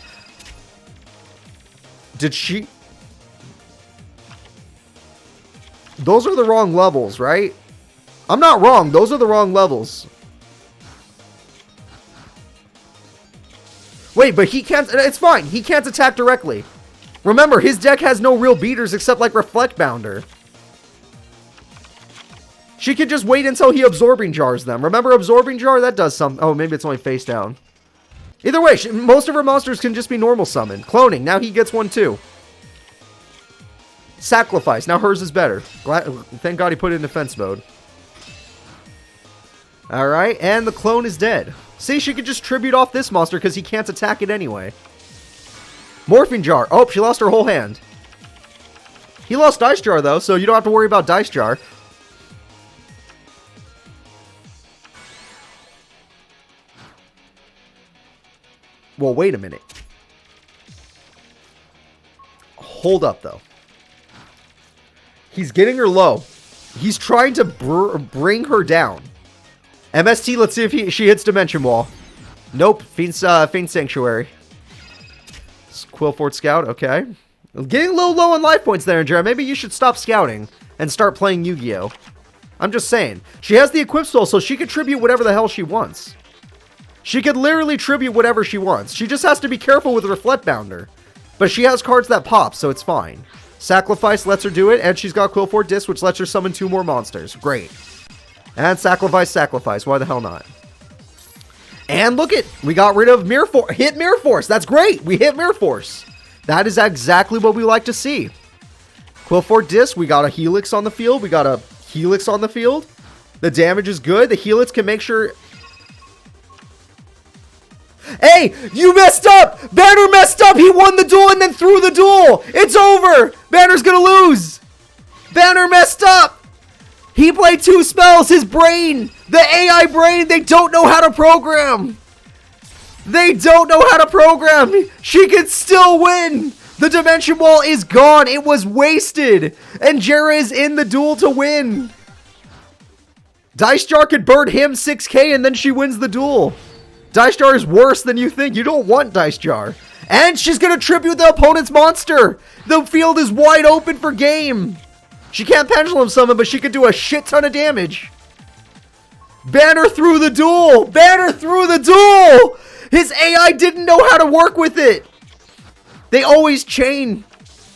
Did she... Those are the wrong levels, right? I'm not wrong. Those are the wrong levels. Wait, but he can't... It's fine. He can't attack directly. Remember, his deck has no real beaters except like Reflect Bounder. She could just wait until he Absorbing Jars them. Remember Absorbing Jar? That does some... Oh, maybe it's only face down. Either way, most of her monsters can just be normal summoned. Cloning. Now he gets one too. Sacrifice. Now hers is better. Thank God he put it in defense mode. Alright, and the clone is dead. See, she could just tribute off this monster because he can't attack it anyway. Morphing Jar. Oh, she lost her whole hand. He lost Dice Jar, though, so you don't have to worry about Dice Jar. Well, wait a minute. Hold up, though. He's getting her low. He's trying to bring her down. MST, let's see if she hits Dimension Wall. Nope. Fiend Sanctuary. Quillfort Scout, okay. Getting a little low on life points there, InJara. Maybe you should stop scouting and start playing Yu-Gi-Oh! I'm just saying. She has the Equip Spell, so she could tribute whatever the hell she wants. She could literally tribute whatever she wants. She just has to be careful with Reflect Bounder. But she has cards that pop, so it's fine. Sacrifice lets her do it, and she's got Quillfort Disc, which lets her summon 2 more monsters. Great. And Sacrifice. Why the hell not? And look it, we got rid of Mirror Force. Hit Mirror Force. That's great. We hit Mirror Force. That is exactly what we like to see. Qwilfort Disc, we got a Helix on the field. We got a Helix on the field. The damage is good. The Helix can make sure... Hey, you messed up! Banner messed up! He won the duel and then threw the duel! It's over! Banner's gonna lose! Banner messed up! He played 2 spells! His brain! The AI brain! They don't know how to program! They don't know how to program! She can still win! The Dimension Wall is gone! It was wasted! And InJara is in the duel to win! Dice Jar could burn him 6k and then she wins the duel! Dice Jar is worse than you think. You don't want Dice Jar. And she's going to tribute the opponent's monster. The field is wide open for game. She can't Pendulum Summon, but she could do a shit ton of damage. Banner threw the duel. Banner threw the duel. His AI didn't know how to work with it. They always chain.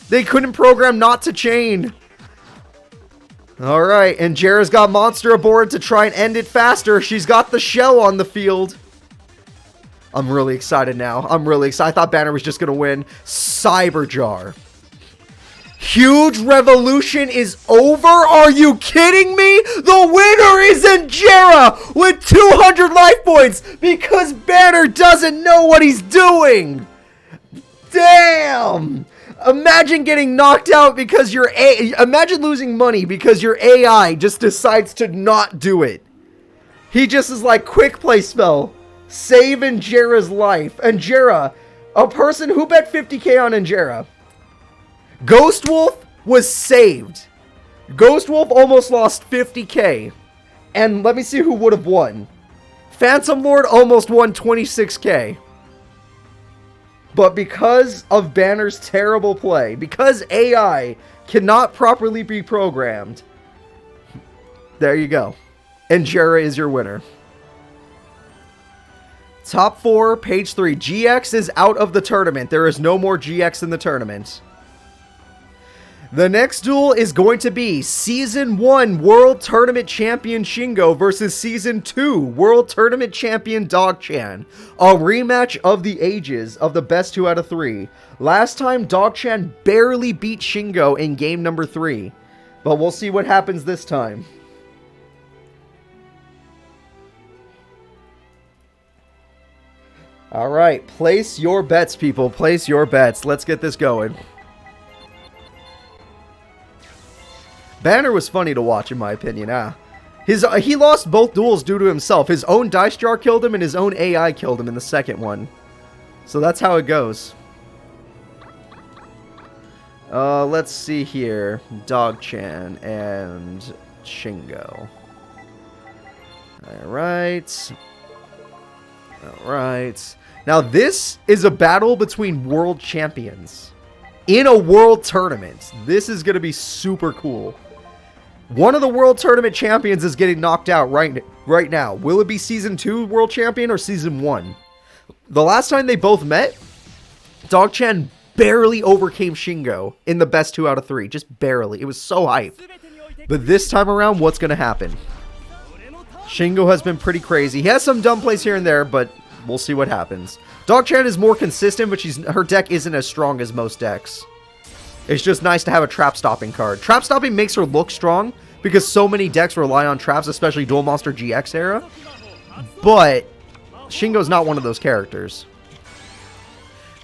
They couldn't program not to chain. All right, and InJara's got Monster aboard to try and end it faster. She's got the shell on the field. I'm really excited now. I'm really excited. I thought Banner was just going to win. Cyber Jar. Huge Revolution is over? Are you kidding me? The winner is InJara with 200 life points because Banner doesn't know what he's doing. Damn. Imagine getting knocked out because your imagine losing money because your AI just decides to not do it. He just is like, quick play spell. Save InJara's life. InJara, a person who bet 50k on InJara. Ghost Wolf was saved. Ghost Wolf almost lost 50k. And let me see who would have won. Phantom Lord almost won 26k. But because of Banner's terrible play, because AI cannot properly be programmed, there you go. InJara is your winner. Top 4, page 3. GX is out of the tournament. There is no more GX in the tournament. The next duel is going to be Season 1 World Tournament Champion Shingo versus Season 2 World Tournament Champion Dog-chan. A rematch of the ages of the best 2 out of 3. Last time, Dog-chan barely beat Shingo in game number 3. But we'll see what happens this time. Alright, place your bets, people. Place your bets. Let's get this going. Banner was funny to watch, in my opinion. He lost both duels due to himself. His own Dice Jar killed him, and his own AI killed him in the second one. So that's how it goes. Let's see here. Dog-chan and Shingo. Alright. Alright. Now this is a battle between world champions in a world tournament. This is going to be super cool. One of the world tournament champions is getting knocked out right now. Will it be Season 2 world champion or Season 1? The last time they both met, Dog-chan barely overcame Shingo in the best 2 out of 3. Just barely. It was so hype. But this time around, what's going to happen? Shingo has been pretty crazy. He has some dumb plays here and there, but we'll see what happens. Dog-chan is more consistent, but her deck isn't as strong as most decks. It's just nice to have a trap stopping card. Trap stopping makes her look strong because so many decks rely on traps, especially Duel Monster GX era. But Shingo's not one of those characters.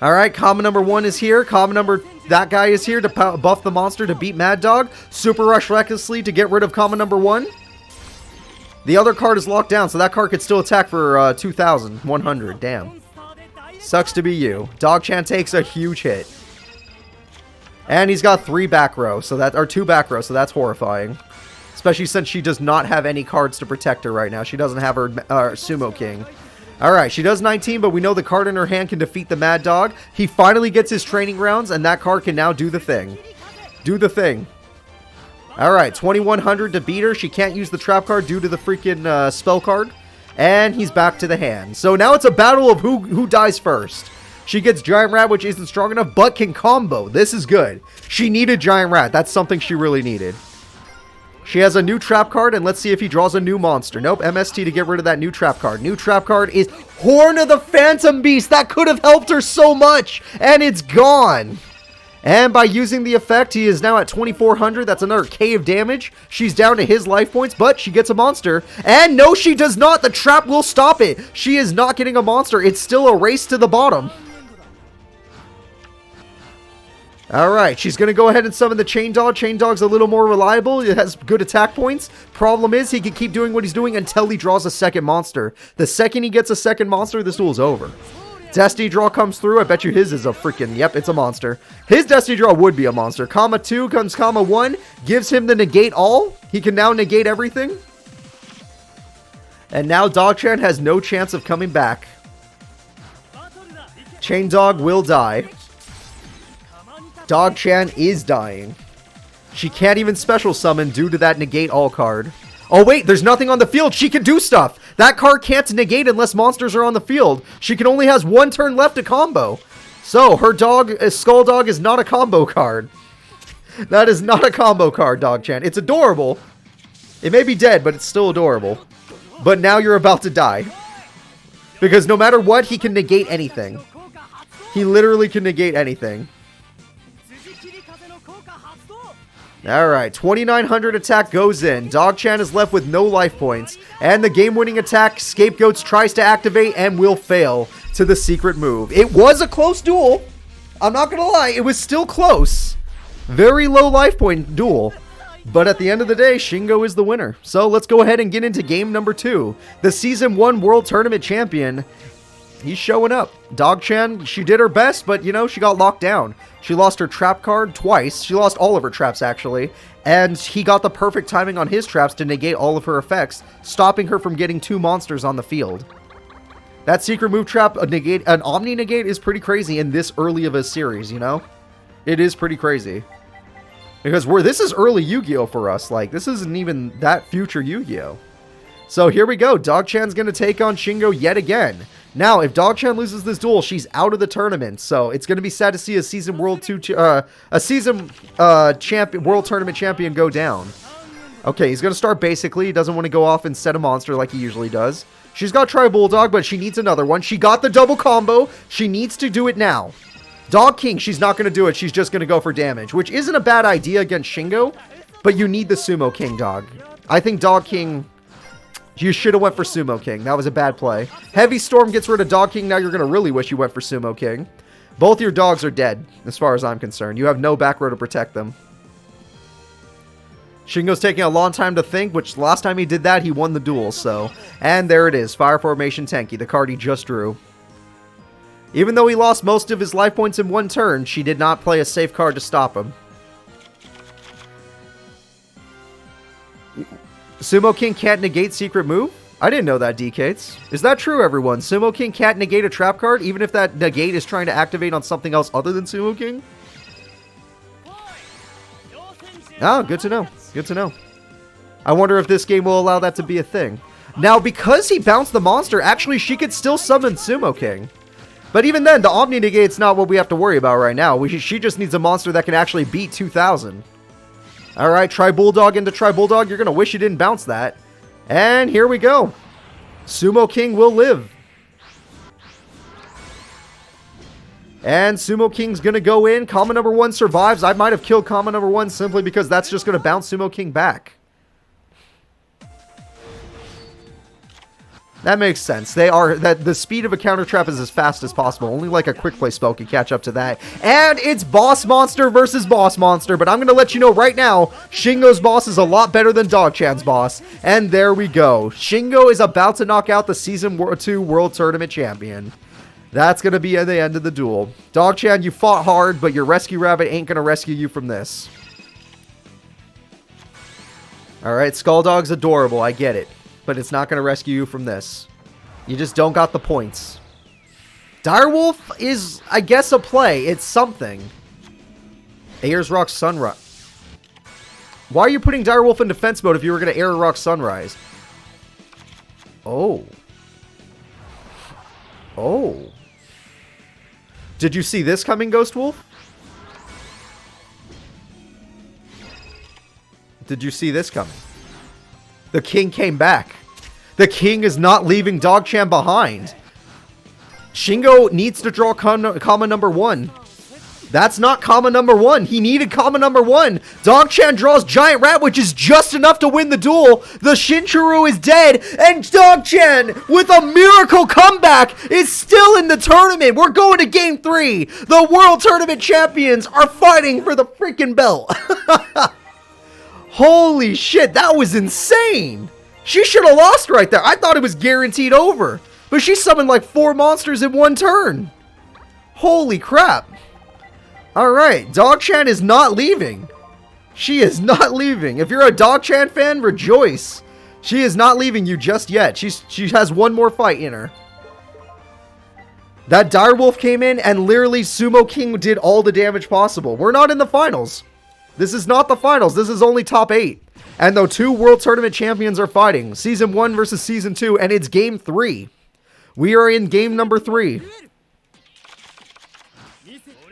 Alright, common number 1 is here. That guy is here to buff the monster to beat Mad Dog. Super Rush Recklessly to get rid of common number 1. The other card is locked down, so that card could still attack for 2,100. Damn. Sucks to be you. Dog-chan takes a huge hit. And he's got 3 back row, or 2 back row, so that's horrifying. Especially since she does not have any cards to protect her right now. She doesn't have her Sumo King. Alright, she does 19, but we know the card in her hand can defeat the Mad Dog. He finally gets his training rounds, and that card can now do the thing. Do the thing. Alright, 2,100 to beat her. She can't use the trap card due to the freaking spell card. And he's back to the hand. So now it's a battle of who dies first. She gets Giant Rat, which isn't strong enough, but can combo. This is good. She needed Giant Rat. That's something she really needed. She has a new trap card, and let's see if he draws a new monster. Nope, MST to get rid of that new trap card. New trap card is Horn of the Phantom Beast. That could have helped her so much, and it's gone. And by using the effect, he is now at 2,400. That's another K of damage. She's down to his life points, but she gets a monster. And no, she does not. The trap will stop it. She is not getting a monster. It's still a race to the bottom. Alright, she's going to go ahead and summon the Chain Dog. Chain Dog's a little more reliable. It has good attack points. Problem is, he can keep doing what he's doing until he draws a second monster. The second he gets a second monster, this duel's over. Destiny Draw comes through. I bet you his is a freaking... Yep, it's a monster. His Destiny Draw would be a monster. Comma 2 comes comma 1. Gives him the negate all. He can now negate everything. And now Dog-chan has no chance of coming back. Chain Dog will die. Dog-chan is dying. She can't even special summon due to that negate all card. Oh wait, there's nothing on the field. She can do stuff. That card can't negate unless monsters are on the field. She can only has one turn left to combo. So her dog, Skull Dog, is not a combo card. That is not a combo card, Dog-chan. It's adorable. It may be dead, but it's still adorable. But now you're about to die. Because no matter what, he can negate anything. He literally can negate anything. Alright, 2,900 attack goes in. Dog-chan is left with no life points. And the game-winning attack, Scapegoats tries to activate and will fail to the secret move. It was a close duel. I'm not gonna lie, it was still close. Very low life point duel. But at the end of the day, Shingo is the winner. So let's go ahead and get into game number 2. The Season 1 World Tournament Champion. He's showing up. Dog-chan, she did her best, but, you know, she got locked down. She lost her trap card twice. She lost all of her traps, actually. And he got the perfect timing on his traps to negate all of her effects, stopping her from getting 2 monsters on the field. That secret move trap, an Omni negate, is pretty crazy in this early of a series, you know? It is pretty crazy. Because this is early Yu-Gi-Oh! For us. Like, this isn't even that future Yu-Gi-Oh! So here we go. Dog-chan's going to take on Shingo yet again. Now, if Dog-chan loses this duel, she's out of the tournament. So it's going to be sad to see a season World Tournament champion go down. Okay, he's going to start basically. He doesn't want to go off and set a monster like he usually does. She's got Tri-Bulldog, but she needs another one. She got the double combo. She needs to do it now. Dog King, she's not going to do it. She's just going to go for damage, which isn't a bad idea against Shingo, but you need the Sumo King, Dog. I think Dog King... You should have went for Sumo King. That was a bad play. Heavy Storm gets rid of Dog King. Now you're going to really wish you went for Sumo King. Both your dogs are dead, as far as I'm concerned. You have no back row to protect them. Shingo's taking a long time to think, which last time he did that, he won the duel, so... And there it is. Fire Formation Tenki, the card he just drew. Even though he lost most of his life points in one turn, she did not play a safe card to stop him. Sumo King can't negate secret move? I didn't know that, DKs. Is that true, everyone? Sumo King can't negate a trap card, even if that negate is trying to activate on something else other than Sumo King? Oh, good to know. Good to know. I wonder if this game will allow that to be a thing. Now, because he bounced the monster, actually, she could still summon Sumo King. But even then, the Omni Negate's not what we have to worry about right now. She just needs a monster that can actually beat 2,000. Alright, Tri-Bulldog into Tri-Bulldog. You're going to wish you didn't bounce that. And here we go. Sumo King will live. And Sumo King's going to go in. Comma number 1 survives. I might have killed comma number 1 simply because that's just going to bounce Sumo King back. That makes sense. The speed of a counter trap is as fast as possible. Only like a quick play spell can catch up to that. And it's Boss Monster versus Boss Monster. But I'm going to let you know right now, Shingo's boss is a lot better than Dog-chan's boss. And there we go. Shingo is about to knock out the Season 2 World Tournament Champion. That's going to be at the end of the duel. Dog-chan, you fought hard, but your Rescue Rabbit ain't going to rescue you from this. Alright, Skull Dog's adorable. I get it. But it's not going to rescue you from this. You just don't got the points. Direwolf is, I guess, a play. It's something. Ayers Rock Sunrise. Why are you putting Direwolf in defense mode if you were going to Air Rock Sunrise? Oh. Oh. Did you see this coming, Ghost Wolf? Did you see this coming? The king came back. The king is not leaving Dog-chan behind. Shingo needs to draw comma number 1. That's not comma number 1. He needed comma number 1. Dog-chan draws Giant Rat, which is just enough to win the duel. The Shinchuru is dead, and Dog-chan, with a miracle comeback, is still in the tournament. We're going to Game 3. The World Tournament Champions are fighting for the freaking belt. Holy shit, that was insane. She should have lost right there. I thought it was guaranteed over. But she summoned like 4 monsters in one turn. Holy crap. Alright, Dog-chan is not leaving. She is not leaving. If you're a Dog-chan fan, rejoice. She is not leaving you just yet. She has one more fight in her. That Direwolf came in and literally Sumo King did all the damage possible. We're not in the finals. This is not the finals. This is only top 8. And the 2 World Tournament champions are fighting. Season 1 versus Season 2, and it's Game 3. We are in Game number 3.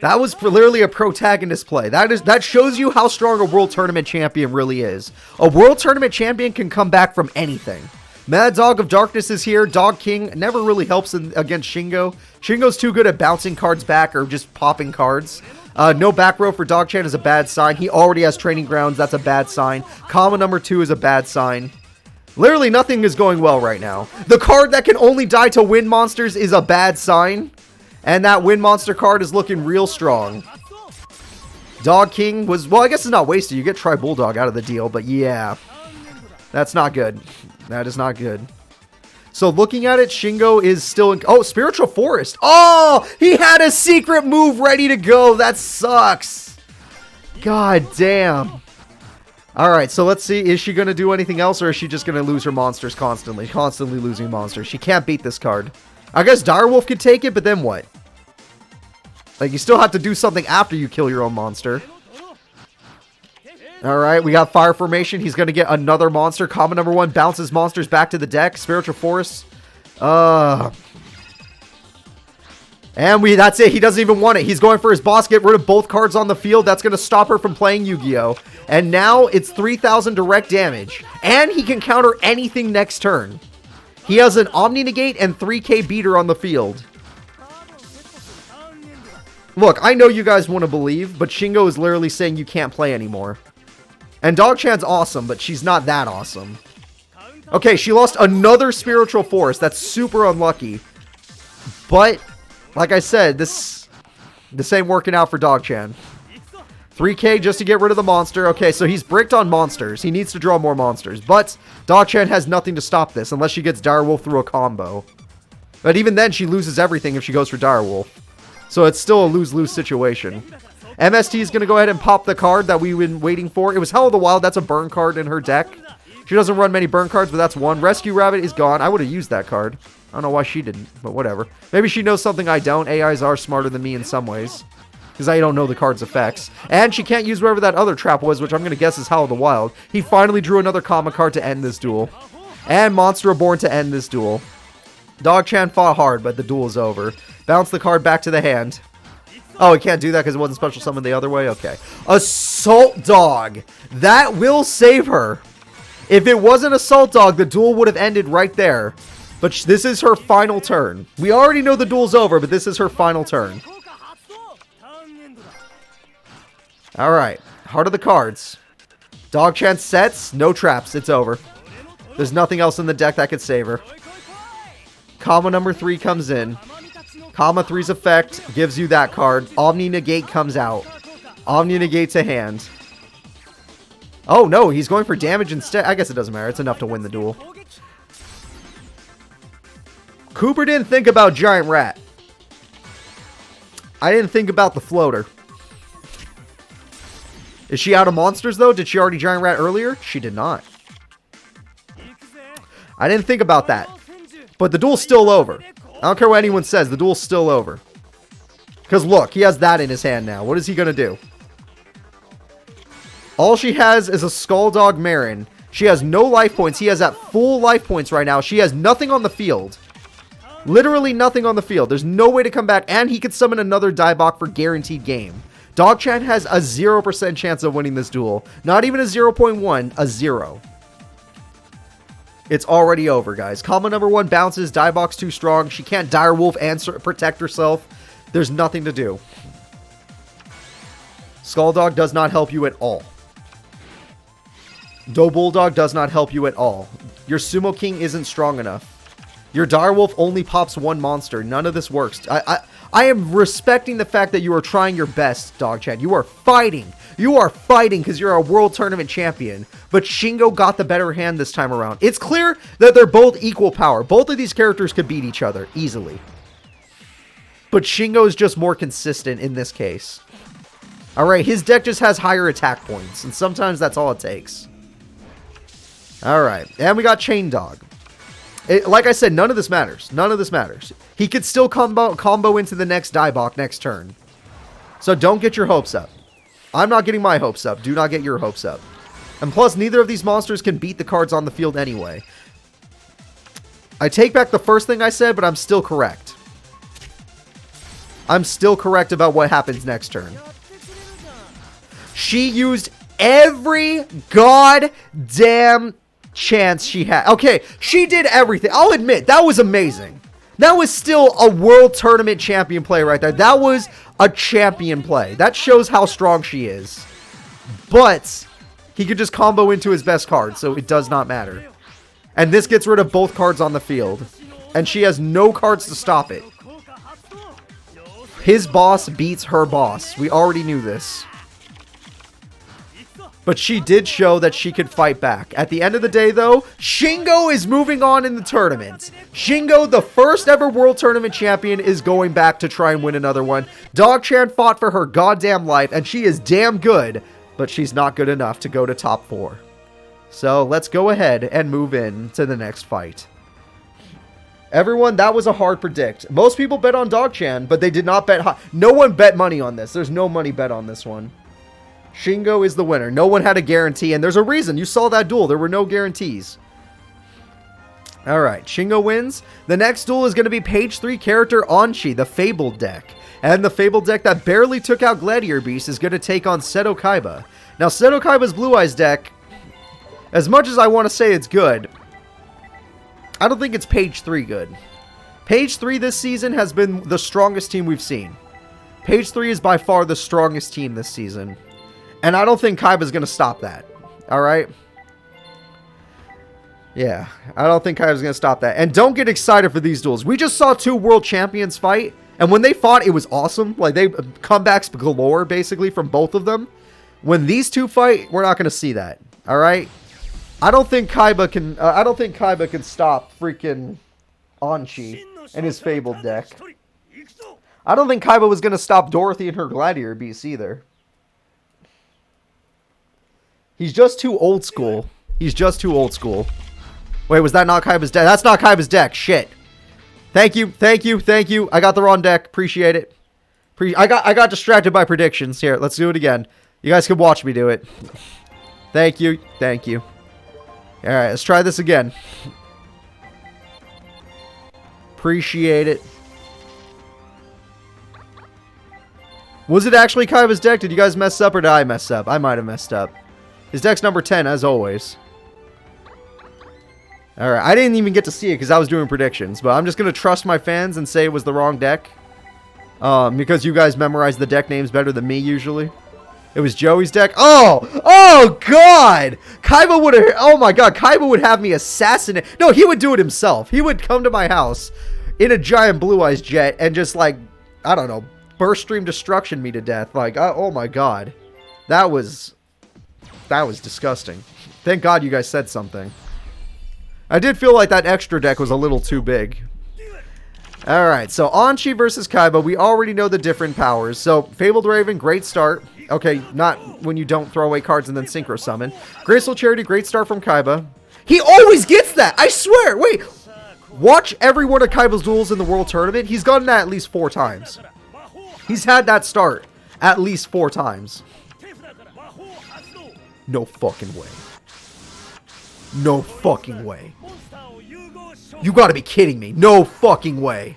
That was literally a protagonist play. That shows you how strong a World Tournament champion really is. A World Tournament champion can come back from anything. Mad Dog of Darkness is here. Dog King never really helps against Shingo. Shingo's too good at bouncing cards back or just popping cards. No back row for Dog-chan is a bad sign. He already has training grounds. That's a bad sign. Comma number 2 is a bad sign. Literally nothing is going well right now. The card that can only die to wind monsters is a bad sign. And that wind monster card is looking real strong. Dog King was, well, I guess it's not wasted. You get Tri-Bulldog out of the deal, but yeah. That's not good. That is not good. So looking at it, Shingo is still in... Oh, Spiritual Forest. Oh, he had a secret move ready to go. That sucks. God damn. All right, so let's see. Is she going to do anything else, or is she just going to lose her monsters constantly? Constantly losing monsters. She can't beat this card. I guess Direwolf could take it, but then what? Like, you still have to do something after you kill your own monster. Alright, we got Fire Formation. He's going to get another monster. Comma number 1 bounces monsters back to the deck. Spiritual Force. And that's it. He doesn't even want it. He's going for his boss. Get rid of both cards on the field. That's going to stop her from playing Yu-Gi-Oh! And now it's 3,000 direct damage. And he can counter anything next turn. He has an Omni Negate and 3k beater on the field. Look, I know you guys want to believe, but Shingo is literally saying you can't play anymore. And Dog-chan's awesome, but she's not that awesome. Okay, she lost another Spiritual Force. That's super unlucky. But, like I said, this ain't working out for Dog-chan. 3k just to get rid of the monster. Okay, so he's bricked on monsters. He needs to draw more monsters. But Dog-chan has nothing to stop this, unless she gets Direwolf through a combo. But even then, she loses everything if she goes for Direwolf. So it's still a lose-lose situation. MST is going to go ahead and pop the card that we've been waiting for. It was Hell of the Wild. That's a burn card in her deck. She doesn't run many burn cards, but that's one. Rescue Rabbit is gone. I would have used that card. I don't know why she didn't, but whatever. Maybe she knows something I don't. AIs are smarter than me in some ways, because I don't know the card's effects. And she can't use wherever that other trap was, which I'm going to guess is Hell of the Wild. He finally drew another comma card to end this duel. And Monster Reborn to end this duel. Dog-chan fought hard, but the duel is over. Bounce the card back to the hand. Oh, he can't do that because it wasn't special summoned the other way? Okay. Assault Dog. That will save her. If it wasn't Assault Dog, the duel would have ended right there. But this is her final turn. We already know the duel's over, but this is her final turn. Alright. Heart of the cards. Dog-chan sets. No traps. It's over. There's nothing else in the deck that could save her. Comma number 3 comes in. Comma 3's effect gives you that card. Omni Negate comes out. Omni Negate to hand. Oh, no. He's going for damage instead. I guess it doesn't matter. It's enough to win the duel. Cooper didn't think about Giant Rat. I didn't think about the floater. Is she out of monsters, though? Did she already Giant Rat earlier? She did not. I didn't think about that. But the duel's still over. I don't care what anyone says. The duel's still over. Because look, he has that in his hand now. What is he going to do? All she has is a Skulldog Marin. She has no life points. He has at full life points right now. She has nothing on the field. Literally nothing on the field. There's no way to come back. And he could summon another Daibok for guaranteed game. Dog-chan has a 0% chance of winning this duel. Not even a 0.1, a 0. It's already over, guys. Combo number 1 bounces. Diebox too strong. She can't Direwolf and protect herself. There's nothing to do. Skulldog does not help you at all. Do Bulldog does not help you at all. Your Sumo King isn't strong enough. Your Direwolf only pops 1 monster. None of this works. I am respecting the fact that you are trying your best, Dog-chan. You are fighting. You are fighting because you're a World Tournament champion. But Shingo got the better hand this time around. It's clear that they're both equal power. Both of these characters could beat each other easily. But Shingo is just more consistent in this case. Alright, his deck just has higher attack points. And sometimes that's all it takes. Alright, and we got Chain Dog. Like I said, none of this matters. None of this matters. He could still combo into the next Diebok next turn. So don't get your hopes up. I'm not getting my hopes up. Do not get your hopes up. And plus, neither of these monsters can beat the cards on the field anyway. I take back the first thing I said, but I'm still correct. I'm still correct about what happens next turn. She used every goddamn chance she had. Okay, she did everything. I'll admit, that was amazing. That was still a World Tournament champion play right there. That was a champion play. That shows how strong she is. But he could just combo into his best card, so it does not matter. And this gets rid of both cards on the field. And she has no cards to stop it. His boss beats her boss. We already knew this. But she did show that she could fight back. At the end of the day, though, Shingo is moving on in the tournament. Shingo, the first ever World Tournament champion, is going back to try and win another one. Dog-chan fought for her goddamn life, and she is damn good. But she's not good enough to go to top 4. So let's go ahead and move in to the next fight. Everyone, that was a hard predict. Most people bet on Dog-chan, but they did not bet high. No one bet money on this. There's no money bet on this one. Shingo is the winner. No one had a guarantee, and there's a reason. You saw that duel. There were no guarantees. Alright, Shingo wins. The next duel is going to be page 3 character Anchi, the Fabled deck. And the Fabled deck that barely took out Gladiator Beast is going to take on Seto Kaiba. Now, Seto Kaiba's Blue Eyes deck, as much as I want to say it's good, I don't think it's page 3 good. Page 3 this season has been the strongest team we've seen. Page 3 is by far the strongest team this season. And I don't think Kaiba's going to stop that. Alright? Yeah, I don't think Kaiba's going to stop that. And don't get excited for these duels. We just saw 2 world champions fight. And when they fought, it was awesome. Like, they comebacks galore, basically, from both of them. When these 2 fight, we're not going to see that. Alright? I don't think Kaiba can stop freaking Anchi and his Fabled deck. I don't think Kaiba was going to stop Dorothy and her Gladiator Beast either. He's just too old school. He's just too old school. Wait, was that not Kaiba's deck? That's not Kaiba's deck. Shit. Thank you. Thank you. Thank you. I got the wrong deck. Appreciate it. I got distracted by predictions. Here, let's do it again. You guys can watch me do it. Thank you. Thank you. Alright, let's try this again. Appreciate it. Was it actually Kaiba's deck? Did you guys mess up or did I mess up? I might have messed up. His deck's number 10, as always. Alright, I didn't even get to see it because I was doing predictions. But I'm just going to trust my fans and say it was the wrong deck. Because you guys memorize the deck names better than me, usually. It was Joey's deck. Oh! Oh, God! Kaiba would have... Oh, my God. Kaiba would have me assassinate... No, he would do it himself. He would come to my house in a giant Blue Eyes jet and just, like, I don't know, burst stream destruction me to death. Like, oh, my God. That was disgusting. Thank God you guys said something. I did feel like that extra deck was a little too big. Alright, so Anchi versus Kaiba. We already know the different powers. So, Fabled Raven, great start. Okay, not when you don't throw away cards and then Synchro Summon. Graceful Charity, great start from Kaiba. He always gets that! I swear! Wait! Watch every one of Kaiba's duels in the World Tournament. He's gotten that at least 4 times. He's had that start at least 4 times. No fucking way. No fucking way. You gotta be kidding me. No fucking way.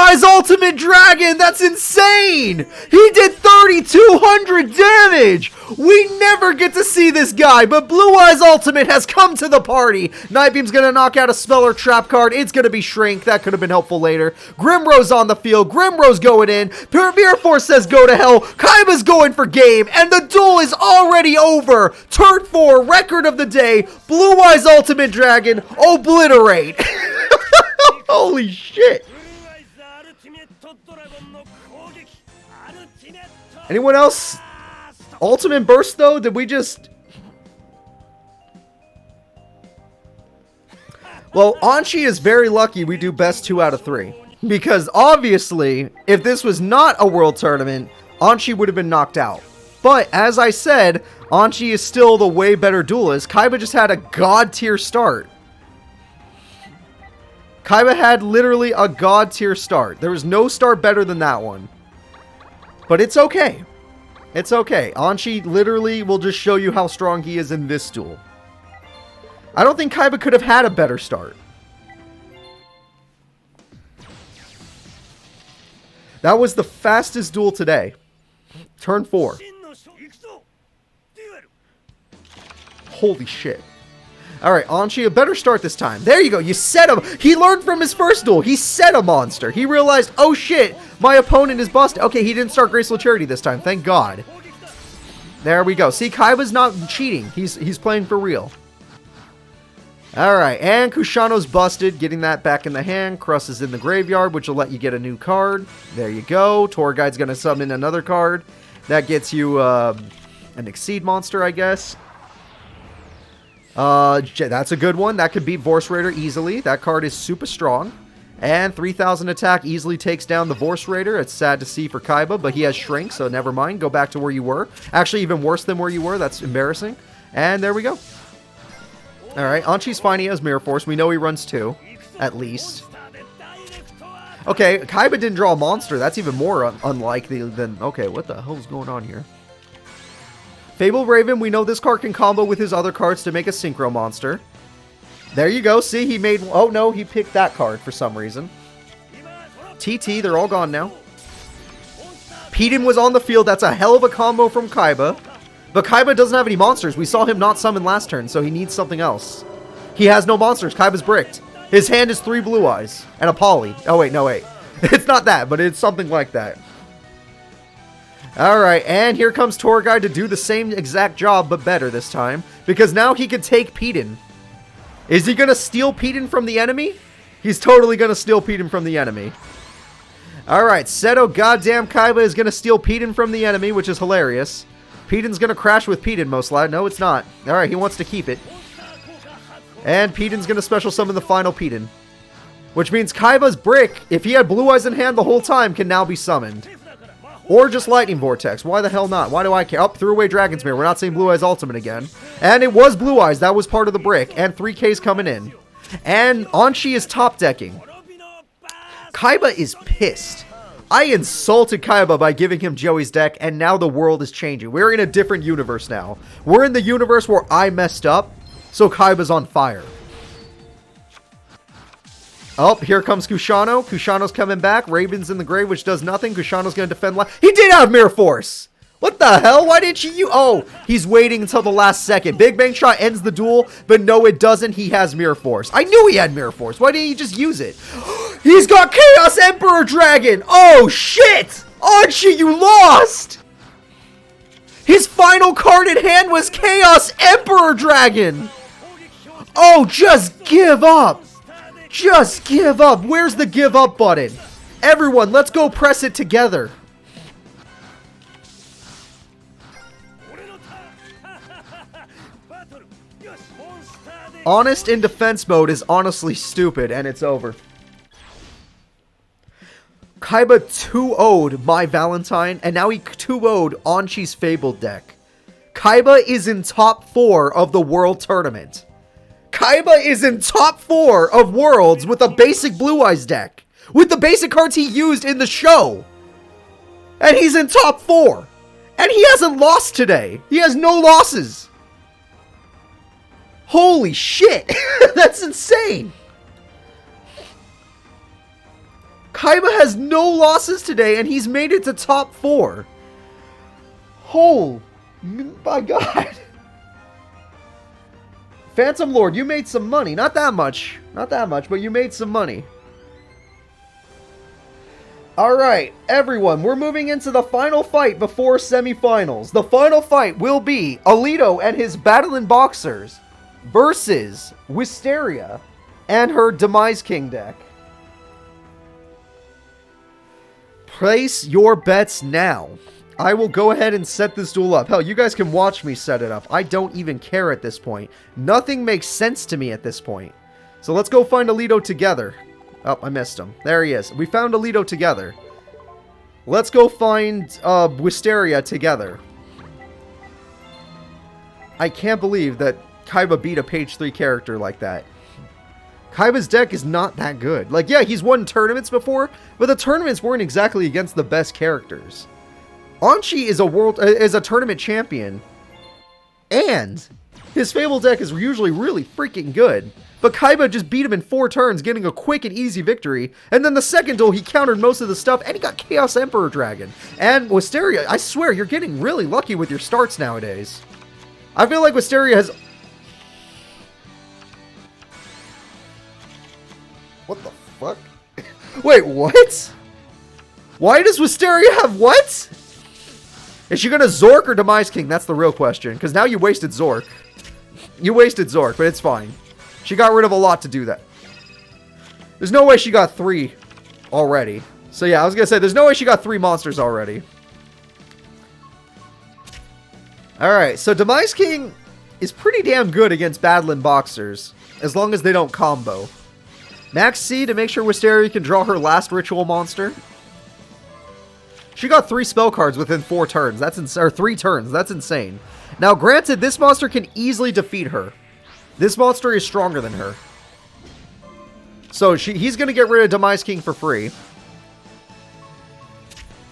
Eyes Ultimate Dragon! That's insane! He did 3,200 damage! We never get to see this guy, but Blue Eyes Ultimate has come to the party. Night Beam's gonna knock out a spell or trap card. It's gonna be Shrink. That could have been helpful later. Grimrow's on the field. Grimrow's going in. Mirror Force says go to hell. Kaiba's going for game, and the duel is already over. Turn 4, record of the day. Blue Eyes Ultimate Dragon, obliterate. Holy shit. Anyone else? Ultimate Burst, though? Did we just... Well, Anchi is very lucky we do best 2 out of 3. Because, obviously, if this was not a world tournament, Anchi would have been knocked out. But, as I said, Anchi is still the way better duelist. Kaiba just had a god tier start. Kaiba had literally a god tier start. There was no start better than that one. But it's okay. It's okay. Anchi literally will just show you how strong he is in this duel. I don't think Kaiba could have had a better start. That was the fastest duel today. Turn 4. Holy shit. Alright, Anchi, a better start this time. There you go, you set him. He learned from his first duel. He set a monster. He realized, oh shit, my opponent is busted. Okay, he didn't start Graceful Charity this time, thank God. There we go. See, Kaiba's not cheating. He's playing for real. Alright, and Kushano's busted, getting that back in the hand. Crust is in the graveyard, which will let you get a new card. There you go. Tour Guide's going to summon another card. That gets you an Exceed monster, I guess. That's a good one. That could beat Vorse Raider easily. That card is super strong. And 3,000 attack easily takes down the Vorse Raider. It's sad to see for Kaiba, but he has Shrink, so never mind. Go back to where you were. Actually, even worse than where you were. That's embarrassing. And there we go. Alright, Anchi's fine. He has Mirror Force. We know he runs 2, at least. Okay, Kaiba didn't draw a monster. That's even more unlikely than... Okay, what the hell is going on here? Fable Raven, we know this card can combo with his other cards to make a Synchro monster. There you go. See, he made... Oh, no, he picked that card for some reason. TT, they're all gone now. Peden was on the field. That's a hell of a combo from Kaiba. But Kaiba doesn't have any monsters. We saw him not summon last turn, so he needs something else. He has no monsters. Kaiba's bricked. His hand is 3 Blue Eyes and a Poly. Oh, wait, no, wait. It's not that, but it's something like that. Alright, and here comes Tour Guide to do the same exact job, but better this time. Because now he can take Peden. Is he going to steal Peden from the enemy? He's totally going to steal Peden from the enemy. Alright, Seto goddamn Kaiba is going to steal Peden from the enemy, which is hilarious. Peden's going to crash with Peden most likely. No, it's not. Alright, he wants to keep it. And Peden's going to special summon the final Peden. Which means Kaiba's brick, if he had Blue Eyes in hand the whole time, can now be summoned. Or just Lightning Vortex. Why the hell not? Why do I care? Oh, threw away Dragon's Mirror. We're not seeing Blue Eyes Ultimate again. And it was Blue Eyes. That was part of the brick. And 3K's coming in. And Anchi is top decking. Kaiba is pissed. I insulted Kaiba by giving him Joey's deck, and now the world is changing. We're in a different universe now. We're in the universe where I messed up, so Kaiba's on fire. Oh, here comes Kushano. Kushano's coming back. Raven's in the grave, which does nothing. Kushano's going to defend. He did have Mirror Force! What the hell? Why didn't you? Oh, he's waiting until the last second. Big Bang Shot ends the duel, but no, it doesn't. He has Mirror Force. I knew he had Mirror Force. Why didn't he just use it? He's got Chaos Emperor Dragon! Oh, shit! Anchi, you lost! His final card in hand was Chaos Emperor Dragon! Oh, just give up! Just give up! Where's the give up button? Everyone, let's go press it together. Honest in defense mode is honestly stupid, and it's over. Kaiba 2-0'd my Valentine, and now he 2-0'd Anchi's Fabled deck. Kaiba is in top 4 of the World Tournament. Kaiba is in top 4 of Worlds with a basic Blue Eyes deck. With the basic cards he used in the show. And he's in top 4. And he hasn't lost today. He has no losses. Holy shit. That's insane. Kaiba has no losses today, and he's made it to top 4. Oh, my God. Phantom Lord, you made some money. Not that much. Not that much, but you made some money. Alright, everyone, we're moving into the final fight before semifinals. The final fight will be Alito and his Battling Boxers versus Wisteria and her Demise King deck. Place your bets now. I will go ahead and set this duel up. Hell, you guys can watch me set it up. I don't even care at this point. Nothing makes sense to me at this point. So let's go find Alito together. Oh, I missed him. There he is. We found Alito together. Let's go find Wisteria together. I can't believe that Kaiba beat a page 3 character like that. Kaiba's deck is not that good. Like, yeah, he's won tournaments before, but the tournaments weren't exactly against the best characters. Anchi is a tournament champion, and his Fable deck is usually really freaking good. But Kaiba just beat him in 4 turns, getting a quick and easy victory. And then the second duel, he countered most of the stuff, and he got Chaos Emperor Dragon. And Wisteria, I swear, you're getting really lucky with your starts nowadays. I feel like Wisteria has... What the fuck? Wait, what? Why does Wisteria have what? Is she gonna Zork or Demise King? That's the real question. Because now you wasted Zork. You wasted Zork, but it's fine. She got rid of a lot to do that. There's no way she got 3 already. So yeah, I was gonna say, there's no way she got 3 monsters already. Alright, so Demise King is pretty damn good against Battling Boxers. As long as they don't combo. Max C to make sure Wisteria can draw her last ritual monster. She got 3 spell cards within 4 turns. Or 3 turns. That's insane. Now, granted, this monster can easily defeat her. This monster is stronger than her. So he's going to get rid of Demise King for free.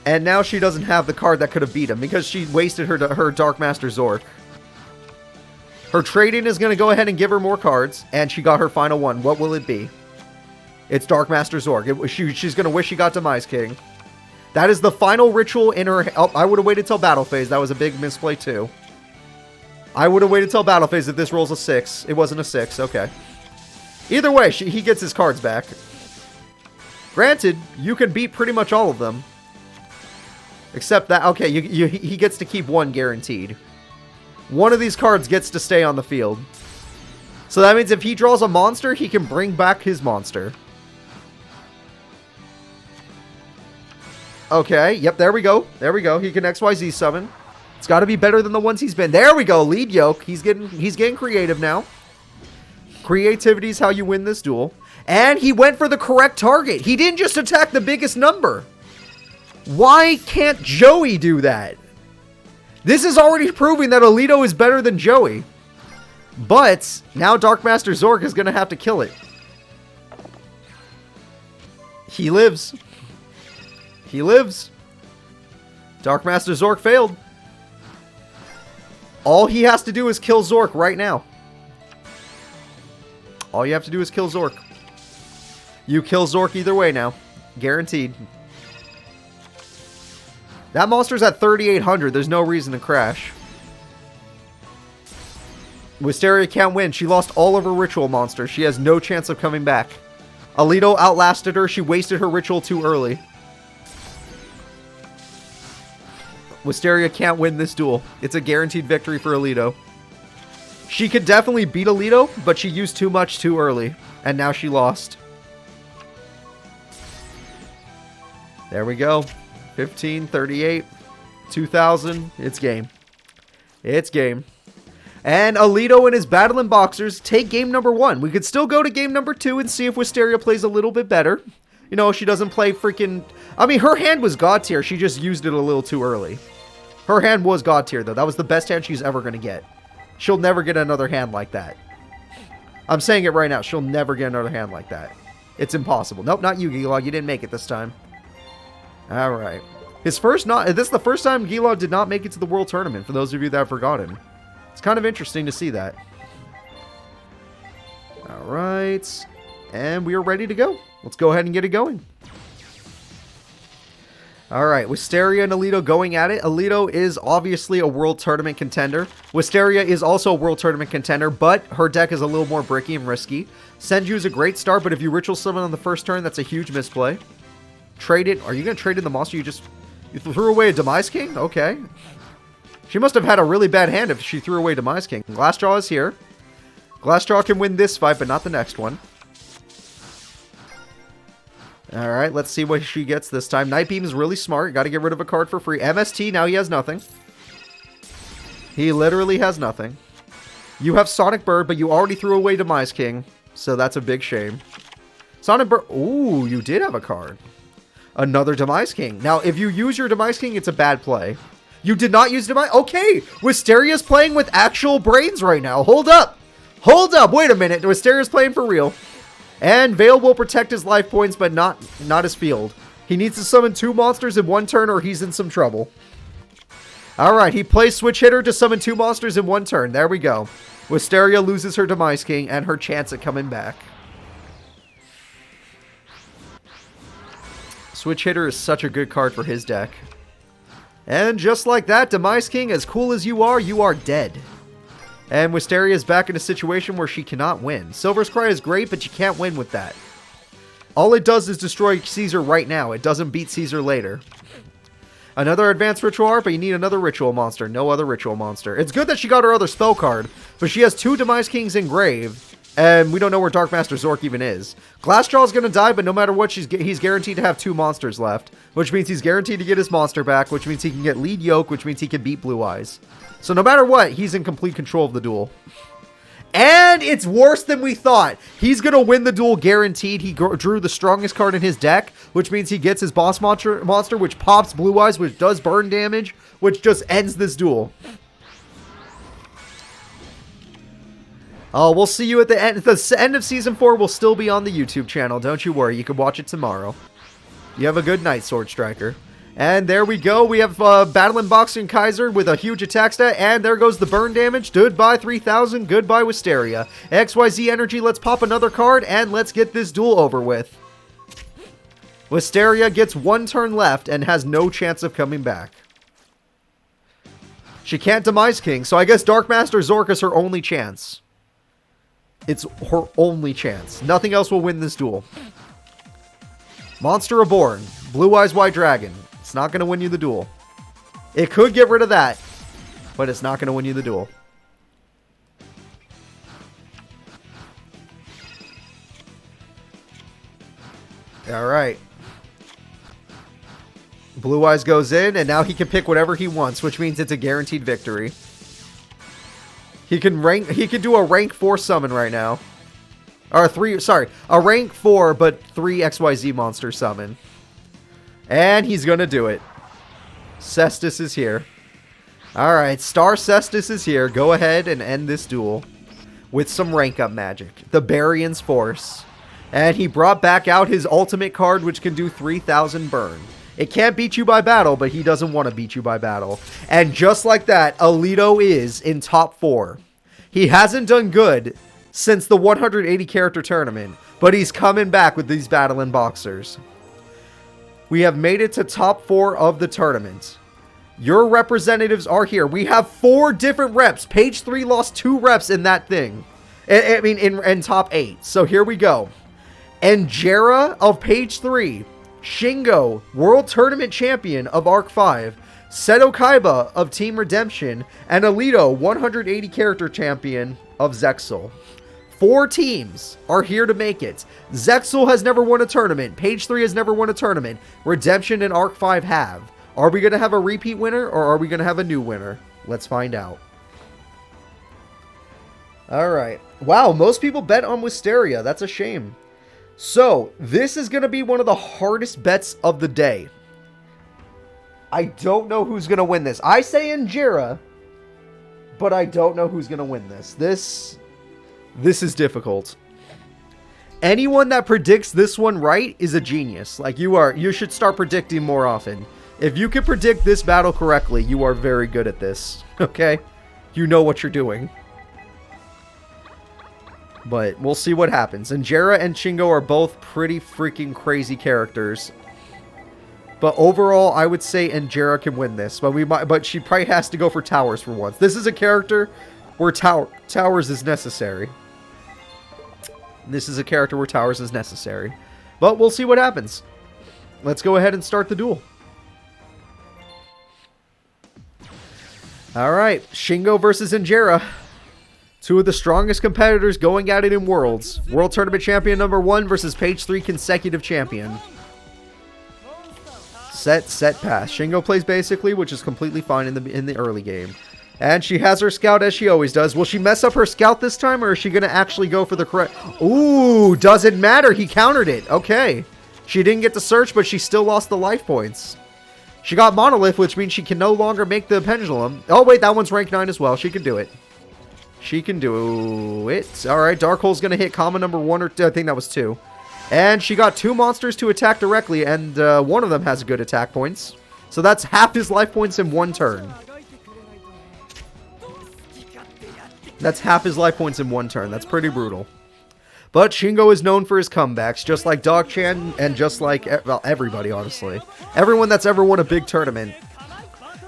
And now she doesn't have the card that could have beat him because she wasted her Dark Master Zork. Her trading is going to go ahead and give her more cards. And she got her final one. What will it be? It's Dark Master Zork. She's going to wish she got Demise King. That is the final ritual in her... Oh, I would have waited till battle phase. That was a big misplay too. I would have waited till battle phase if this rolls a 6. It wasn't a 6. Okay. Either way, he gets his cards back. Granted, you can beat pretty much all of them. Except that... Okay, he gets to keep 1 guaranteed. One of these cards gets to stay on the field. So that means if he draws a monster, he can bring back his monster. Okay, yep, there we go. There we go. He can XYZ summon. It's got to be better than the ones he's been. There we go, lead yoke. He's getting creative now. Creativity is how you win this duel. And he went for the correct target. He didn't just attack the biggest number. Why can't Joey do that? This is already proving that Alito is better than Joey. But now Dark Master Zork is going to have to kill it. He lives. He lives. Dark Master Zork failed. All he has to do is kill Zork right now. All you have to do is kill Zork. You kill Zork either way now. Guaranteed. That monster's at 3,800. There's no reason to crash. Wisteria can't win. She lost all of her ritual monsters. She has no chance of coming back. Alito outlasted her. She wasted her ritual too early. Wisteria can't win this duel. It's a guaranteed victory for Alito. She could definitely beat Alito, but she used too much too early. And now she lost. There we go. 15, 38, 2,000. It's game. It's game. And Alito and his Battling Boxers take game number 1. We could still go to game number 2 and see if Wisteria plays a little bit better. You know, she doesn't play freaking... I mean, her hand was God tier. She just used it a little too early. Her hand was God tier, though. That was the best hand she's ever going to get. She'll never get another hand like that. I'm saying it right now. She'll never get another hand like that. It's impossible. Nope, not you, Gilog. You didn't make it this time. Alright. This is the first time Gilog did not make it to the World Tournament, for those of you that have forgotten. It's kind of interesting to see that. Alright. And we are ready to go. Let's go ahead and get it going. Alright, Wisteria and Alito going at it. Alito is obviously a World Tournament contender. Wisteria is also a World Tournament contender, but her deck is a little more bricky and risky. Senju is a great start, but if you Ritual Summon on the first turn, that's a huge misplay. Trade it. Are you going to trade in the monster you threw away a Demise King? Okay. She must have had a really bad hand if she threw away Demise King. Glassjaw is here. Glassjaw can win this fight, but not the next one. Alright, let's see what she gets this time. Night Beam is really smart. Got to get rid of a card for free. MST, now he has nothing. He literally has nothing. You have Sonic Bird, but you already threw away Demise King. So that's a big shame. Sonic Bird... Ooh, you did have a card. Another Demise King. Now, if you use your Demise King, it's a bad play. You did not use Demise... Okay, Wisteria's playing with actual brains right now. Hold up. Hold up. Wait a minute. Wisteria's playing for real. And Veil will protect his life points, but not his field. He needs to summon 2 monsters in 1 turn or he's in some trouble. Alright, he plays Switch Hitter to summon 2 monsters in 1 turn. There we go. Wisteria loses her Demise King and her chance at coming back. Switch Hitter is such a good card for his deck. And just like that, Demise King, as cool as you are dead. And Wisteria is back in a situation where she cannot win. Silver's Cry is great, but you can't win with that. All it does is destroy Caesar right now. It doesn't beat Caesar later. Another advanced ritual art, but you need another ritual monster. No other ritual monster. It's good that she got her other spell card, but she has 2 Demise Kings in grave, and we don't know where Dark Master Zork even is. Glassjaw is going to die, but no matter what, he's guaranteed to have 2 monsters left, which means he's guaranteed to get his monster back, which means he can get Lead Yoke, which means he can beat Blue Eyes. So no matter what, he's in complete control of the duel. And it's worse than we thought. He's going to win the duel guaranteed. He drew the strongest card in his deck, which means he gets his boss monster, which pops Blue Eyes, which does burn damage, which just ends this duel. Oh, we'll see you at the end. The end of Season 4 will still be on the YouTube channel. Don't you worry. You can watch it tomorrow. You have a good night, Sword Striker. And there we go. We have Battling Boxing Kaiser with a huge attack stat. And there goes the burn damage. Goodbye 3000. Goodbye Wisteria. XYZ Energy. Let's pop another card. And let's get this duel over with. Wisteria gets 1 turn left and has no chance of coming back. She can't Demise King. So I guess Dark Master Zork is her only chance. It's her only chance. Nothing else will win this duel. Monster Reborn. Blue Eyes White Dragon. It's not going to win you the duel. It could get rid of that, but it's not going to win you the duel. Alright. Blue Eyes goes in, and now he can pick whatever he wants, which means it's a guaranteed victory. He can do a rank 4 summon right now. Or a rank 4, but 3 XYZ monster summon. And he's going to do it. Cestus is here. Alright, Star Cestus is here. Go ahead and end this duel with some rank up magic. The Barion's Force. And he brought back out his ultimate card, which can do 3000 burn. It can't beat you by battle, but he doesn't want to beat you by battle. And just like that, Alito is in top 4. He hasn't done good since the 180 character tournament, but he's coming back with these Battling Boxers. We have made it to top 4 of the tournament. Your representatives are here. We have 4 different reps. Page 3 lost 2 reps in that thing. I mean, in top 8. So here we go. InJara of page 3. Shingo, World Tournament Champion of Arc 5. Seto Kaiba of Team Redemption. And Alito, 180 character champion of Zexal. 4 teams are here to make it. Zexal has never won a tournament. Page 3 has never won a tournament. Redemption and Arc 5 have. Are we going to have a repeat winner or are we going to have a new winner? Let's find out. Alright. Wow, most people bet on Wisteria. That's a shame. So, this is going to be one of the hardest bets of the day. I don't know who's going to win this. I say InJara, but I don't know who's going to win this. This is difficult. Anyone that predicts this one right is a genius. Like you should start predicting more often. If you can predict this battle correctly, you are very good at this. Okay? You know what you're doing. But we'll see what happens. InJara and Shingo are both pretty freaking crazy characters. But overall, I would say InJara can win this. But she probably has to go for towers for once. This is a character where towers is necessary. This is a character where towers is necessary. But we'll see what happens. Let's go ahead and start the duel. Alright, Shingo versus InJara. Two of the strongest competitors going at it in Worlds. World Tournament Champion number 1 versus page 3 consecutive champion. Set, pass. Shingo plays basically, which is completely fine in the early game. And she has her scout as she always does. Will she mess up her scout this time, or is she going to actually go for the correct... Ooh, doesn't matter. He countered it. Okay. She didn't get to search, but she still lost the life points. She got Monolith, which means she can no longer make the pendulum. Oh, wait, that one's rank 9 as well. She can do it. She can do it. All right, Dark Hole's going to hit comma number 1 or 2. I think that was 2. And she got 2 monsters to attack directly, and one of them has good attack points. So that's half his life points in 1 turn. That's half his life points in 1 turn. That's pretty brutal. But Shingo is known for his comebacks, just like Dog-chan and just like, well, everybody, honestly. Everyone that's ever won a big tournament.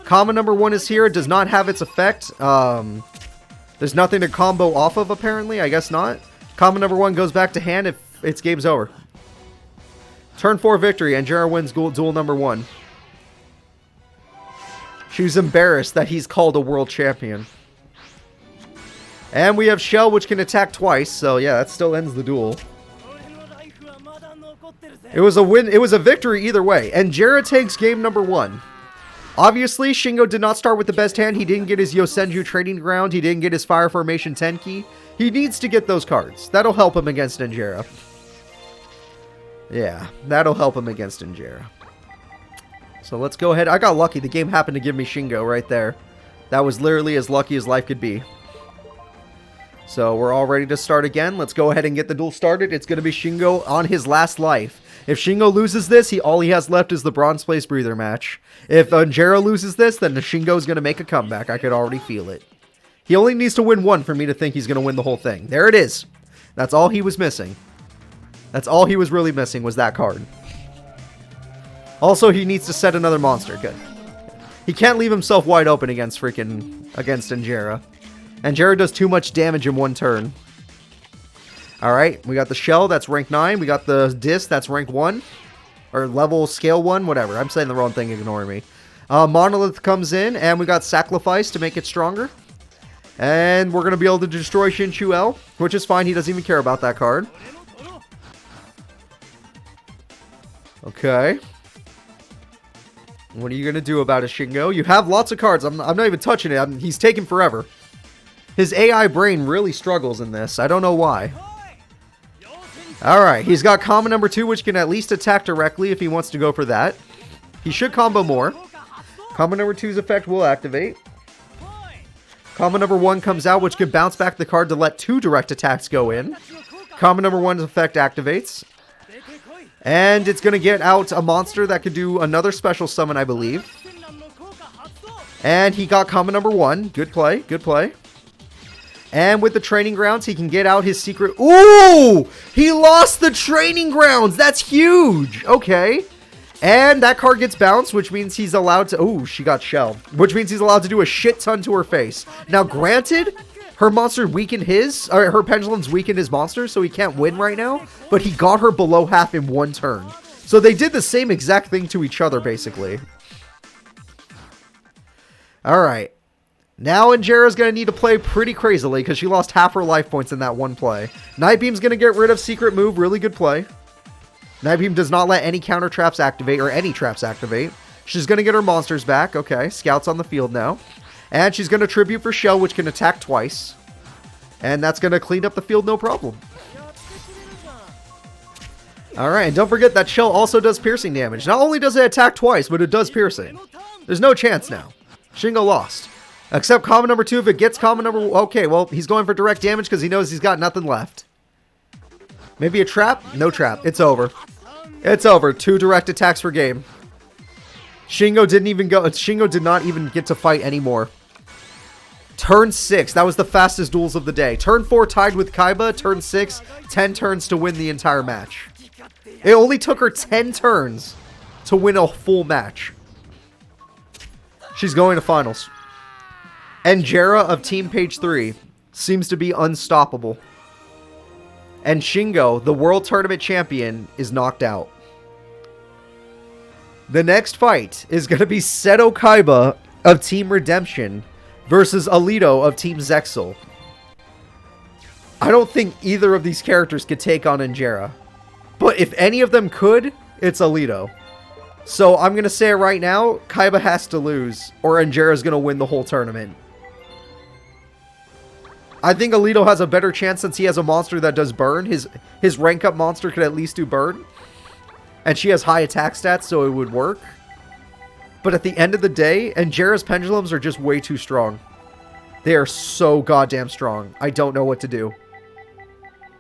Comma number 1 is here. It does not have its effect. There's nothing to combo off of, apparently. I guess not. Comma number 1 goes back to hand if it's game's over. Turn 4 victory. InJara wins duel number 1. She's embarrassed that he's called a world champion. And we have Shell, which can attack twice. So yeah, that still ends the duel. It was a win. It was a victory either way. InJara takes game number 1. Obviously, Shingo did not start with the best hand. He didn't get his Yosenju Trading Ground. He didn't get his Fire Formation Tenki. He needs to get those cards. That'll help him against InJara. Yeah, that'll help him against InJara. So let's go ahead. I got lucky. The game happened to give me Shingo right there. That was literally as lucky as life could be. So we're all ready to start again. Let's go ahead and get the duel started. It's going to be Shingo on his last life. If Shingo loses this, all he has left is the bronze place breather match. If InJara loses this, then Shingo's going to make a comeback. I could already feel it. He only needs to win 1 for me to think he's going to win the whole thing. There it is. That's all he was missing. That's all he was really missing was that card. Also, he needs to set another monster. Good. He can't leave himself wide open against InJara. InJara does too much damage in 1 turn. Alright, we got the Shell, that's rank 9. We got the Disc, that's rank 1. Or level scale 1, whatever. I'm saying the wrong thing, ignore me. Monolith comes in, and we got Sacrifice to make it stronger. And we're going to be able to destroy Shinchu, which is fine. He doesn't even care about that card. Okay. What are you going to do about it, Shingo? You have lots of cards. I'm not even touching it. He's taking forever. His AI brain really struggles in this. I don't know why. Alright, he's got combo number 2, which can at least attack directly if he wants to go for that. He should combo more. Combo number 2's effect will activate. Combo number 1 comes out, which can bounce back the card to let 2 direct attacks go in. Combo number 1's effect activates. And it's going to get out a monster that could do another special summon, I believe. And he got combo number 1. Good play, good play. And with the training grounds, he can get out his secret... Ooh! He lost the training grounds! That's huge! Okay. And that card gets bounced, which means he's allowed to... Ooh, she got Shell. Which means he's allowed to do a shit ton to her face. Now, granted, her monster weakened his... Or her pendulum's weakened his monster, so he can't win right now. But he got her below half in 1 turn. So they did the same exact thing to each other, basically. Alright. Now InJara's going to need to play pretty crazily because she lost half her life points in that 1 play. Nightbeam's going to get rid of Secret Move. Really good play. Nightbeam does not let any counter traps activate or any traps activate. She's going to get her monsters back. Okay, Scout's on the field now. And she's going to Tribute for Shell, which can attack twice. And that's going to clean up the field, no problem. Alright, and don't forget that Shell also does piercing damage. Not only does it attack twice, but it does piercing. There's no chance now. Shingo lost. Except combo number 2, if it gets combo number... Okay, well, he's going for direct damage because he knows he's got nothing left. Maybe a trap? No trap. It's over. It's over. 2 direct attacks per game. Shingo didn't even go... Shingo did not even get to fight anymore. Turn 6. That was the fastest duels of the day. Turn 4 tied with Kaiba. Turn 6, 10 turns to win the entire match. It only took her 10 turns to win a full match. She's going to finals. InJara of Team Page 3 seems to be unstoppable. And Shingo, the World Tournament Champion, is knocked out. The next fight is going to be Seto Kaiba of Team Redemption versus Alito of Team Zexal. I don't think either of these characters could take on InJara. But if any of them could, it's Alito. So I'm going to say it right now, Kaiba has to lose, or InJara is going to win the whole tournament. I think Alito has a better chance since he has a monster that does burn. His rank up monster could at least do burn. And she has high attack stats, so it would work. But at the end of the day, InJara's pendulums are just way too strong. They are so goddamn strong. I don't know what to do.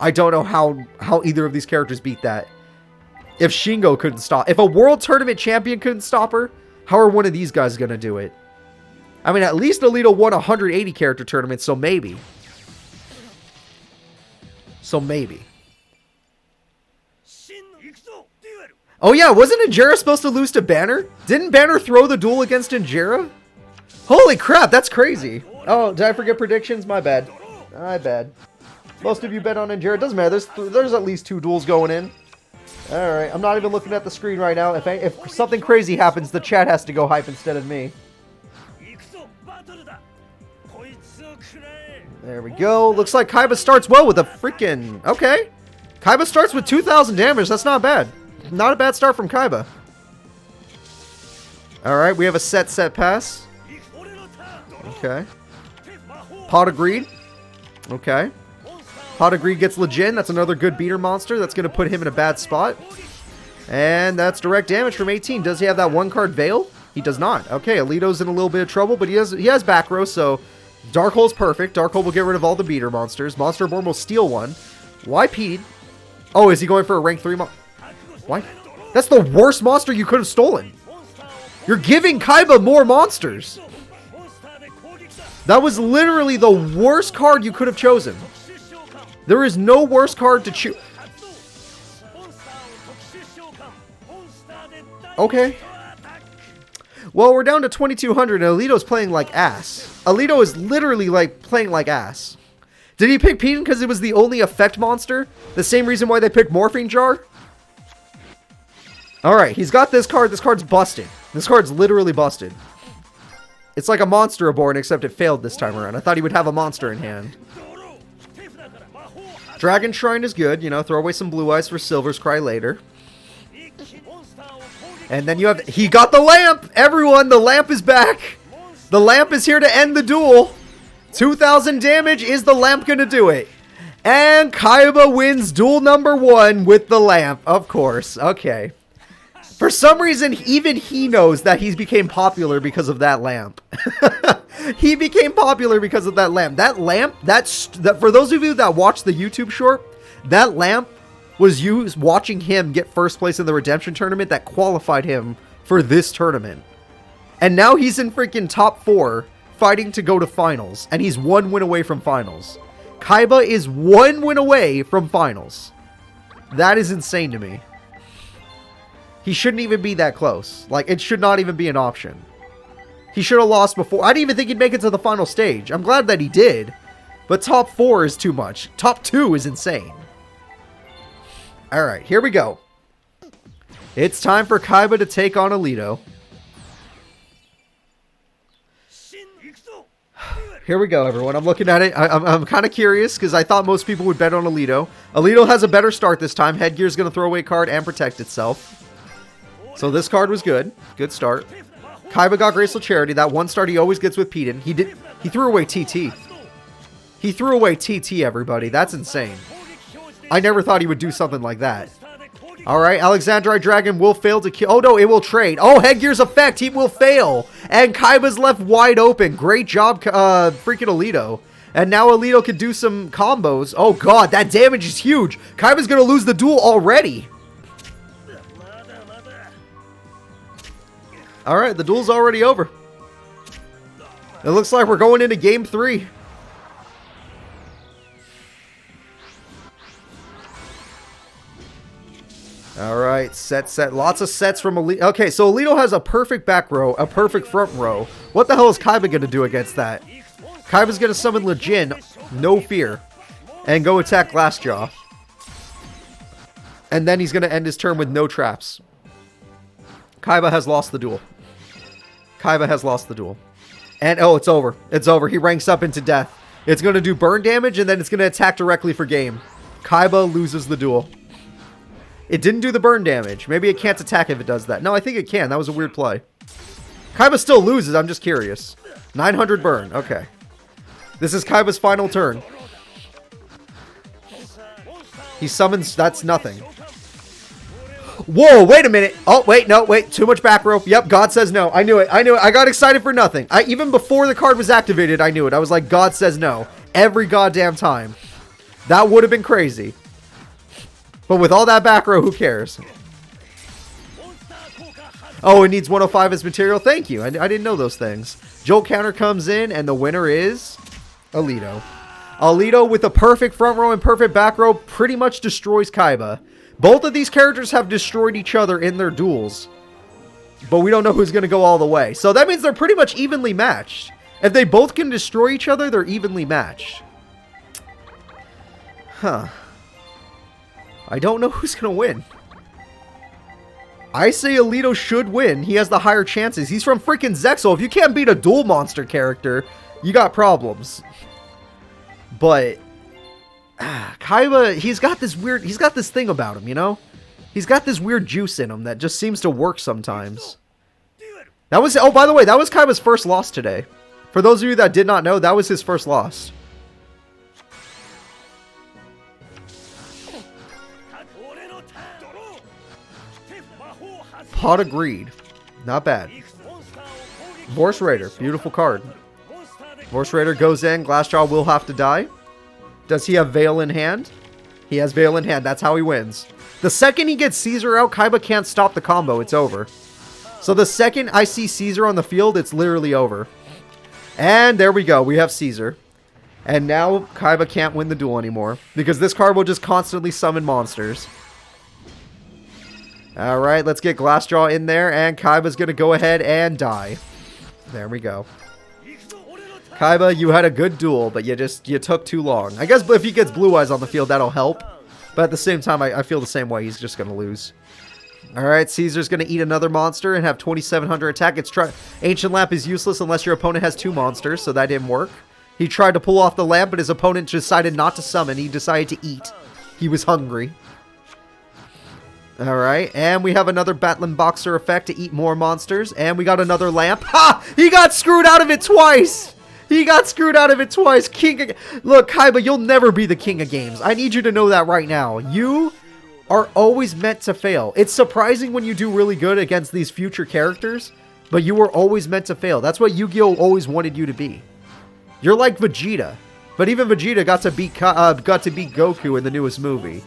I don't know how either of these characters beat that. If Shingo couldn't stop... If a World Tournament Champion couldn't stop her, how are one of these guys going to do it? I mean, at least Alito won 180 character tournaments, so maybe. So maybe. Oh yeah, wasn't InJara supposed to lose to Banner? Didn't Banner throw the duel against InJara? Holy crap, that's crazy. Oh, did I forget predictions? My bad. My bad. Most of you bet on InJara. It doesn't matter. There's at least 2 duels going in. Alright, I'm not even looking at the screen right now. If something crazy happens, the chat has to go hype instead of me. There we go. Looks like Kaiba starts well with a freaking... Okay. Kaiba starts with 2,000 damage. That's not bad. Not a bad start from Kaiba. Alright, we have a set pass. Okay. Pot of Greed. Okay. Pot of Greed gets Legion. That's another good beater monster. That's going to put him in a bad spot. And that's direct damage from 18. Does he have that 1-card Veil? He does not. Okay, Alito's in a little bit of trouble, but he has back row, so Dark Hole's perfect. Dark Hole will get rid of all the beater monsters. Monster Born will steal one. Why Pede? Oh, is he going for a rank 3 monster? Why? That's the worst monster you could have stolen. You're giving Kaiba more monsters. That was literally the worst card you could have chosen. There is no worse card to choose. Okay. Well, we're down to 2,200 and Alito's playing like ass. Alito is literally like playing like ass. Did he pick Peden because it was the only effect monster? The same reason why they picked Morphine Jar? Alright, he's got this card. This card's busted. This card's literally busted. It's like a Monster Reborn, except it failed this time around. I thought he would have a monster in hand. Dragon Shrine is good. You know, throw away some Blue Eyes for Silver's Cry later. And then you have... He got the lamp! Everyone, the lamp is back! The lamp is here to end the duel. 2,000 damage. Is the lamp going to do it? And Kaiba wins duel number 1 with the lamp. Of course. Okay. For some reason, even he knows that he's became popular because of that lamp. He became popular because of that lamp. That lamp, that for those of you that watch the YouTube short, that lamp was used watching him get first place in the Redemption Tournament that qualified him for this tournament. And now he's in freaking top 4 fighting to go to finals. And he's 1 win away from finals. Kaiba is 1 win away from finals. That is insane to me. He shouldn't even be that close. Like, it should not even be an option. He should have lost before. I didn't even think he'd make it to the final stage. I'm glad that he did. But top 4 is too much. Top 2 is insane. Alright, here we go. It's time for Kaiba to take on Alito. Here we go, everyone. I'm looking at it. I'm kind of curious because I thought most people would bet on Alito. Alito has a better start this time. Headgear's going to throw away a card and protect itself. So this card was good. Good start. Kaiba got Graceful Charity. That 1 start he always gets with Peden. He threw away TT. He threw away TT, everybody. That's insane. I never thought he would do something like that. Alright, Alexandrite Dragon will fail to kill. Oh no, it will trade. Oh, Headgear's effect. He will fail. And Kaiba's left wide open. Great job, freaking Alito. And now Alito can do some combos. Oh god, that damage is huge. Kaiba's going to lose the duel already. Alright, the duel's already over. It looks like we're going into game 3. Alright. right, set. Lots of sets from Alito. Okay, so Alito has a perfect back row, a perfect front row. What the hell is Kaiba going to do against that? Kaiba's going to summon Lejin, no fear, and go attack Glassjaw. And then he's going to end his turn with no traps. Kaiba has lost the duel. Kaiba has lost the duel. And, oh, it's over. It's over. He ranks up into death. It's going to do burn damage, and then it's going to attack directly for game. Kaiba loses the duel. It didn't do the burn damage. Maybe it can't attack if it does that. No, I think it can. That was a weird play. Kaiba still loses. I'm just curious. 900 burn. Okay. This is Kaiba's final turn. He summons... That's nothing. Whoa, wait a minute. Oh, wait, no, wait. Too much back row. Yep, God says no. I knew it. I knew it. I got excited for nothing. Even before the card was activated, I knew it. I was like, God says no. Every goddamn time. That would have been crazy. But with all that back row, who cares? Oh, it needs 105 as material. Thank you. I didn't know those things. Jolt counter comes in, and the winner is Alito. Alito, with a perfect front row and perfect back row, pretty much destroys Kaiba. Both of these characters have destroyed each other in their duels. But we don't know who's going to go all the way. So that means they're pretty much evenly matched. If they both can destroy each other, they're evenly matched. Huh. I don't know who's going to win. I say Alito should win. He has the higher chances. He's from freaking Zexal. If you can't beat a dual monster character, you got problems. But Kaiba, he's got this thing about him, you know? He's got this weird juice in him that just seems to work sometimes. That was, oh, by the way, that was Kaiba's first loss today. For those of you that did not know, that was his first loss. Pot of Greed. Not bad. Vorse Raider. Beautiful card. Vorse Raider goes in. Glassjaw will have to die. Does he have Veil in hand? He has Veil in hand. That's how he wins. The second he gets Caesar out, Kaiba can't stop the combo. It's over. So the second I see Caesar on the field, it's literally over. And there we go. We have Caesar. And now Kaiba can't win the duel anymore, because this card will just constantly summon monsters. Alright, let's get Glassjaw in there, and Kaiba's going to go ahead and die. There we go. Kaiba, you had a good duel, but you took too long. I guess if he gets Blue Eyes on the field, that'll help. But at the same time, I feel the same way. He's just going to lose. Alright, Caesar's going to eat another monster and have 2,700 attack. Ancient Lamp is useless unless your opponent has 2 monsters, so that didn't work. He tried to pull off the lamp, but his opponent decided not to summon. He decided to eat. He was hungry. Alright, and we have another Battling Boxer effect to eat more monsters. And we got another lamp. Ha! He got screwed out of it twice! He got screwed out of it twice. Look, Kaiba, you'll never be the king of games. I need you to know that right now. You are always meant to fail. It's surprising when you do really good against these future characters, but you were always meant to fail. That's what Yu-Gi-Oh! Always wanted you to be. You're like Vegeta. But even Vegeta got to beat Goku in the newest movie.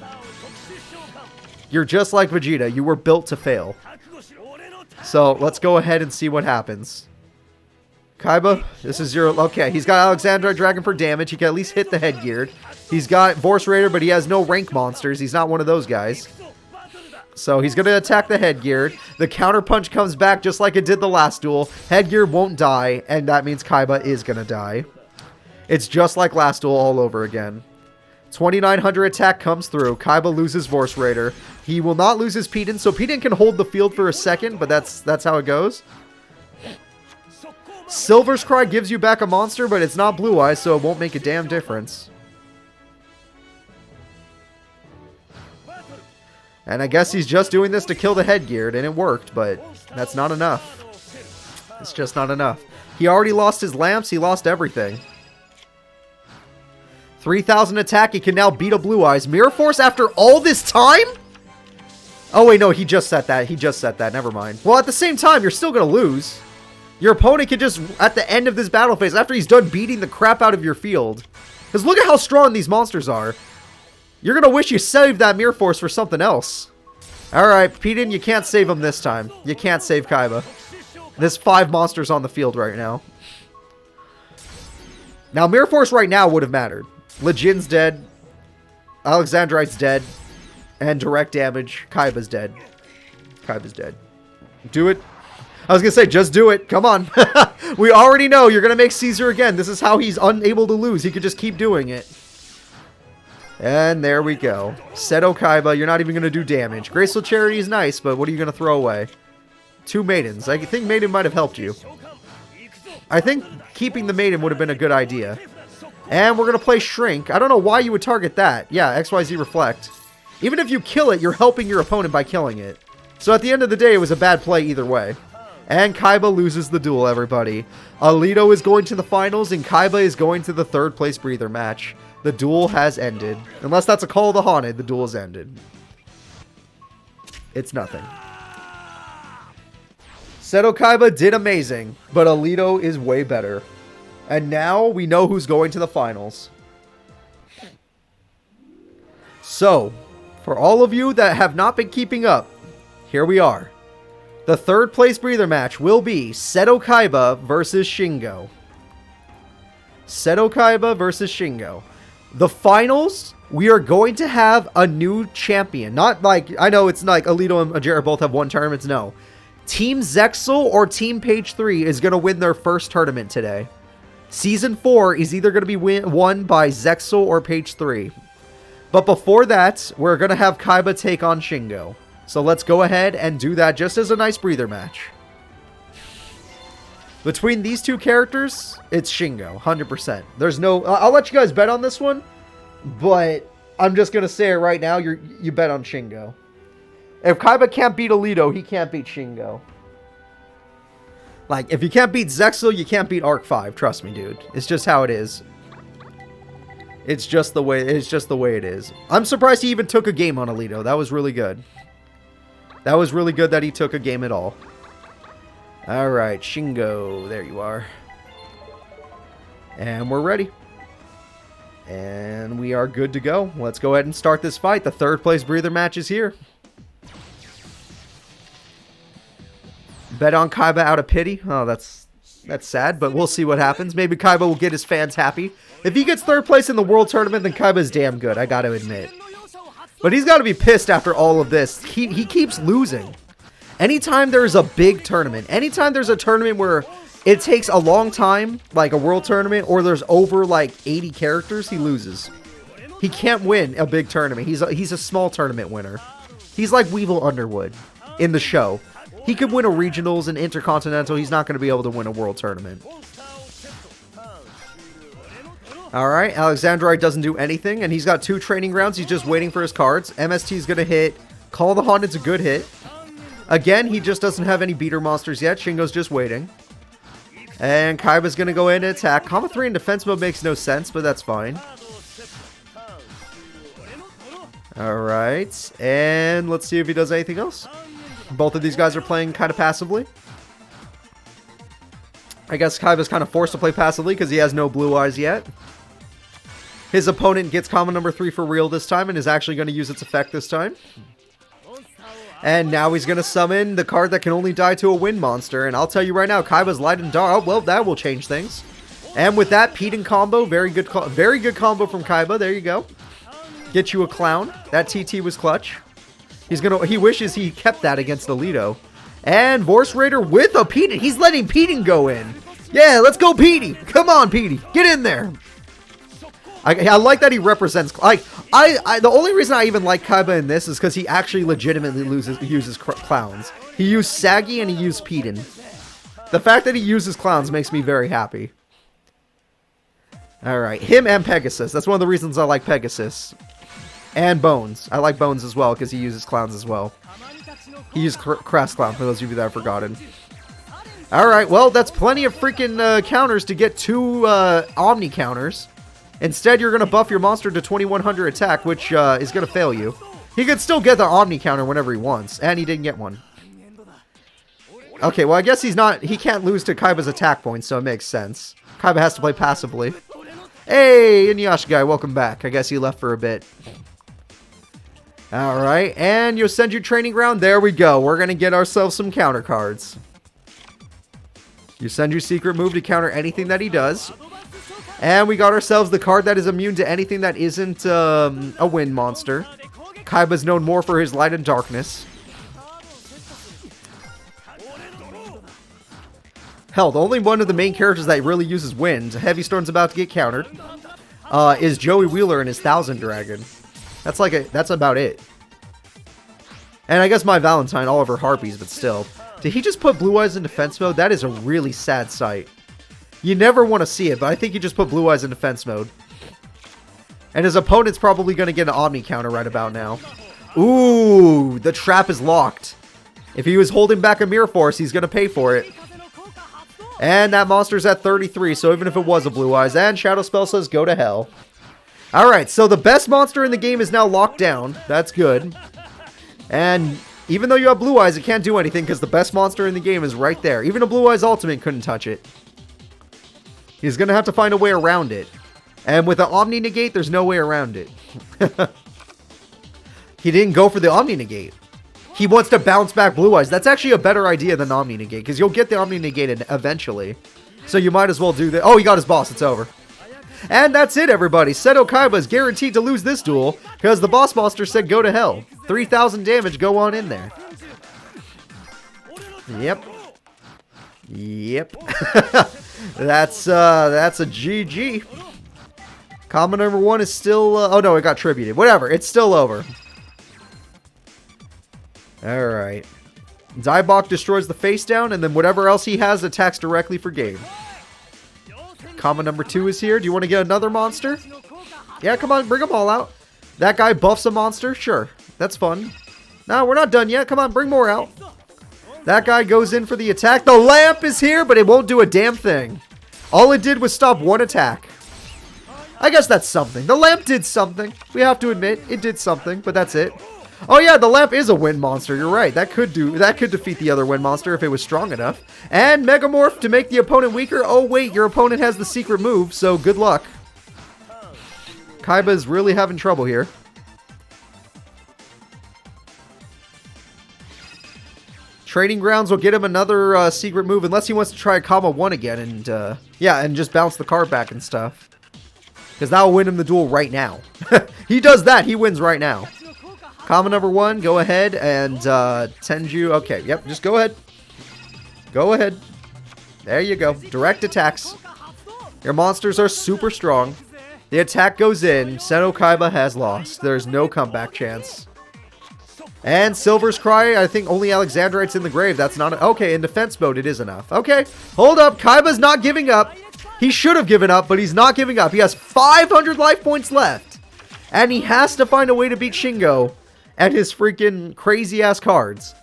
You're just like Vegeta. You were built to fail. So, let's go ahead and see what happens. Kaiba, this is your... Okay, he's got Alexandra Dragon for damage. He can at least hit the headgear. He's got Vorse Raider, but he has no rank monsters. He's not one of those guys. So, he's going to attack the headgear. The counter punch comes back just like it did the last duel. Headgear won't die, and that means Kaiba is going to die. It's just like last duel all over again. 2,900 attack comes through. Kaiba loses Vorse Raider. He will not lose his Peden, so Peden can hold the field for a second, but that's how it goes. Silver's Cry gives you back a monster, but it's not Blue Eyes, so it won't make a damn difference. And I guess he's just doing this to kill the headgear, and it worked, but that's not enough. It's just not enough. He already lost his lamps. He lost everything. 3,000 attack. He can now beat a Blue Eyes. Mirror Force after all this time? Oh, wait, no. He just set that. He just set that. Never mind. Well, at the same time, you're still going to lose. Your opponent can just, at the end of this battle phase, after he's done beating the crap out of your field. Because look at how strong these monsters are. You're going to wish you saved that Mirror Force for something else. Alright, Peden, you can't save him this time. You can't save Kaiba. There's 5 monsters on the field right now. Now, Mirror Force right now would have mattered. Lejin's dead. Alexandrite's dead. And direct damage, Kaiba's dead. Kaiba's dead. Do it. I was going to say, just do it. Come on. We already know you're going to make Caesar again. This is how he's unable to lose. He could just keep doing it. And there we go. Seto Kaiba, you're not even going to do damage. Graceful Charity is nice, but what are you going to throw away? 2 maidens. I think Maiden might have helped you. I think keeping the Maiden would have been a good idea. And we're going to play Shrink. I don't know why you would target that. Yeah, XYZ Reflect. Even if you kill it, you're helping your opponent by killing it. So at the end of the day, it was a bad play either way. And Kaiba loses the duel, everybody. Alito is going to the finals, and Kaiba is going to the 3rd place breather match. The duel has ended. Unless that's a Call of the Haunted, the duel has ended. It's nothing. Seto Kaiba did amazing, but Alito is way better. And now we know who's going to the finals. So, for all of you that have not been keeping up, here we are. The 3rd place breather match will be Seto Kaiba versus Shingo. Seto Kaiba versus Shingo. The finals, we are going to have a new champion. Not like, I know it's like Alito and InJara both have won tournaments. No. Team Zexal or Team Page 3 is going to win their first tournament today. Season 4 is either going to be won by Zexal or Page 3. But before that, we're going to have Kaiba take on Shingo. So let's go ahead and do that just as a nice breather match. Between these two characters, it's Shingo, 100%. There's no... I'll let you guys bet on this one, but I'm just going to say it right now, you bet on Shingo. If Kaiba can't beat Alito, he can't beat Shingo. Like, if you can't beat Zexal, you can't beat Arc 5. Trust me, dude. It's just how it is. It's just the way it is. I'm surprised he even took a game on Alito. That was really good. That was really good that he took a game at all. Alright, Shingo. There you are. And we're ready. And we are good to go. Let's go ahead and start this fight. The 3rd place breather match is here. Bet on Kaiba out of pity. Oh, that's sad, but we'll see what happens. Maybe Kaiba will get his fans happy. If he gets 3rd place in the World Tournament, then Kaiba's damn good, I gotta admit. But he's gotta be pissed after all of this. He keeps losing. Anytime there's a big tournament, anytime there's a tournament where it takes a long time, like a World Tournament, or there's over like 80 characters, he loses. He can't win a big tournament. He's a small tournament winner. He's like Weevil Underwood in the show. He could win a regionals and intercontinental. He's not going to be able to win a world tournament. Alright, Alexandrite doesn't do anything, and he's got 2 training grounds. He's just waiting for his cards. MST is going to hit. Call of the Haunted's a good hit. Again, he just doesn't have any beater monsters yet. Shingo's just waiting. And Kaiba's going to go in and attack. Comma 3 in defense mode makes no sense, but that's fine. Alright, and let's see if he does anything else. Both of these guys are playing kind of passively. I guess Kaiba's kind of forced to play passively because he has no blue eyes yet. His opponent gets common number 3 for real this time and is actually going to use its effect this time. And now he's going to summon the card that can only die to a wind monster. And I'll tell you right now, Kaiba's light and dark. Oh, well, that will change things. And with that, Peden combo. Very good combo from Kaiba. There you go. Get you a clown. That TT was clutch. He wishes he kept that against Alito. And Vorse Raider with a Peden. He's letting Peden go in. Yeah, let's go, Petey. Come on, Petey. Get in there. I like that he represents... Like, the only reason I even like Kaiba in this is because he actually legitimately uses clowns. He used Saggy and he used Peden. The fact that he uses clowns makes me very happy. Alright, him and Pegasus. That's one of the reasons I like Pegasus. And Bones. I like Bones as well because he uses clowns as well. He used Crass Clown for those of you that have forgotten. Alright, well, that's plenty of freaking counters to get 2 Omni counters. Instead, you're going to buff your monster to 2100 attack, which is going to fail you. He could still get the Omni counter whenever he wants, and he didn't get one. Okay, well, I guess he can't lose to Kaiba's attack points, so it makes sense. Kaiba has to play passively. Hey, Inuyasha guy, welcome back. I guess he left for a bit. Alright, and you'll send your training ground. There we go. We're going to get ourselves some counter cards. You send your secret move to counter anything that he does. And we got ourselves the card that is immune to anything that isn't a wind monster. Kaiba's known more for his light and darkness. Hell, the only one of the main characters that really uses wind, Heavy Storm's about to get countered, is Joey Wheeler and his Thousand Dragon. That's about it. And I guess my Valentine, all of her harpies, but still. Did he just put Blue Eyes in defense mode? That is a really sad sight. You never want to see it, but I think he just put Blue Eyes in defense mode. And his opponent's probably going to get an Omni counter right about now. Ooh, the trap is locked. If he was holding back a Mirror Force, he's going to pay for it. And that monster's at 33, so even if it was a Blue Eyes. And Shadow Spell says go to hell. Alright, so the best monster in the game is now locked down. That's good. And even though you have Blue Eyes, it can't do anything because the best monster in the game is right there. Even a Blue Eyes Ultimate couldn't touch it. He's going to have to find a way around it. And with the Omni Negate, there's no way around it. He didn't go for the Omni Negate. He wants to bounce back Blue Eyes. That's actually a better idea than Omni Negate, because you'll get the Omni Negate eventually. So you might as well do that. Oh, he got his boss. It's over. And that's it, everybody. Seto Kaiba is guaranteed to lose this duel, because the boss monster said go to hell. 3,000 damage, go on in there. Yep. Yep. That's a GG. Comma number 1 is still... oh, no, it got tributed. Whatever. It's still over. Alright. Zybok destroys the face down, and then whatever else he has attacks directly for game. Comma number 2 is here. Do you want to get another monster? Yeah, come on, bring them all out. That guy buffs a monster? Sure. That's fun. No, we're not done yet. Come on, bring more out. That guy goes in for the attack. The lamp is here, but it won't do a damn thing. All it did was stop one attack. I guess that's something. The lamp did something. We have to admit, it did something, but that's it. Oh yeah, the lamp is a wind monster. You're right. That could defeat the other wind monster if it was strong enough. And Megamorph to make the opponent weaker. Oh wait, your opponent has the secret move, so good luck. Kaiba's really having trouble here. Trading Grounds will get him another secret move unless he wants to try a comma 1 again and yeah, and just bounce the card back and stuff. Because that will win him the duel right now. He does that, he wins right now. Comma number 1, go ahead and Tenju. Okay, yep, just go ahead. Go ahead. There you go. Direct attacks. Your monsters are super strong. The attack goes in. Seto Kaiba has lost. There's no comeback chance. And Silver's Cry, I think only Alexandrite's in the grave. That's not... okay, in defense mode, it is enough. Okay, hold up. Kaiba's not giving up. He should have given up, but he's not giving up. He has 500 life points left. And he has to find a way to beat Shingo and his freaking crazy-ass cards.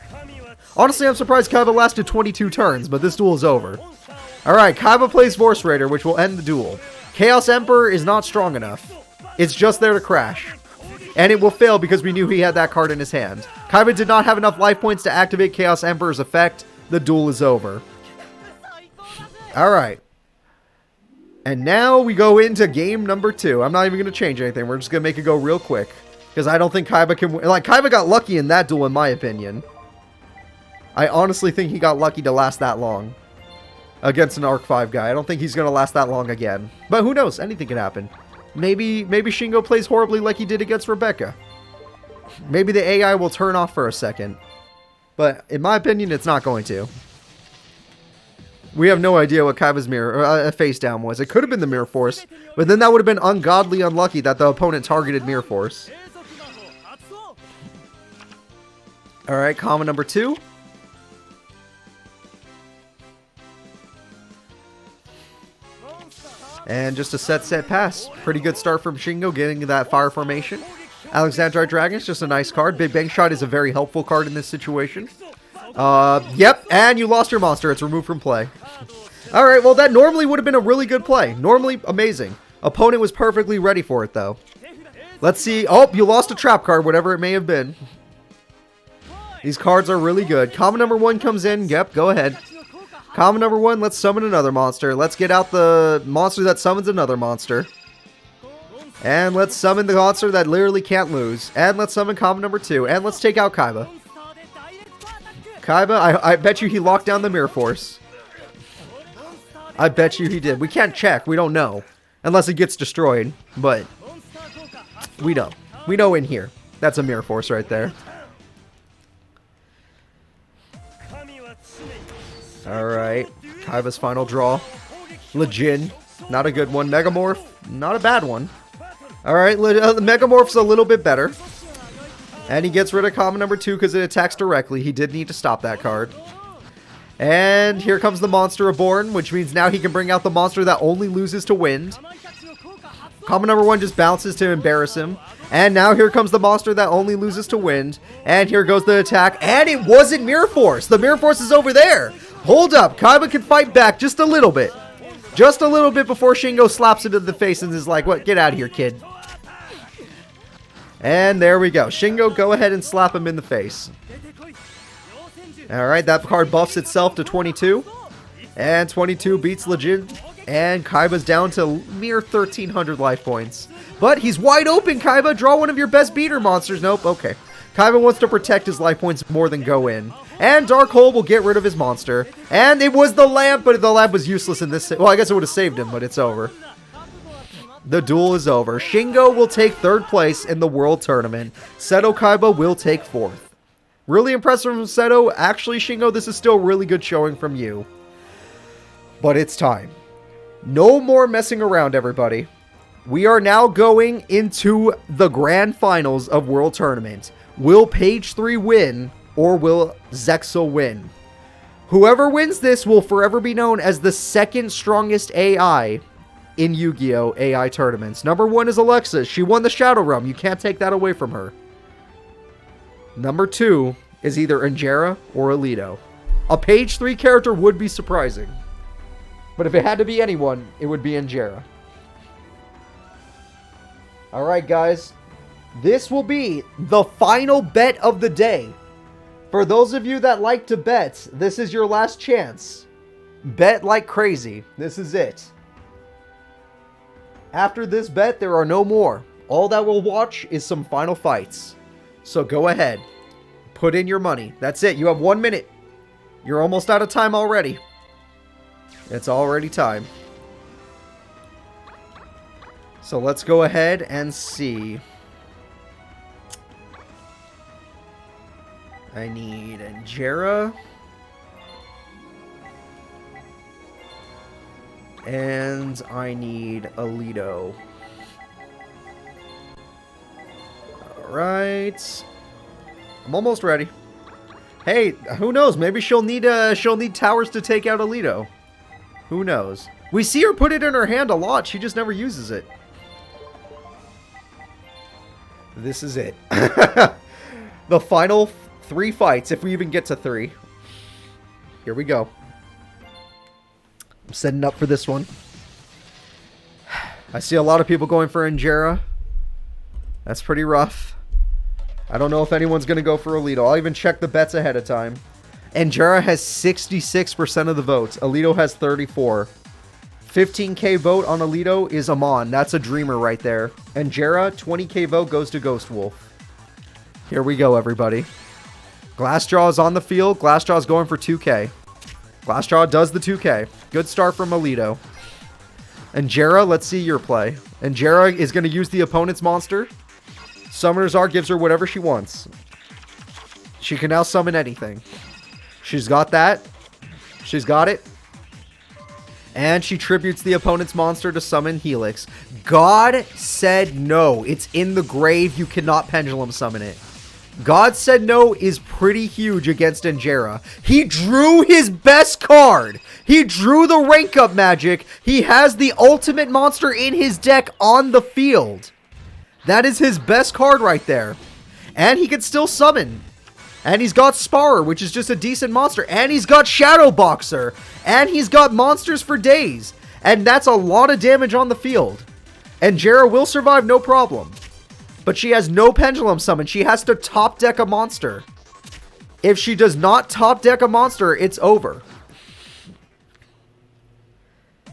Honestly, I'm surprised Kaiba lasted 22 turns, but this duel is over. Alright, Kaiba plays Force Raider, which will end the duel. Chaos Emperor is not strong enough. It's just there to crash. And it will fail because we knew he had that card in his hand. Kaiba did not have enough life points to activate Chaos Emperor's effect. The duel is over. Alright. And now we go into game number 2. I'm not even going to change anything. We're just going to make it go real quick. Because I don't think Kaiba can win. Like, Kaiba got lucky in that duel, in my opinion. I honestly think he got lucky to last that long. Against an Arc 5 guy. I don't think he's going to last that long again. But who knows? Anything can happen. Maybe Shingo plays horribly like he did against Rebecca. Maybe the AI will turn off for a second. But in my opinion, it's not going to. We have no idea what Kaiba's mirror face down was. It could have been the Mirror Force. But then that would have been ungodly unlucky that the opponent targeted Mirror Force. Alright, comma number 2. And just a set pass. Pretty good start from Shingo getting that fire formation. Alexandrite Dragon is just a nice card. Big Bang Shot is a very helpful card in this situation. Yep, and you lost your monster. It's removed from play. Alright, well that normally would have been a really good play. Normally amazing. Opponent was perfectly ready for it though. Let's see. Oh, you lost a trap card, whatever it may have been. These cards are really good. Comma number 1 comes in. Yep, go ahead. Comma number 1, let's summon another monster. Let's get out the monster that summons another monster. And let's summon the monster that literally can't lose. And let's summon comma number 2. And let's take out Kaiba. Kaiba, I bet you he locked down the Mirror Force. I bet you he did. We can't check. We don't know. Unless it gets destroyed. But we don't. We know in here. That's a Mirror Force right there. Alright. Kaiba's final draw. Lejin. Not a good one. Megamorph. Not a bad one. Alright. Megamorph's a little bit better. And he gets rid of common number 2 because it attacks directly. He did need to stop that card. And here comes the Monster Reborn, which means now he can bring out the monster that only loses to wind. Common number 1 just bounces to embarrass him. And now here comes the monster that only loses to wind. And here goes the attack. And it wasn't Mirror Force. The Mirror Force is over there. Hold up. Kaiba can fight back just a little bit. Just a little bit before Shingo slaps him in the face and is like, what? Get out of here, kid. And there we go. Shingo, go ahead and slap him in the face. Alright, that card buffs itself to 22. And 22 beats Legend. And Kaiba's down to mere 1,300 life points. But he's wide open, Kaiba. Draw one of your best beater monsters. Nope, okay. Kaiba wants to protect his life points more than go in. And Dark Hole will get rid of his monster. And it was the lamp, but the lamp was useless in this. Well, I guess it would have saved him, but it's over. The duel is over. Shingo will take 3rd place in the World Tournament. Seto Kaiba will take 4th. Really impressive from Seto. Actually, Shingo, this is still really good showing from you. But it's time. No more messing around, everybody. We are now going into the grand finals of World Tournament. Will Page 3 win, or will Zexal win? Whoever wins this will forever be known as the 2nd strongest AI in Yu-Gi-Oh! AI tournaments. Number 1 is Alexa. She won the Shadow Realm. You can't take that away from her. Number 2 is either InJara or Alito. A Page 3 character would be surprising. But if it had to be anyone, it would be InJara. Alright, guys. This will be the final bet of the day. For those of you that like to bet, this is your last chance. Bet like crazy. This is it. After this bet, there are no more. All that we'll watch is some final fights. So go ahead. Put in your money. That's it. You have 1 minute. You're almost out of time already. It's already time. So let's go ahead and see. I need InJara. And I need Alito. Alright. I'm almost ready. Hey, who knows? Maybe she'll need towers to take out Alito. Who knows? We see her put it in her hand a lot. She just never uses it. This is it. The final 3 fights, if we even get to 3. Here we go. I'm setting up for this one. I see a lot of people going for InJara. That's pretty rough. I don't know if anyone's going to go for Alito. I'll even check the bets ahead of time. InJara has 66% of the votes. Alito has 34. 15k vote on Alito is Amon. That's a dreamer right there. InJara, 20k vote goes to Ghost Wolf. Here we go, everybody. Glassjaw is on the field. Glassjaw is going for 2k. Glassjaw does the 2k. Good start from Alito. InJara, let's see your play. InJara is going to use the opponent's monster. Summoner's Art gives her whatever she wants. She can now summon anything. She's got that. She's got it. And she tributes the opponent's monster to summon Helix. God said no. It's in the grave. You cannot pendulum summon it. God said no is pretty huge against InJara. He drew his best card. He drew the rank up magic. He has the ultimate monster in his deck on the field. That is his best card right there. And he can still summon. And he's got Sparer, which is just a decent monster. And he's got Shadow Boxer. And he's got monsters for days. And that's a lot of damage on the field. And InJara will survive no problem. But she has no pendulum summon. She has to top deck a monster. If she does not top deck a monster, it's over.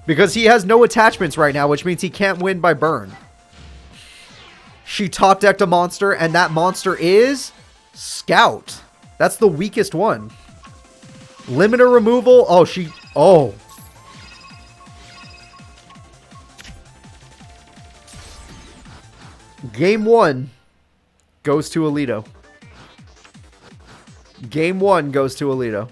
Because he has no attachments right now, which means he can't win by burn. She top decked a monster, and that monster is Scout. That's the weakest one. Limiter removal. Oh, she... Oh. Game 1 goes to Alito. Game 1 goes to Alito.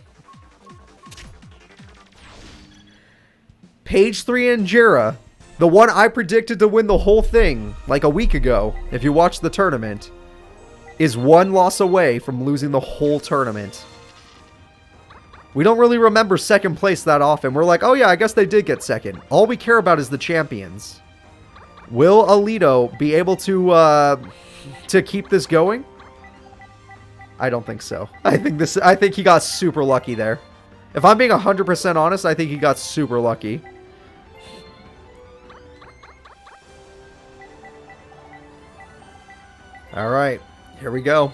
Page 3 InJara, the one I predicted to win the whole thing like a week ago, if you watched the tournament, is one loss away from losing the whole tournament. We don't really remember second place that often. We're like, oh yeah, I guess they did get second. All we care about is the champions. Will Alito be able to keep this going? I don't think so. I think he got super lucky there. If I'm being 100% honest, I think he got super lucky. Alright, here we go.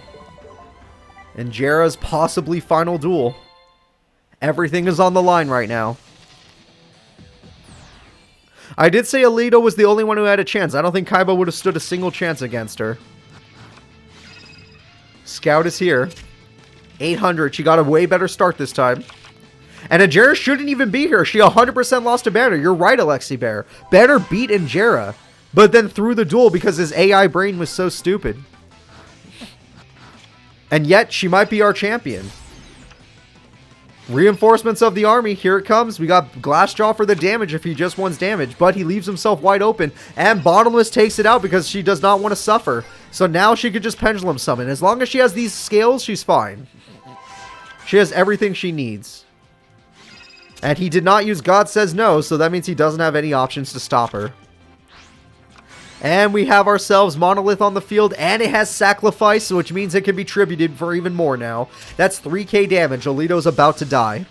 InJara's possibly final duel. Everything is on the line right now. I did say Alito was the only one who had a chance. I don't think Kaiba would have stood a single chance against her. Scout is here. 800. She got a way better start this time. And InJara shouldn't even be here. She 100% lost to Banner. You're right, Alexi Bear. Banner beat InJara, but then threw the duel because his AI brain was so stupid. And yet, she might be our champion. Reinforcements of the army. Here it comes. We got Glassjaw for the damage if he just wants damage. But he leaves himself wide open. And Bottomless takes it out because she does not want to suffer. So now she could just Pendulum Summon. As long as she has these scales, she's fine. She has everything she needs. And he did not use God Says No. So that means he doesn't have any options to stop her. And we have ourselves Monolith on the field, and it has Sacrifice, which means it can be tributed for even more now. That's 3k damage. Alito's about to die.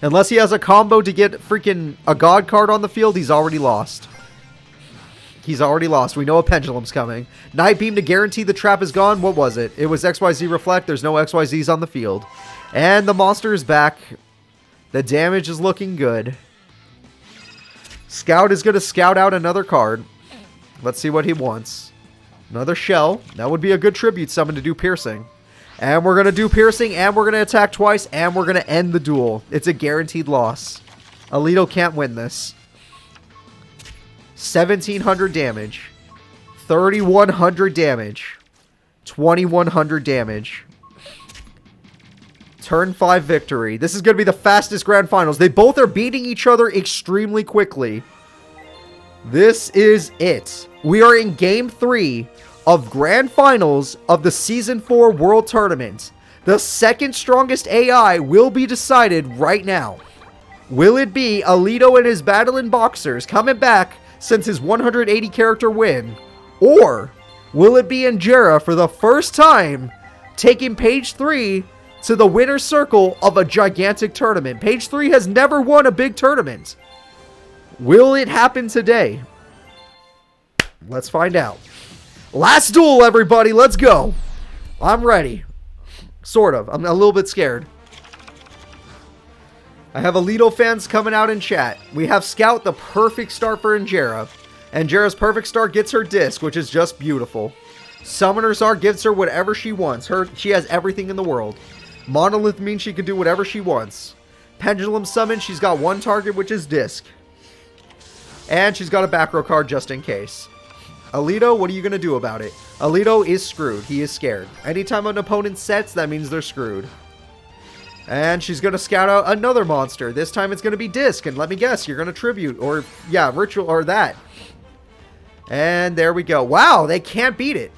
Unless he has a combo to get freaking a God card on the field, he's already lost. He's already lost. We know a Pendulum's coming. Night Beam to guarantee the trap is gone. What was it? It was XYZ Reflect. There's no XYZs on the field. And the monster is back. The damage is looking good. Scout is going to scout out another card. Let's see what he wants. Another shell. That would be a good tribute summon to do piercing. And we're going to do piercing, and we're going to attack twice, and we're going to end the duel. It's a guaranteed loss. Alito can't win this. 1700 damage. 3100 damage. 2100 damage. Turn 5 victory. This is going to be the fastest grand finals. They both are beating each other extremely quickly. This is it. We are in Game 3 of Grand Finals of the Season 4 World Tournament. The second strongest AI will be decided right now. Will it be Alito and his battling boxers coming back since his 180 character win? Or will it be InJara for the first time taking Page 3 to the winner's circle of a gigantic tournament? Page 3 has never won a big tournament. Will it happen today? Let's find out. Last duel, everybody. Let's go. I'm ready. Sort of. I'm a little bit scared. I have Alito fans coming out in chat. We have Scout, the perfect start for InJara. InJara's perfect start gets her disc, which is just beautiful. Summoner's Art gives her whatever she wants. She has everything in the world. Monolith means she can do whatever she wants. Pendulum Summon, she's got one target, which is disc. And she's got a back row card just in case. Alito, what are you going to do about it? Alito is screwed. He is scared. Anytime an opponent sets, that means they're screwed. And she's going to scout out another monster. This time it's going to be disc. And let me guess, you're going to tribute. Or, yeah, ritual or that. And there we go. Wow, they can't beat it.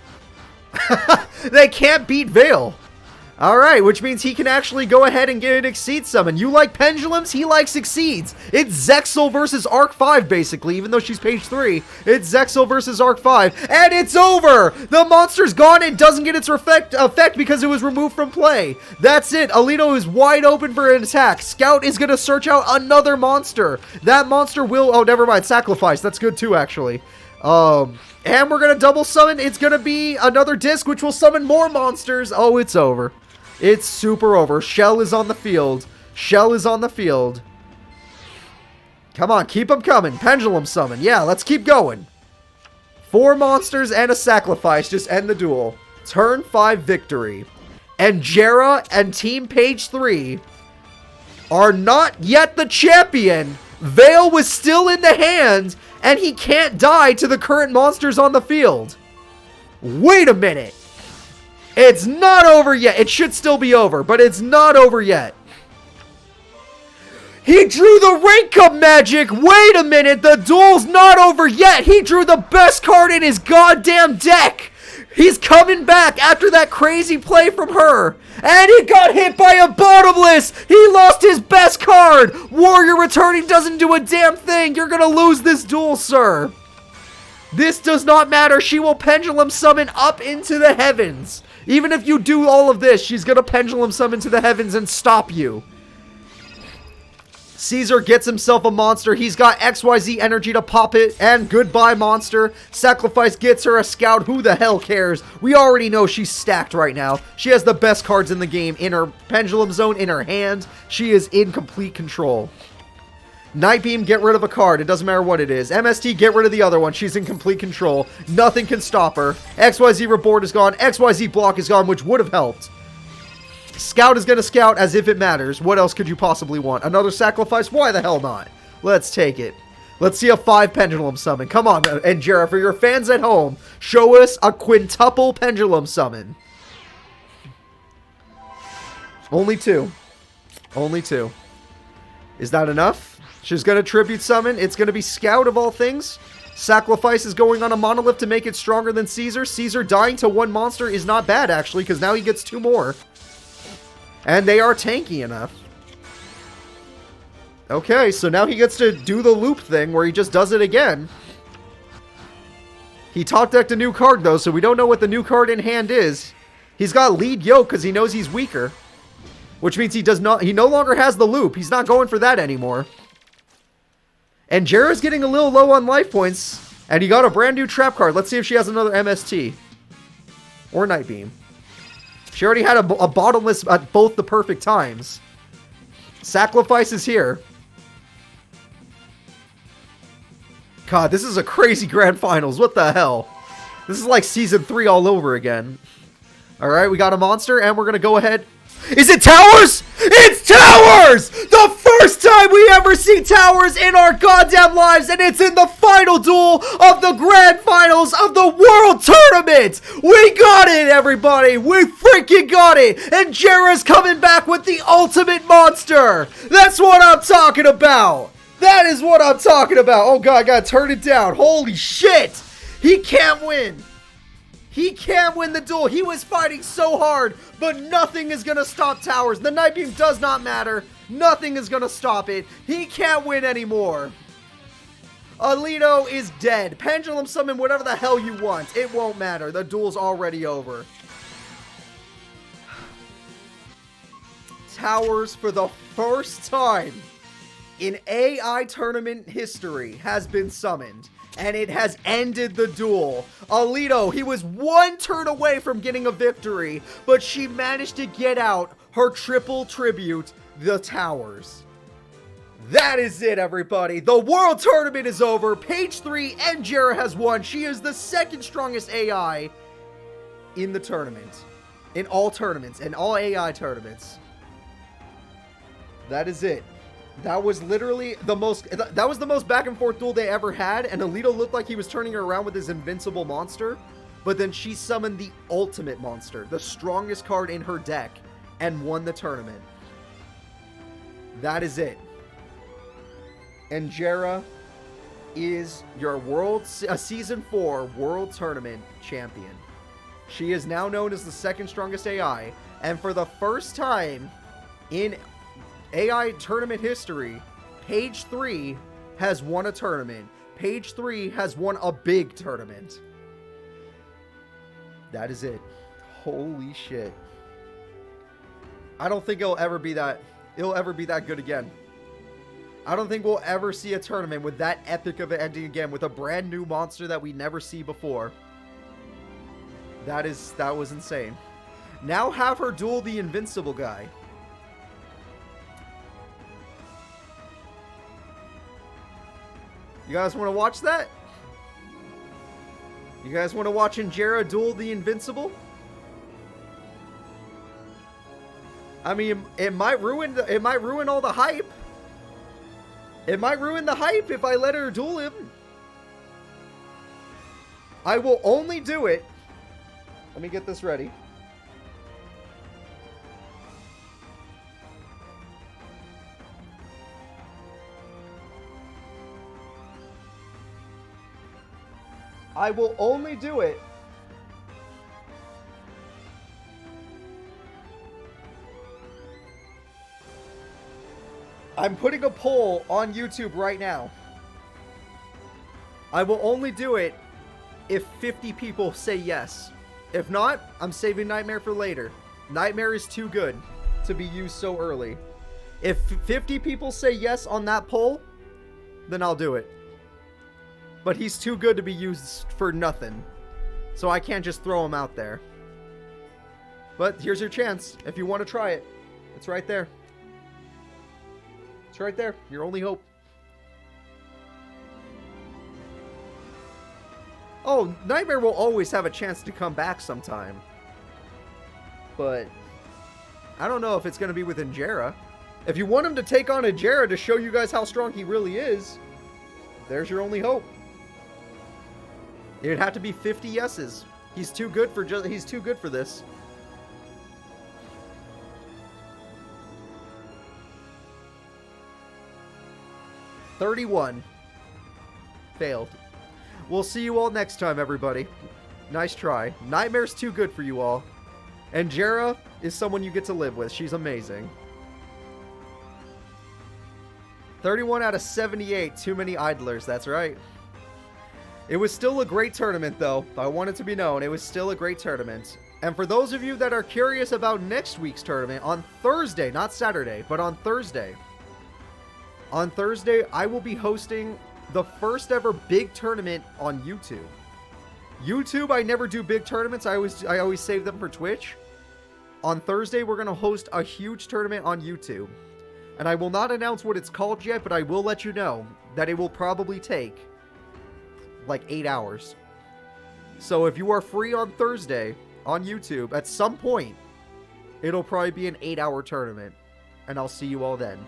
They can't beat Veil. Alright, which means he can actually go ahead and get an Exceed summon. You like pendulums? He likes Exceeds. It's Zexal versus Arc 5, basically, even though she's page 3. It's Zexal versus Arc 5. And it's over! The monster's gone and doesn't get its effect because it was removed from play. That's it. Alito is wide open for an attack. Scout is going to search out another monster. That monster will... Oh, never mind. Sacrifice. That's good too, actually. And we're going to double summon. It's going to be another disc, which will summon more monsters. Oh, it's over. It's super over. Shell is on the field. Shell is on the field. Come on, keep them coming. Pendulum summon. Yeah, let's keep going. 4 monsters and a sacrifice. Just end the duel. Turn 5 victory. InJara and Team Page 3 are not yet the champion. Veil was still in the hand, and he can't die to the current monsters on the field. Wait a minute. It's not over yet. It should still be over, but it's not over yet. He drew the rank up magic! Wait a minute, the duel's not over yet! He drew the best card in his goddamn deck! He's coming back after that crazy play from her! And he got hit by a bottomless! He lost his best card! Warrior returning doesn't do a damn thing! You're gonna lose this duel, sir! This does not matter. She will pendulum summon up into the heavens. Even if you do all of this, she's gonna pendulum summon to the heavens and stop you. Caesar gets himself a monster. He's got XYZ energy to pop it. And goodbye, monster. Sacrifice gets her a scout. Who the hell cares? We already know she's stacked right now. She has the best cards in the game in her pendulum zone, in her hand. She is in complete control. Night Beam, get rid of a card. It doesn't matter what it is. MST, get rid of the other one. She's in complete control. Nothing can stop her. XYZ Reboard is gone. XYZ Block is gone, which would have helped. Scout is going to scout as if it matters. What else could you possibly want? Another sacrifice? Why the hell not? Let's take it. Let's see a 5 pendulum summon. Come on, InJara, for your fans at home, show us a quintuple pendulum summon. Only 2. Only 2. Is that enough? She's going to tribute summon. It's going to be Scout of all things. Sacrifice is going on a monolith to make it stronger than Caesar. Caesar dying to 1 monster is not bad, actually, because now he gets 2 more. And they are tanky enough. Okay, so now he gets to do the loop thing where he just does it again. He top decked a new card, though, so we don't know what the new card in hand is. He's got lead yoke because he knows he's weaker. Which means he no longer has the loop. He's not going for that anymore. And Jara's getting a little low on life points. And he got a brand new trap card. Let's see if she has another MST. Or Night Beam. She already had a bottomless at both the perfect times. Sacrifice is here. God, this is a crazy grand finals. What the hell? This is like season 3 all over again. Alright, we got a monster and we're going to go ahead. Is it Towers? It's Towers! The first time we ever see Towers in our goddamn lives, and it's in the final duel of the grand finals of the World Tournament! We got it, everybody! We freaking got it! And Jara's coming back with the ultimate monster! That's what I'm talking about! That is what I'm talking about! Oh god, I gotta turn it down. Holy shit! He can't win! He can't win the duel. He was fighting so hard, but nothing is going to stop Towers. The Night Beam does not matter. Nothing is going to stop it. He can't win anymore. Alito is dead. Pendulum summon whatever the hell you want. It won't matter. The duel's already over. Towers, for the first time in AI tournament history, has been summoned. And it has ended the duel. Alito, he was 1 turn away from getting a victory, but she managed to get out her triple tribute, the Towers. That is it, everybody. The World Tournament is over. Page 3, InJara has won. She is the 2nd strongest AI in the tournament. In all tournaments. In all AI tournaments. That is it. That was literally the most, that was the most back and forth duel they ever had, and Alito looked like he was turning her around with his invincible monster, but then she summoned the ultimate monster, the strongest card in her deck, and won the tournament. That is it. InJara is your Season 4 World Tournament champion. She is now known as the 2nd strongest AI, and for the first time in AI tournament history, Page 3 has won a tournament. Page 3 has won a big tournament. That is it. Holy shit. I don't think it'll ever be that good again. I don't think we'll ever see a tournament with that epic of an ending again, with a brand new monster that we never see before. That was insane. Now have her duel the invincible guy. You guys want to watch that? You guys want to watch InJara duel the Invincible? I mean, it might ruin all the hype. It might ruin the hype if I let her duel him. I will only do it. Let me get this ready. I will only do it I'm putting a poll on YouTube right now. I will only do it if 50 people say yes. If not, I'm saving Nightmare for later. Nightmare is too good to be used so early. If 50 people say yes on that poll, then I'll do it. But he's too good to be used for nothing. So I can't just throw him out there. But here's your chance. If you want to try it, it's right there. It's right there. Your only hope. Oh, Nightmare will always have a chance to come back sometime. But I don't know if it's going to be with InJara. If you want him to take on InJara to show you guys how strong he really is, there's your only hope. It'd have to be 50 yeses. He's too good for this. $31. Failed. We'll see you all next time, everybody. Nice try. Nightmare's too good for you all. And InJara is someone you get to live with. She's amazing. 31 out of 78. Too many idlers. That's right. It was still a great tournament, though. I want it to be known. It was still a great tournament. And for those of you that are curious about next week's tournament, on Thursday, not Saturday, but on Thursday. On Thursday, I will be hosting the first ever big tournament on YouTube. YouTube, I never do big tournaments. I always save them for Twitch. On Thursday, we're going to host a huge tournament on YouTube. And I will not announce what it's called yet, but I will let you know that it will probably take like 8 hours. So if you are free on Thursday on YouTube, at some point, it'll probably be an 8-hour tournament. And I'll see you all then.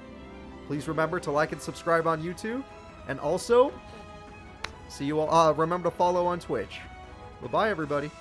Please remember to like and subscribe on YouTube. And also, see you all. Remember to follow on Twitch. Bye-bye, everybody.